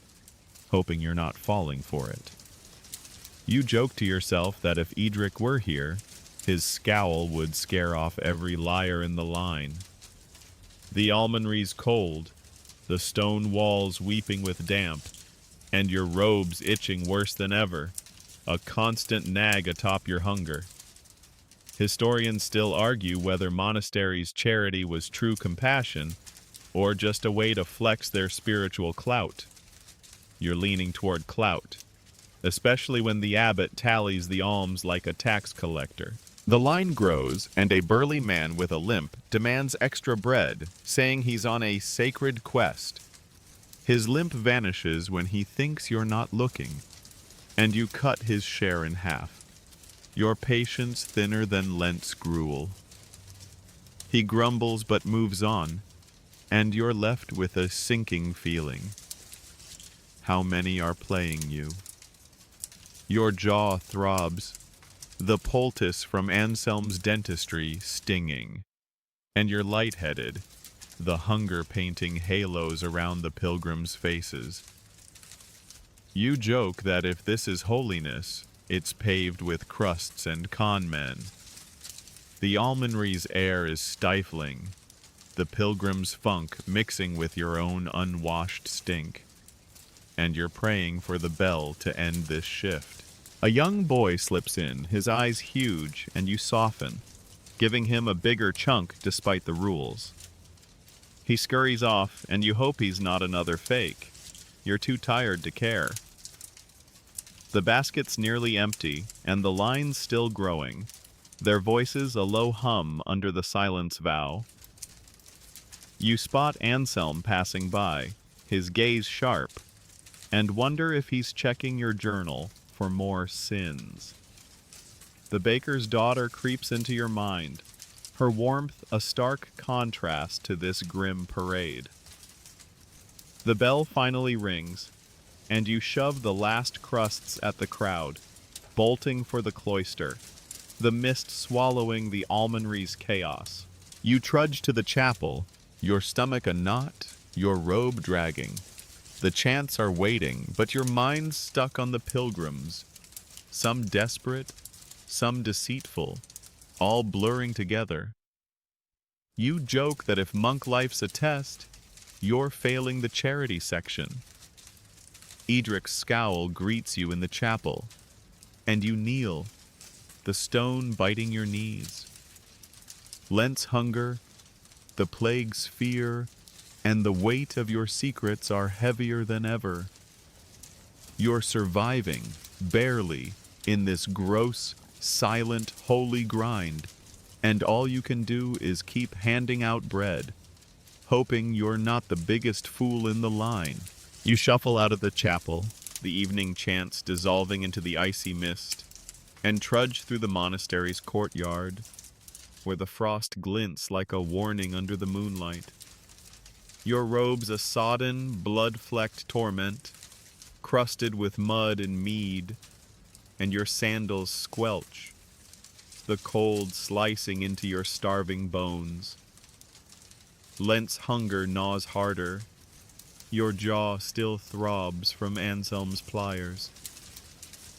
hoping you're not falling for it. You joke to yourself that if Edric were here, his scowl would scare off every liar in the line. The almonry's cold, the stone walls weeping with damp, and your robes itching worse than ever, a constant nag atop your hunger. Historians still argue whether monasteries' charity was true compassion or just a way to flex their spiritual clout. You're leaning toward clout, especially when the abbot tallies the alms like a tax collector. The line grows, and a burly man with a limp demands extra bread, saying he's on a sacred quest. His limp vanishes when he thinks you're not looking, and you cut his share in half, your patience thinner than Lent's gruel. He grumbles but moves on, and you're left with a sinking feeling. How many are playing you? Your jaw throbs, the poultice from Anselm's dentistry stinging, and you're lightheaded, the hunger painting halos around the pilgrims' faces. You joke that if this is holiness, it's paved with crusts and con men. The almonry's air is stifling, the pilgrim's funk mixing with your own unwashed stink, and you're praying for the bell to end this shift. A young boy slips in, his eyes huge, and you soften, giving him a bigger chunk despite the rules. He scurries off, and you hope he's not another fake. You're too tired to care. The basket's nearly empty, and the line's still growing, their voices a low hum under the silence vow. You spot Anselm passing by, his gaze sharp, and wonder if he's checking your journal for more sins. The baker's daughter creeps into your mind, her warmth a stark contrast to this grim parade. The bell finally rings, and you shove the last crusts at the crowd, bolting for the cloister, the mist swallowing the almonry's chaos. You trudge to the chapel, your stomach a knot, your robe dragging. The chants are waiting, but your mind's stuck on the pilgrims, some desperate, some deceitful, all blurring together. You joke that if monk life's a test, you're failing the charity section. Edric's scowl greets you in the chapel, and you kneel, the stone biting your knees. Lent's hunger, the plague's fear, and the weight of your secrets are heavier than ever. You're surviving, barely, in this gross, silent, holy grind, and all you can do is keep handing out bread, hoping you're not the biggest fool in the line. You shuffle out of the chapel, the evening chants dissolving into the icy mist, and trudge through the monastery's courtyard, where the frost glints like a warning under the moonlight. Your robe's a sodden, blood-flecked torment, crusted with mud and mead, and your sandals squelch, the cold slicing into your starving bones. Lent's hunger gnaws harder. Your jaw still throbs from Anselm's pliers,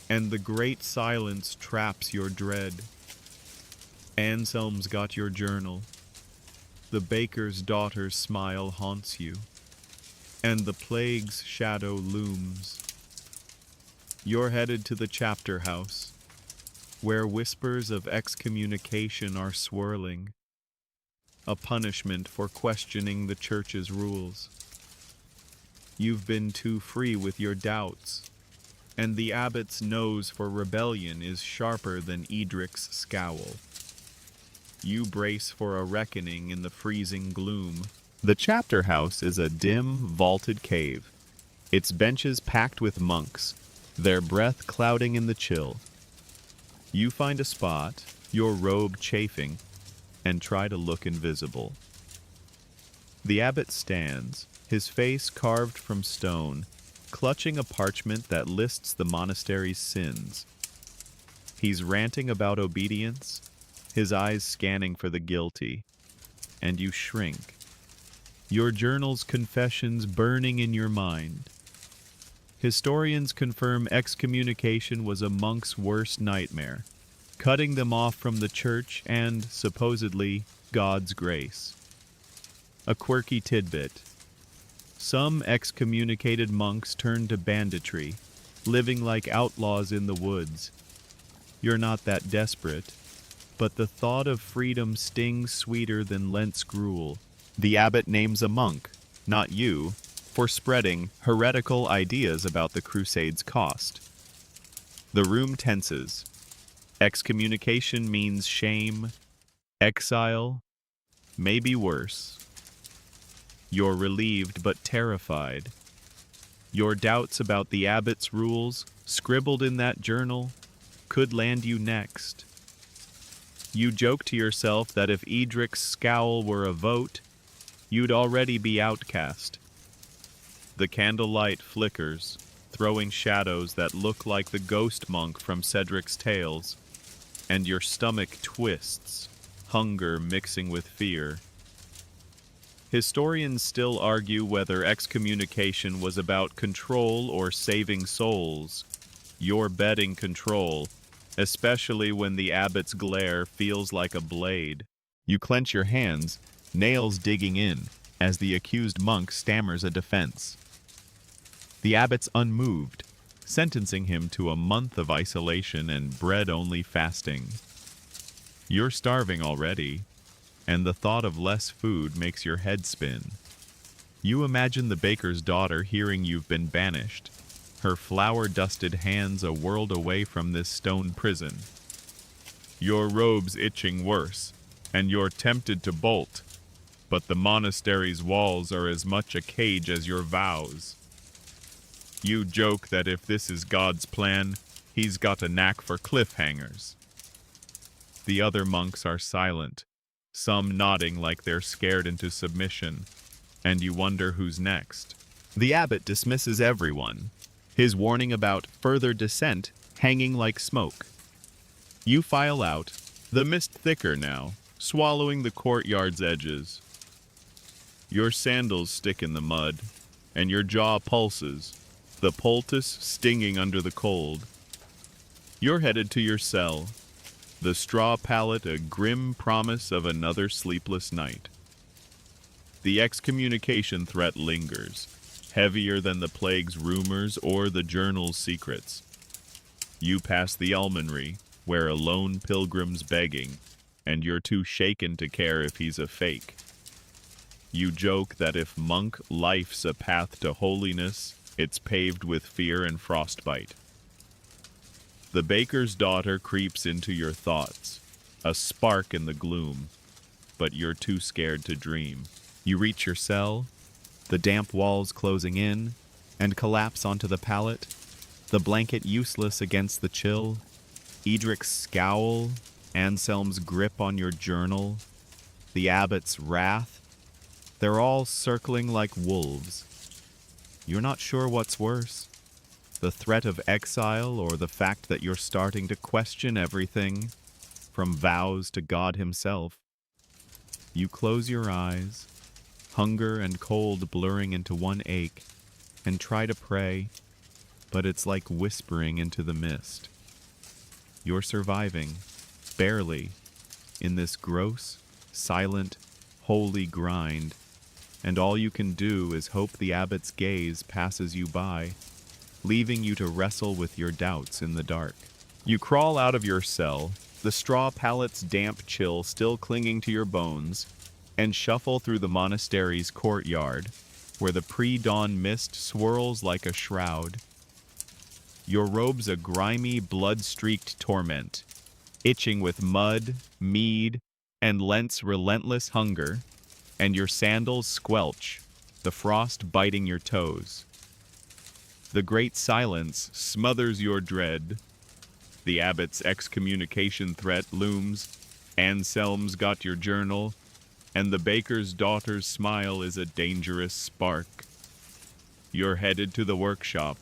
and the great silence traps your dread. Anselm's got your journal. The baker's daughter's smile haunts you, and the plague's shadow looms. You're headed to the chapter house, where whispers of excommunication are swirling, a punishment for questioning the church's rules. You've been too free with your doubts, and the abbot's nose for rebellion is sharper than Edric's scowl. You brace for a reckoning in the freezing gloom. The chapter house is a dim, vaulted cave, its benches packed with monks, their breath clouding in the chill. You find a spot, your robe chafing, and try to look invisible. The abbot stands, his face carved from stone, clutching a parchment that lists the monastery's sins. He's ranting about obedience, his eyes scanning for the guilty, and you shrink, your journal's confessions burning in your mind. Historians confirm excommunication was a monk's worst nightmare, cutting them off from the church and, supposedly, God's grace. A quirky tidbit. Some excommunicated monks turned to banditry, living like outlaws in the woods. You're not that desperate, but the thought of freedom stings sweeter than Lent's gruel. The abbot names a monk, not you, for spreading heretical ideas about the crusade's cost. The room tenses. Excommunication means shame, exile, maybe worse. You're relieved but terrified. Your doubts about the abbot's rules, scribbled in that journal, could land you next. You joke to yourself that if Edric's scowl were a vote, you'd already be outcast. The candlelight flickers, throwing shadows that look like the ghost monk from Cedric's Tales, and your stomach twists, hunger mixing with fear. Historians still argue whether excommunication was about control or saving souls. You're betting control, especially when the abbot's glare feels like a blade. You clench your hands, nails digging in, as the accused monk stammers a defense. The abbot's unmoved, sentencing him to a month of isolation and bread-only fasting. You're starving already, and the thought of less food makes your head spin. You imagine the baker's daughter hearing you've been banished, her flour-dusted hands a world away from this stone prison. Your robe's itching worse, and you're tempted to bolt, but the monastery's walls are as much a cage as your vows. You joke that if this is God's plan, he's got a knack for cliffhangers. The other monks are silent, some nodding like they're scared into submission, and you wonder who's next. The abbot dismisses everyone, his warning about further descent hanging like smoke. You file out, the mist thicker now, swallowing the courtyard's edges. Your sandals stick in the mud, and your jaw pulses, the poultice stinging under the cold. You're headed to your cell, the straw pallet a grim promise of another sleepless night. The excommunication threat lingers, heavier than the plague's rumors or the journal's secrets. You pass the almonry, where a lone pilgrim's begging, and you're too shaken to care if he's a fake. You joke that if monk life's a path to holiness, it's paved with fear and frostbite. The baker's daughter creeps into your thoughts, a spark in the gloom, but you're too scared to dream. You reach your cell, the damp walls closing in, and collapse onto the pallet, the blanket useless against the chill, Edric's scowl, Anselm's grip on your journal, the abbot's wrath. They're all circling like wolves. You're not sure what's worse, The threat of exile or the fact that you're starting to question everything, from vows to God himself. You close your eyes, hunger and cold blurring into one ache, and try to pray, but it's like whispering into the mist. You're surviving, barely, in this gross, silent, holy grind, and all you can do is hope the abbot's gaze passes you by, leaving you to wrestle with your doubts in the dark. You crawl out of your cell, the straw pallet's damp chill still clinging to your bones, and shuffle through the monastery's courtyard, where the pre-dawn mist swirls like a shroud. Your robe's a grimy, blood-streaked torment, itching with mud, mead, and Lent's relentless hunger, and your sandals squelch, the frost biting your toes. The great silence smothers your dread. The abbot's excommunication threat looms. Anselm's got your journal, and the baker's daughter's smile is a dangerous spark. You're headed to the workshop,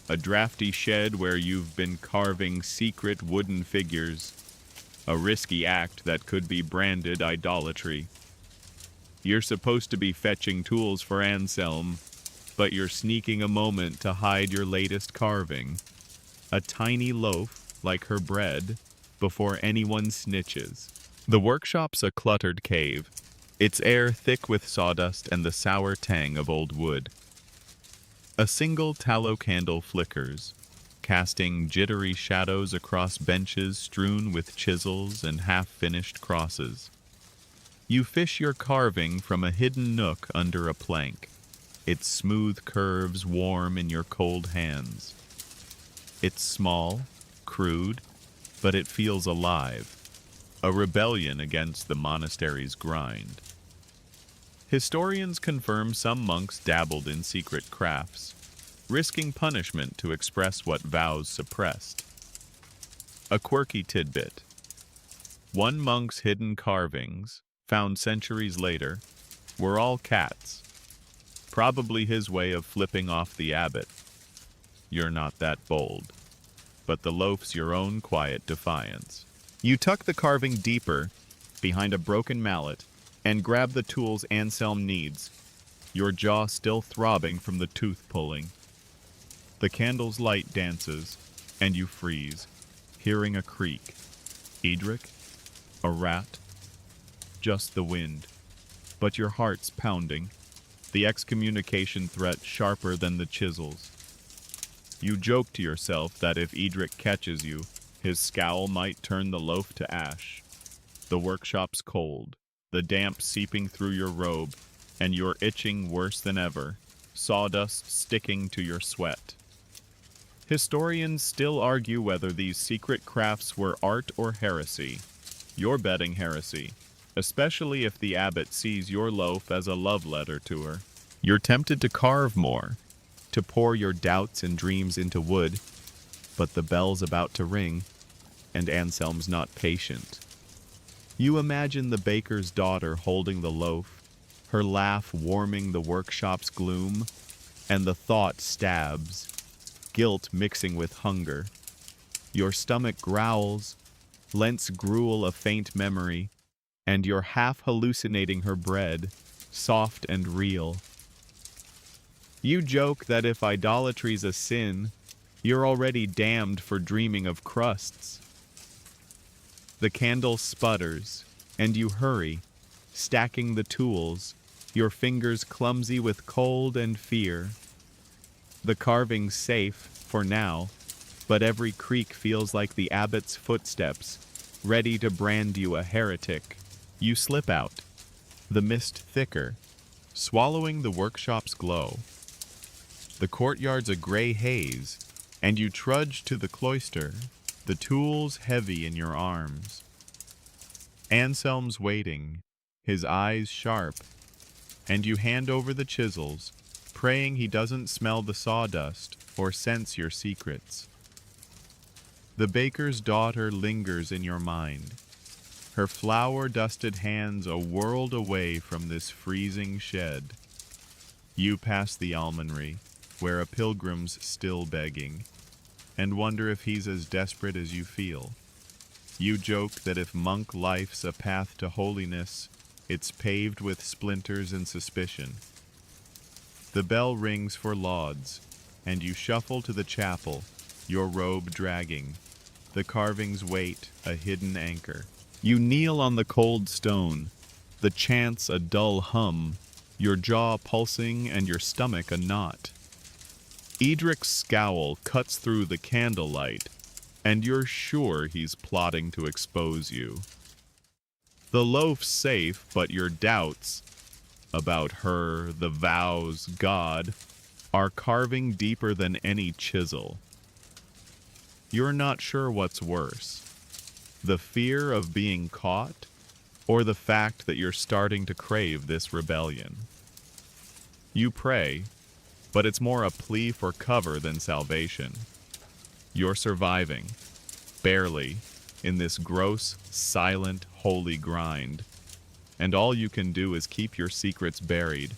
a drafty shed where you've been carving secret wooden figures, a risky act that could be branded idolatry. You're supposed to be fetching tools for Anselm, but you're sneaking a moment to hide your latest carving, a tiny loaf like her bread, before anyone snitches. The workshop's a cluttered cave, its air thick with sawdust and the sour tang of old wood. A single tallow candle flickers, casting jittery shadows across benches strewn with chisels and half-finished crosses. You fish your carving from a hidden nook under a plank, its smooth curves warm in your cold hands. It's small, crude, but it feels alive, a rebellion against the monastery's grind. Historians confirm some monks dabbled in secret crafts, risking punishment to express what vows suppressed. A quirky tidbit. One monk's hidden carvings, found centuries later, were all cats, probably his way of flipping off the abbot. You're not that bold, but the loaf's your own quiet defiance. You tuck the carving deeper, behind a broken mallet, and grab the tools Anselm needs, your jaw still throbbing from the tooth pulling. The candle's light dances, and you freeze, hearing a creak. Edric? A rat? Just the wind. But your heart's pounding, the excommunication threat sharper than the chisels. You joke to yourself that if Edric catches you, his scowl might turn the loaf to ash. The workshop's cold, the damp seeping through your robe, and you're itching worse than ever, sawdust sticking to your sweat. Historians still argue whether these secret crafts were art or heresy. You're betting heresy, especially if the abbot sees your loaf as a love letter to her. You're tempted to carve more, to pour your doubts and dreams into wood, but the bell's about to ring, and Anselm's not patient. You imagine the baker's daughter holding the loaf, her laugh warming the workshop's gloom, and the thought stabs, guilt mixing with hunger. Your stomach growls, Lent's gruel a faint memory, and you're half hallucinating her bread, soft and real. You joke that if idolatry's a sin, you're already damned for dreaming of crusts. The candle sputters, and you hurry, stacking the tools, your fingers clumsy with cold and fear. The carving's safe, for now, but every creak feels like the abbot's footsteps, ready to brand you a heretic. You slip out, the mist thicker, swallowing the workshop's glow. The courtyard's a gray haze, and you trudge to the cloister, the tools heavy in your arms. Anselm's waiting, his eyes sharp, and you hand over the chisels, praying he doesn't smell the sawdust or sense your secrets. The baker's daughter lingers in your mind, her flour-dusted hands a world away from this freezing shed. You pass the almonry, where a pilgrim's still begging, and wonder if he's as desperate as you feel. You joke that if monk life's a path to holiness, it's paved with splinters and suspicion. The bell rings for lauds, and you shuffle to the chapel, your robe dragging, the carvings wait, a hidden anchor. You kneel on the cold stone, the chants a dull hum, your jaw pulsing and your stomach a knot. Edric's scowl cuts through the candlelight, and you're sure he's plotting to expose you. The loaf's safe, but your doubts about her, the vows, God, are carving deeper than any chisel. You're not sure what's worse, the fear of being caught, or the fact that you're starting to crave this rebellion. You pray, but it's more a plea for cover than salvation. You're surviving, barely, in this gross, silent, holy grind, and all you can do is keep your secrets buried,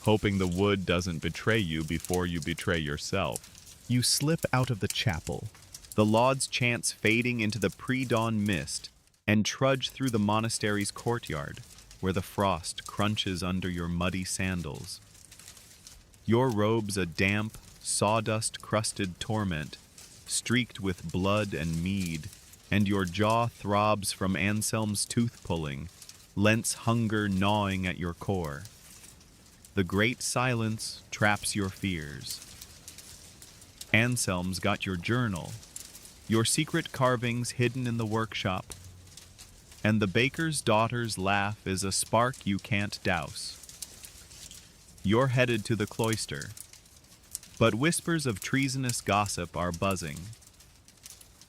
hoping the wood doesn't betray you before you betray yourself. You slip out of the chapel, the lauds chants fading into the pre-dawn mist, and trudge through the monastery's courtyard, where the frost crunches under your muddy sandals. Your robe's a damp, sawdust-crusted torment, streaked with blood and mead, and your jaw throbs from Anselm's tooth-pulling, Lent's hunger gnawing at your core. The great silence traps your fears. Anselm's got your journal, your secret carvings hidden in the workshop, and the baker's daughter's laugh is a spark you can't douse. You're headed to the cloister, but whispers of treasonous gossip are buzzing.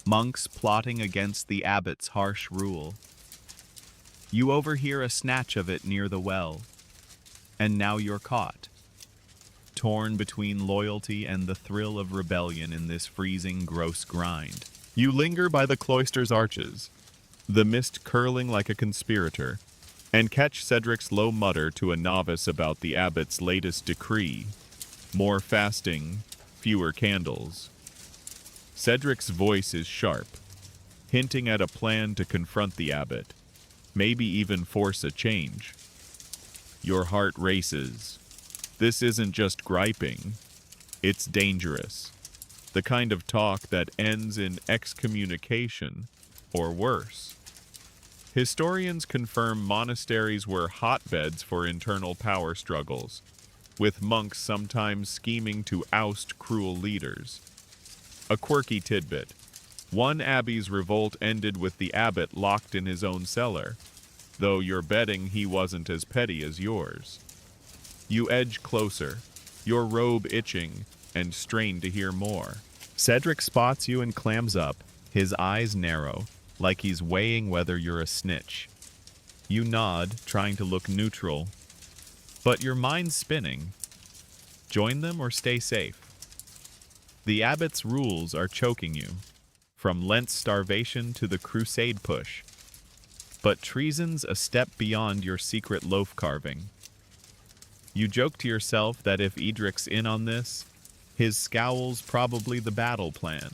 Monks plotting against the abbot's harsh rule. You overhear a snatch of it near the well, and now you're caught, torn between loyalty and the thrill of rebellion in this freezing, gross grind. You linger by the cloister's arches, the mist curling like a conspirator, and catch Cedric's low mutter to a novice about the abbot's latest decree: more fasting, fewer candles. Cedric's voice is sharp, hinting at a plan to confront the abbot, maybe even force a change. Your heart races. This isn't just griping, it's dangerous. The kind of talk that ends in excommunication, or worse. Historians confirm monasteries were hotbeds for internal power struggles, with monks sometimes scheming to oust cruel leaders. A quirky tidbit: one abbey's revolt ended with the abbot locked in his own cellar, though you're betting he wasn't as petty as yours. You edge closer, your robe itching, and strain to hear more. Cedric spots you and clams up, his eyes narrow, like he's weighing whether you're a snitch. You nod, trying to look neutral, but your mind's spinning. Join them or stay safe? The abbot's rules are choking you, from Lent's starvation to the crusade push. But treason's a step beyond your secret loaf carving. You joke to yourself that if Edric's in on this, his scowl's probably the battle plan.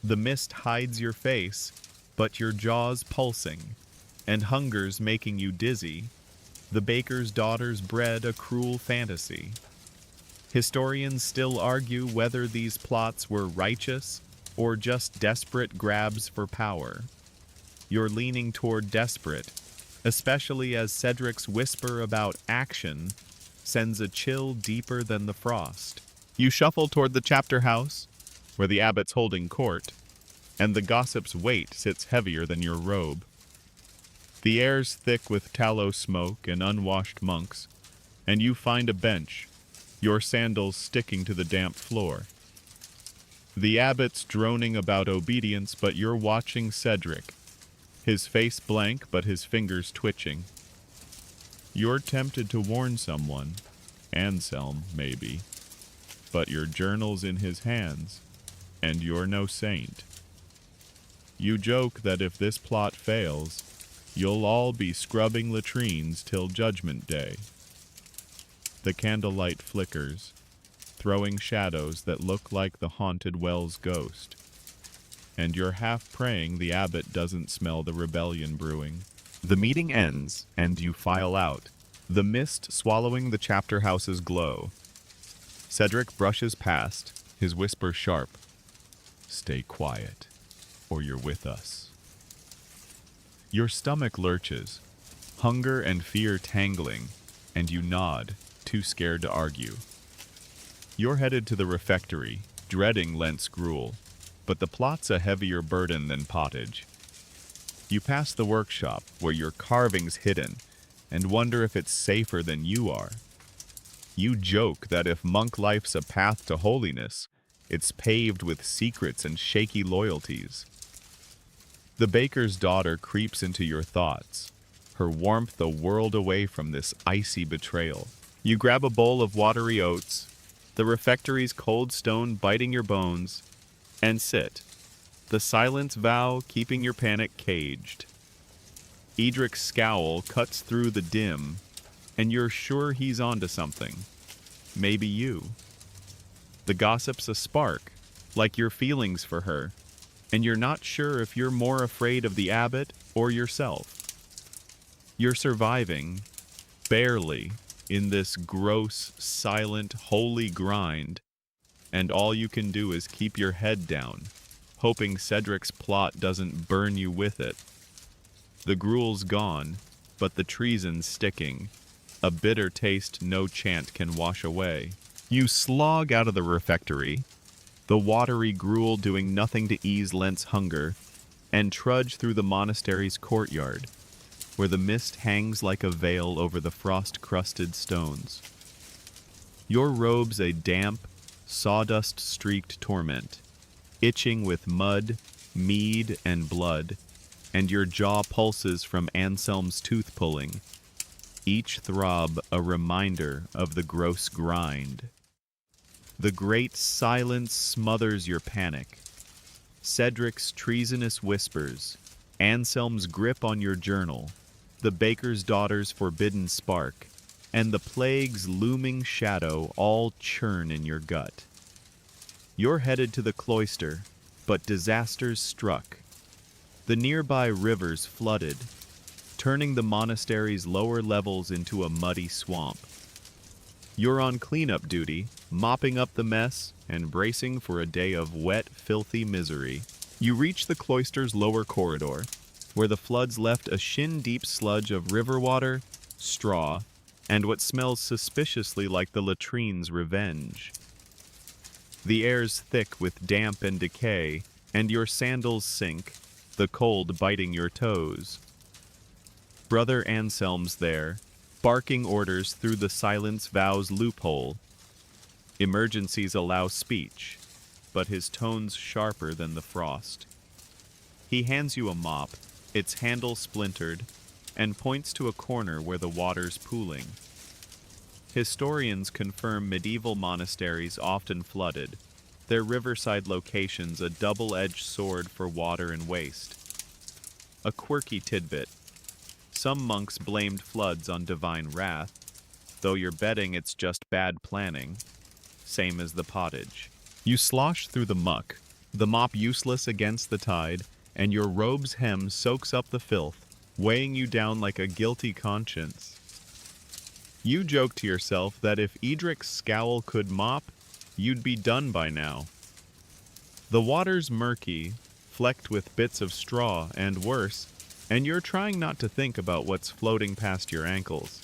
The mist hides your face, but your jaw's pulsing, and hunger's making you dizzy. The baker's daughter's bread a cruel fantasy. Historians still argue whether these plots were righteous or just desperate grabs for power. You're leaning toward desperate, especially as Cedric's whisper about action sends a chill deeper than the frost. You shuffle toward the chapter house, where the abbot's holding court, and the gossip's weight sits heavier than your robe. The air's thick with tallow smoke and unwashed monks, and you find a bench, your sandals sticking to the damp floor. The abbot's droning about obedience, but you're watching Cedric, his face blank but his fingers twitching. You're tempted to warn someone, Anselm, maybe, but your journal's in his hands, and you're no saint. You joke that if this plot fails, you'll all be scrubbing latrines till Judgment Day. The candlelight flickers, throwing shadows that look like the haunted well's ghost. And you're half praying the abbot doesn't smell the rebellion brewing. The meeting ends, and you file out, the mist swallowing the chapter house's glow. Cedric brushes past, his whisper sharp. Stay quiet, or you're with us. Your stomach lurches, hunger and fear tangling, and you nod, too scared to argue. You're headed to the refectory, dreading Lent's gruel, but the plot's a heavier burden than pottage. You pass the workshop, where your carving's hidden, and wonder if it's safer than you are. You joke that if monk life's a path to holiness, it's paved with secrets and shaky loyalties. The baker's daughter creeps into your thoughts, her warmth a world away from this icy betrayal. You grab a bowl of watery oats, the refectory's cold stone biting your bones, and sit, the silence vow keeping your panic caged. Edric's scowl cuts through the dim, and you're sure he's onto something. Maybe you. The gossip's a spark, like your feelings for her, and you're not sure if you're more afraid of the abbot or yourself. You're surviving, barely, in this gross, silent, holy grind, and all you can do is keep your head down, hoping Cedric's plot doesn't burn you with it. The gruel's gone, but the treason's sticking, a bitter taste no chant can wash away. You slog out of the refectory, the watery gruel doing nothing to ease Lent's hunger, and trudge through the monastery's courtyard, where the mist hangs like a veil over the frost-crusted stones. Your robe's a damp, sawdust-streaked torment, itching with mud, mead, and blood, and your jaw pulses from Anselm's tooth-pulling, each throb a reminder of the gross grind. The great silence smothers your panic. Cedric's treasonous whispers, Anselm's grip on your journal, the baker's daughter's forbidden spark, and the plague's looming shadow all churn in your gut. You're headed to the cloister, but disaster's struck. The nearby rivers flooded, turning the monastery's lower levels into a muddy swamp. You're on cleanup duty, mopping up the mess and bracing for a day of wet, filthy misery. You reach the cloister's lower corridor, where the floods left a shin-deep sludge of river water, straw, and what smells suspiciously like the latrine's revenge. The air's thick with damp and decay, and your sandals sink, the cold biting your toes. Brother Anselm's there, barking orders through the silence vow's loophole. Emergencies allow speech, but his tone's sharper than the frost. He hands you a mop, its handle splintered, and points to a corner where the water's pooling. Historians confirm medieval monasteries often flooded, their riverside locations a double-edged sword for water and waste. A quirky tidbit. Some monks blamed floods on divine wrath, though you're betting it's just bad planning. Same as the pottage. You slosh through the muck, the mop useless against the tide, and your robe's hem soaks up the filth, weighing you down like a guilty conscience. You joke to yourself that if Edric's scowl could mop, you'd be done by now. The water's murky, flecked with bits of straw and worse, and you're trying not to think about what's floating past your ankles.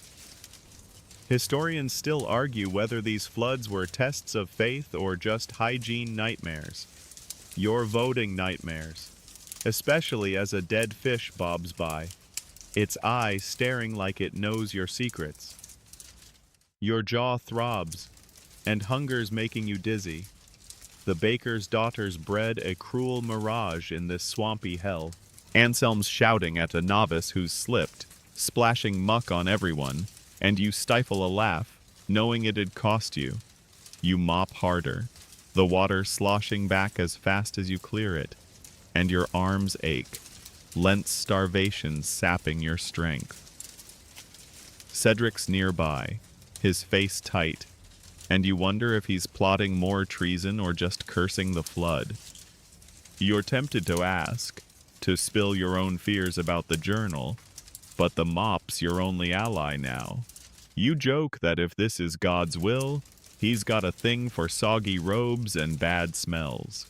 Historians still argue whether these floods were tests of faith or just hygiene nightmares. You're voting nightmares, especially as a dead fish bobs by, its eye staring like it knows your secrets. Your jaw throbs, and hunger's making you dizzy. The baker's daughter's bred a cruel mirage in this swampy hell. Anselm's shouting at a novice who's slipped, splashing muck on everyone, and you stifle a laugh, knowing it'd cost you. You mop harder, the water sloshing back as fast as you clear it, and your arms ache, Lent's starvation sapping your strength. Cedric's nearby, his face tight, and you wonder if he's plotting more treason or just cursing the flood. You're tempted to ask, to spill your own fears about the journal, but the mop's your only ally now. You joke that if this is God's will, he's got a thing for soggy robes and bad smells.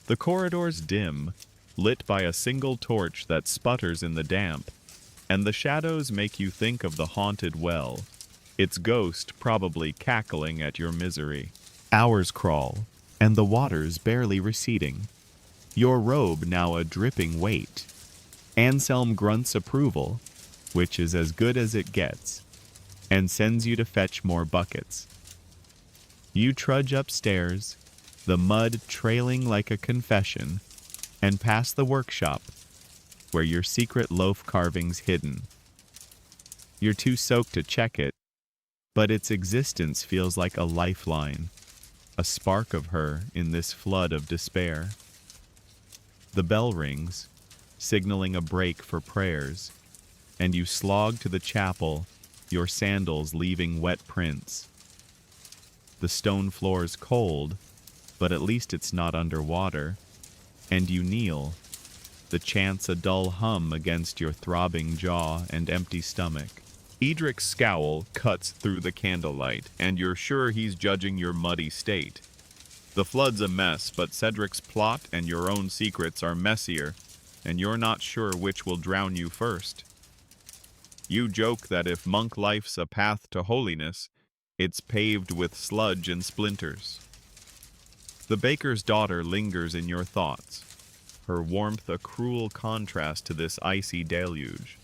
The corridor's dim, lit by a single torch that sputters in the damp, and the shadows make you think of the haunted well, its ghost probably cackling at your misery. Hours crawl, and the water's barely receding. Your robe now a dripping weight. Anselm grunts approval, which is as good as it gets, and sends you to fetch more buckets. You trudge upstairs, the mud trailing like a confession, and past the workshop, where your secret loaf carving's hidden. You're too soaked to check it, but its existence feels like a lifeline, a spark of her in this flood of despair. The bell rings, signaling a break for prayers, and you slog to the chapel, your sandals leaving wet prints. The stone floor's cold, but at least it's not underwater, and you kneel, the chance a dull hum against your throbbing jaw and empty stomach. Edric's scowl cuts through the candlelight, and you're sure he's judging your muddy state. The flood's a mess, but Cedric's plot and your own secrets are messier, and you're not sure which will drown you first. You joke that if monk life's a path to holiness, it's paved with sludge and splinters. The baker's daughter lingers in your thoughts, her warmth a cruel contrast to this icy deluge.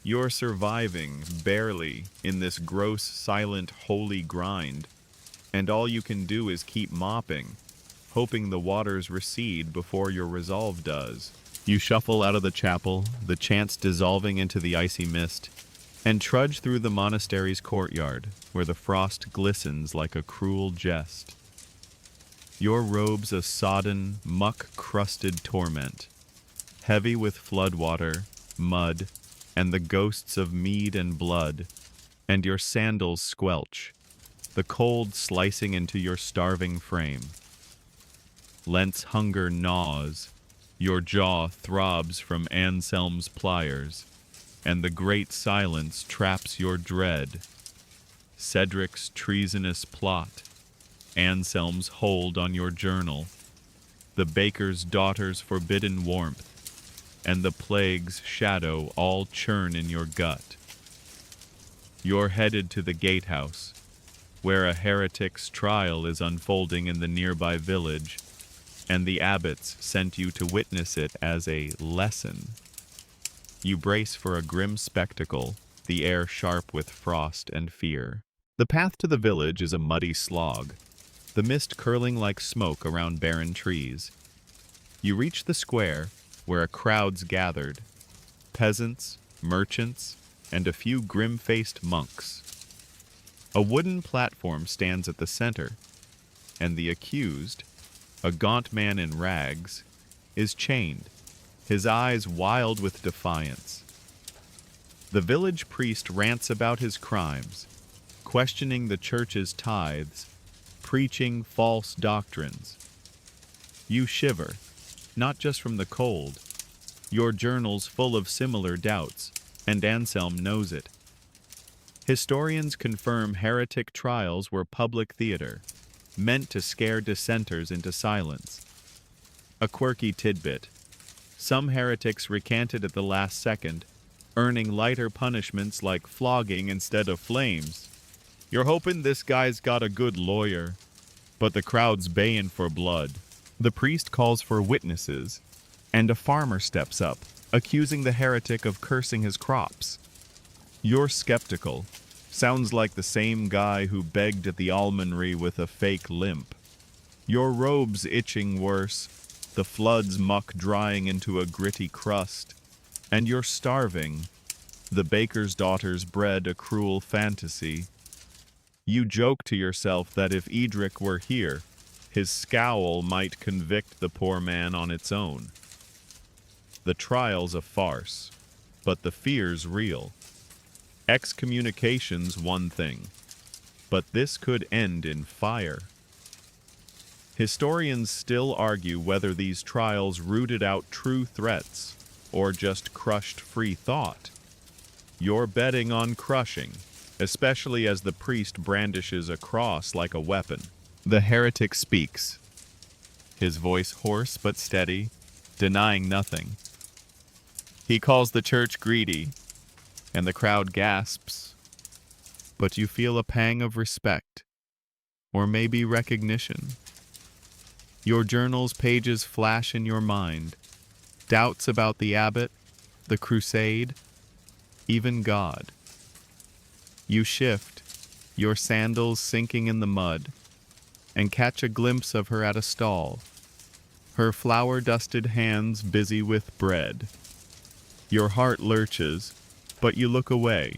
You're surviving, barely, in this gross, silent, holy grind, and all you can do is keep mopping, hoping the waters recede before your resolve does. You shuffle out of the chapel, the chants dissolving into the icy mist, and trudge through the monastery's courtyard, where the frost glistens like a cruel jest. Your robe's a sodden, muck-crusted torment, heavy with floodwater, mud, and the ghosts of mead and blood, and your sandals squelch, the cold slicing into your starving frame. Lent's hunger gnaws, your jaw throbs from Anselm's pliers, and the great silence traps your dread. Cedric's treasonous plot, Anselm's hold on your journal, the baker's daughter's forbidden warmth, and the plague's shadow all churn in your gut. You're headed to the gatehouse, where a heretic's trial is unfolding in the nearby village, and the abbots sent you to witness it as a lesson. You brace for a grim spectacle, the air sharp with frost and fear. The path to the village is a muddy slog, the mist curling like smoke around barren trees. You reach the square, where a crowd's gathered, peasants, merchants, and a few grim-faced monks. A wooden platform stands at the center, and the accused, a gaunt man in rags, is chained, his eyes wild with defiance. The village priest rants about his crimes, questioning the church's tithes, preaching false doctrines. You shiver, not just from the cold. Your journal's full of similar doubts, and Anselm knows it. Historians confirm heretic trials were public theater, meant to scare dissenters into silence. A quirky tidbit. Some heretics recanted at the last second, earning lighter punishments like flogging instead of flames. You're hoping this guy's got a good lawyer, but the crowd's baying for blood. The priest calls for witnesses, and a farmer steps up, accusing the heretic of cursing his crops. You're skeptical. Sounds like the same guy who begged at the almonry with a fake limp. Your robe's itching worse, the flood's muck drying into a gritty crust, and you're starving. The baker's daughter's bred a cruel fantasy. You joke to yourself that if Edric were here, his scowl might convict the poor man on its own. The trial's a farce, but the fear's real. Excommunication's one thing. but this could end in fire. Historians still argue whether these trials rooted out true threats or just crushed free thought. You're betting on crushing, especially as the priest brandishes a cross like a weapon. The heretic speaks, his voice hoarse but steady, denying nothing. He calls the church greedy, and the crowd gasps. But you feel a pang of respect, or maybe recognition. Your journal's pages flash in your mind, doubts about the abbot, the crusade, even God. You shift, your sandals sinking in the mud, and catch a glimpse of her at a stall, her flour-dusted hands busy with bread. Your heart lurches, but you look away,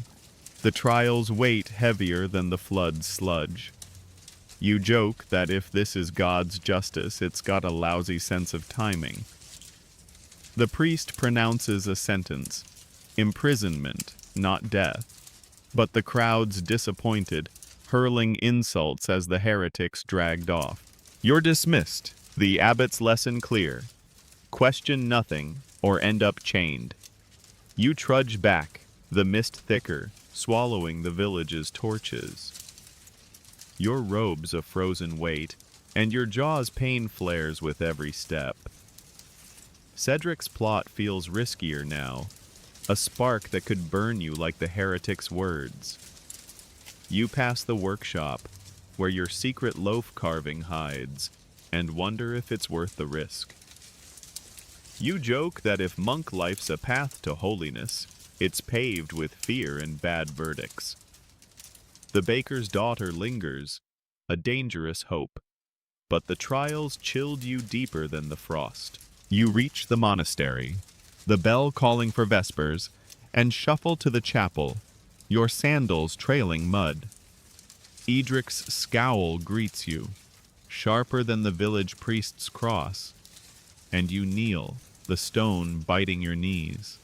the trial's weight heavier than the flood's sludge. You joke that if this is God's justice, it's got a lousy sense of timing. The priest pronounces a sentence, imprisonment, not death, but the crowd's disappointed, hurling insults as the heretics dragged off. You're dismissed, the abbot's lesson clear. Question nothing, or end up chained. You trudge back, the mist thicker, swallowing the village's torches. Your robe's a frozen weight, and your jaw's pain flares with every step. Cedric's plot feels riskier now, a spark that could burn you like the heretic's words. You pass the workshop, where your secret loaf carving hides, and wonder if it's worth the risk. You joke that if monk life's a path to holiness, it's paved with fear and bad verdicts. The baker's daughter lingers, a dangerous hope, but the trials chilled you deeper than the frost. You reach the monastery, the bell calling for vespers, and shuffle to the chapel, your sandals trailing mud. Edric's scowl greets you, sharper than the village priest's cross, and you kneel, the stone biting your knees.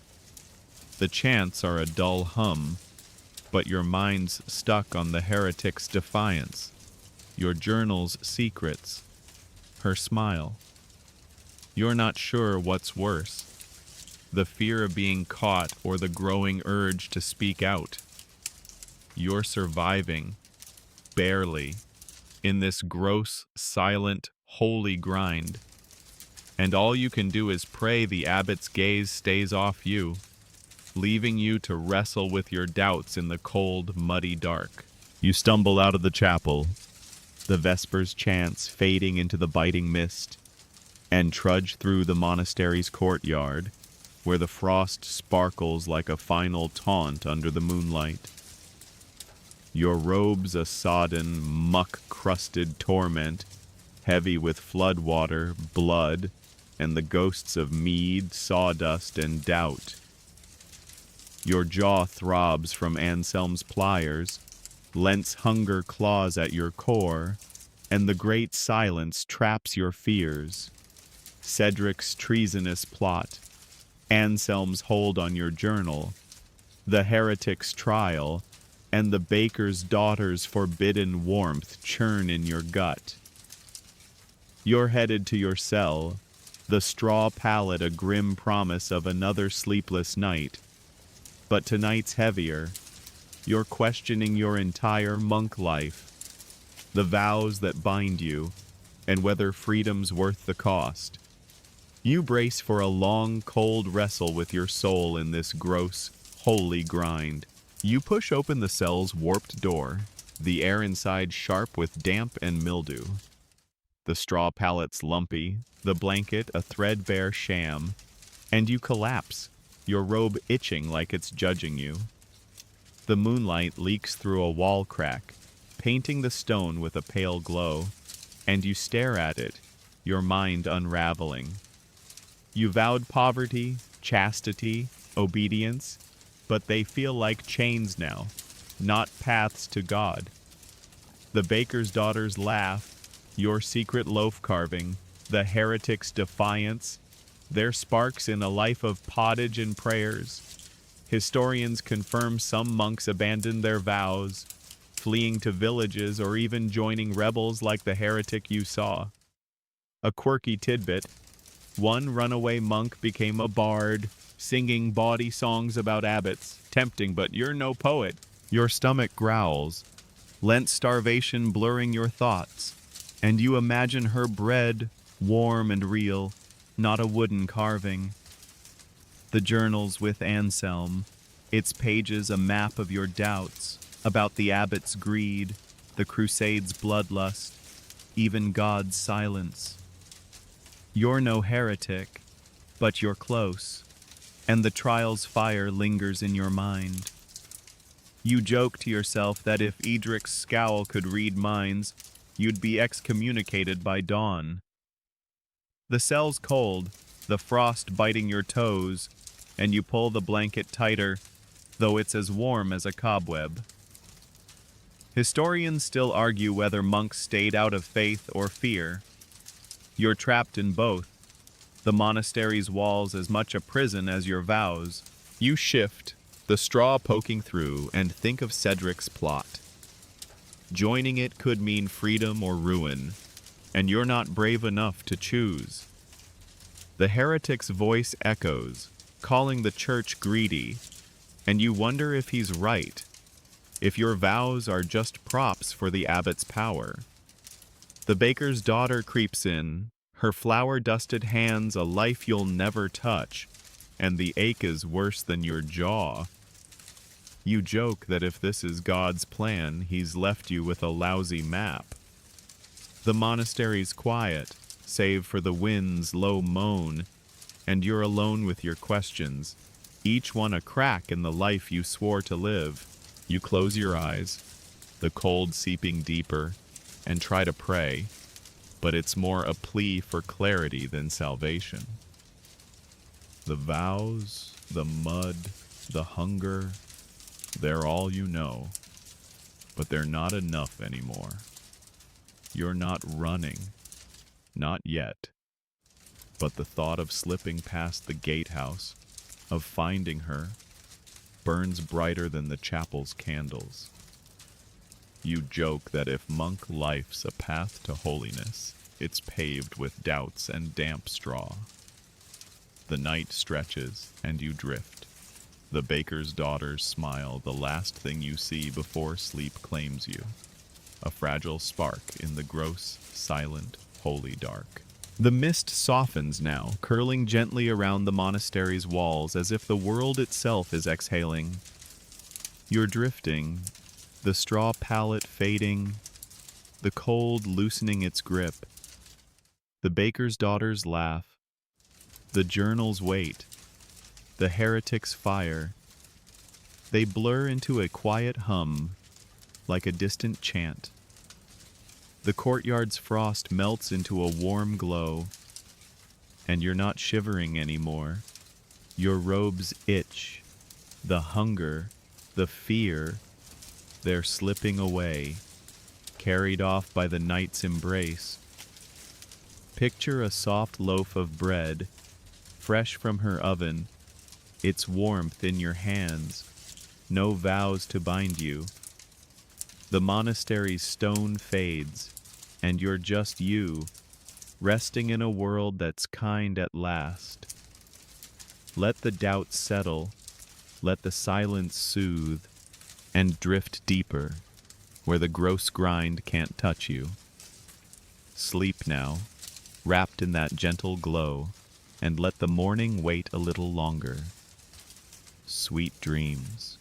The chants are a dull hum, but your mind's stuck on the heretic's defiance, your journal's secrets, her smile. You're not sure what's worse, the fear of being caught or the growing urge to speak out. You're surviving, barely, in this gross, silent, holy grind, and all you can do is pray the abbot's gaze stays off you, leaving you to wrestle with your doubts in the cold, muddy dark. You stumble out of the chapel, the vespers chants fading into the biting mist, and trudge through the monastery's courtyard, where the frost sparkles like a final taunt under the moonlight. Your robe's a sodden, muck-crusted torment, heavy with flood water, blood, and the ghosts of mead, sawdust, and doubt. Your jaw throbs from Anselm's pliers, Lent's hunger claws at your core, and the great silence traps your fears. Cedric's treasonous plot, Anselm's hold on your journal, the heretic's trial, and the baker's daughter's forbidden warmth churn in your gut. You're headed to your cell, the straw pallet a grim promise of another sleepless night. But tonight's heavier. You're questioning your entire monk life, the vows that bind you, and whether freedom's worth the cost. You brace for a long, cold wrestle with your soul in this gross, holy grind. You push open the cell's warped door, the air inside sharp with damp and mildew. The straw pallet's lumpy, the blanket a threadbare sham, and you collapse, your robe itching like it's judging you. The moonlight leaks through a wall crack, painting the stone with a pale glow, and you stare at it, your mind unraveling. You vowed poverty, chastity, obedience, but they feel like chains now, not paths to God. The baker's daughters laugh, your secret loaf carving, the heretic's defiance, their sparks in a life of pottage and prayers. Historians confirm some monks abandoned their vows, fleeing to villages or even joining rebels like the heretic you saw. A quirky tidbit: one runaway monk became a bard, singing bawdy songs about abbots. Tempting, but you're no poet. Your stomach growls, Lent starvation blurring your thoughts, and you imagine her bread, warm and real, not a wooden carving. The journals with Anselm, its pages a map of your doubts, about the abbot's greed, the crusade's bloodlust, even God's silence. You're no heretic, but you're close, and the trial's fire lingers in your mind. You joke to yourself that if Edric's scowl could read minds, you'd be excommunicated by dawn. The cell's cold, the frost biting your toes, and you pull the blanket tighter, though it's as warm as a cobweb. Historians still argue whether monks stayed out of faith or fear. You're trapped in both, the monastery's walls as much a prison as your vows. You shift, the straw poking through, and think of Cedric's plot. Joining it could mean freedom or ruin, and you're not brave enough to choose. The heretic's voice echoes, calling the church greedy, and you wonder if he's right, if your vows are just props for the abbot's power. The baker's daughter creeps in, her flour-dusted hands a life you'll never touch, and the ache is worse than your jaw. You joke that if this is God's plan, he's left you with a lousy map. The monastery's quiet, save for the wind's low moan, and you're alone with your questions, each one a crack in the life you swore to live. You close your eyes, the cold seeping deeper, and try to pray, but it's more a plea for clarity than salvation. The vows, the mud, the hunger, they're all you know, but they're not enough anymore. You're not running, not yet, but the thought of slipping past the gatehouse, of finding her, burns brighter than the chapel's candles. You joke that if monk life's a path to holiness, it's paved with doubts and damp straw. The night stretches, and you drift. The baker's daughters smile, the last thing you see before sleep claims you. A fragile spark in the gross, silent, holy dark. The mist softens now, curling gently around the monastery's walls as if the world itself is exhaling. You're drifting, the straw pallet fading, the cold loosening its grip. The baker's daughters laugh, the journals wait, the heretic's fire. They blur into a quiet hum, like a distant chant. The courtyard's frost melts into a warm glow, and you're not shivering anymore. Your robes itch, the hunger, the fear, they're slipping away, carried off by the night's embrace. Picture a soft loaf of bread, fresh from her oven, its warmth in your hands, no vows to bind you. The monastery's stone fades, and you're just you, resting in a world that's kind at last. Let the doubt settle, let the silence soothe, and drift deeper, where the gross grind can't touch you. Sleep now, wrapped in that gentle glow, and let the morning wait a little longer. Sweet dreams.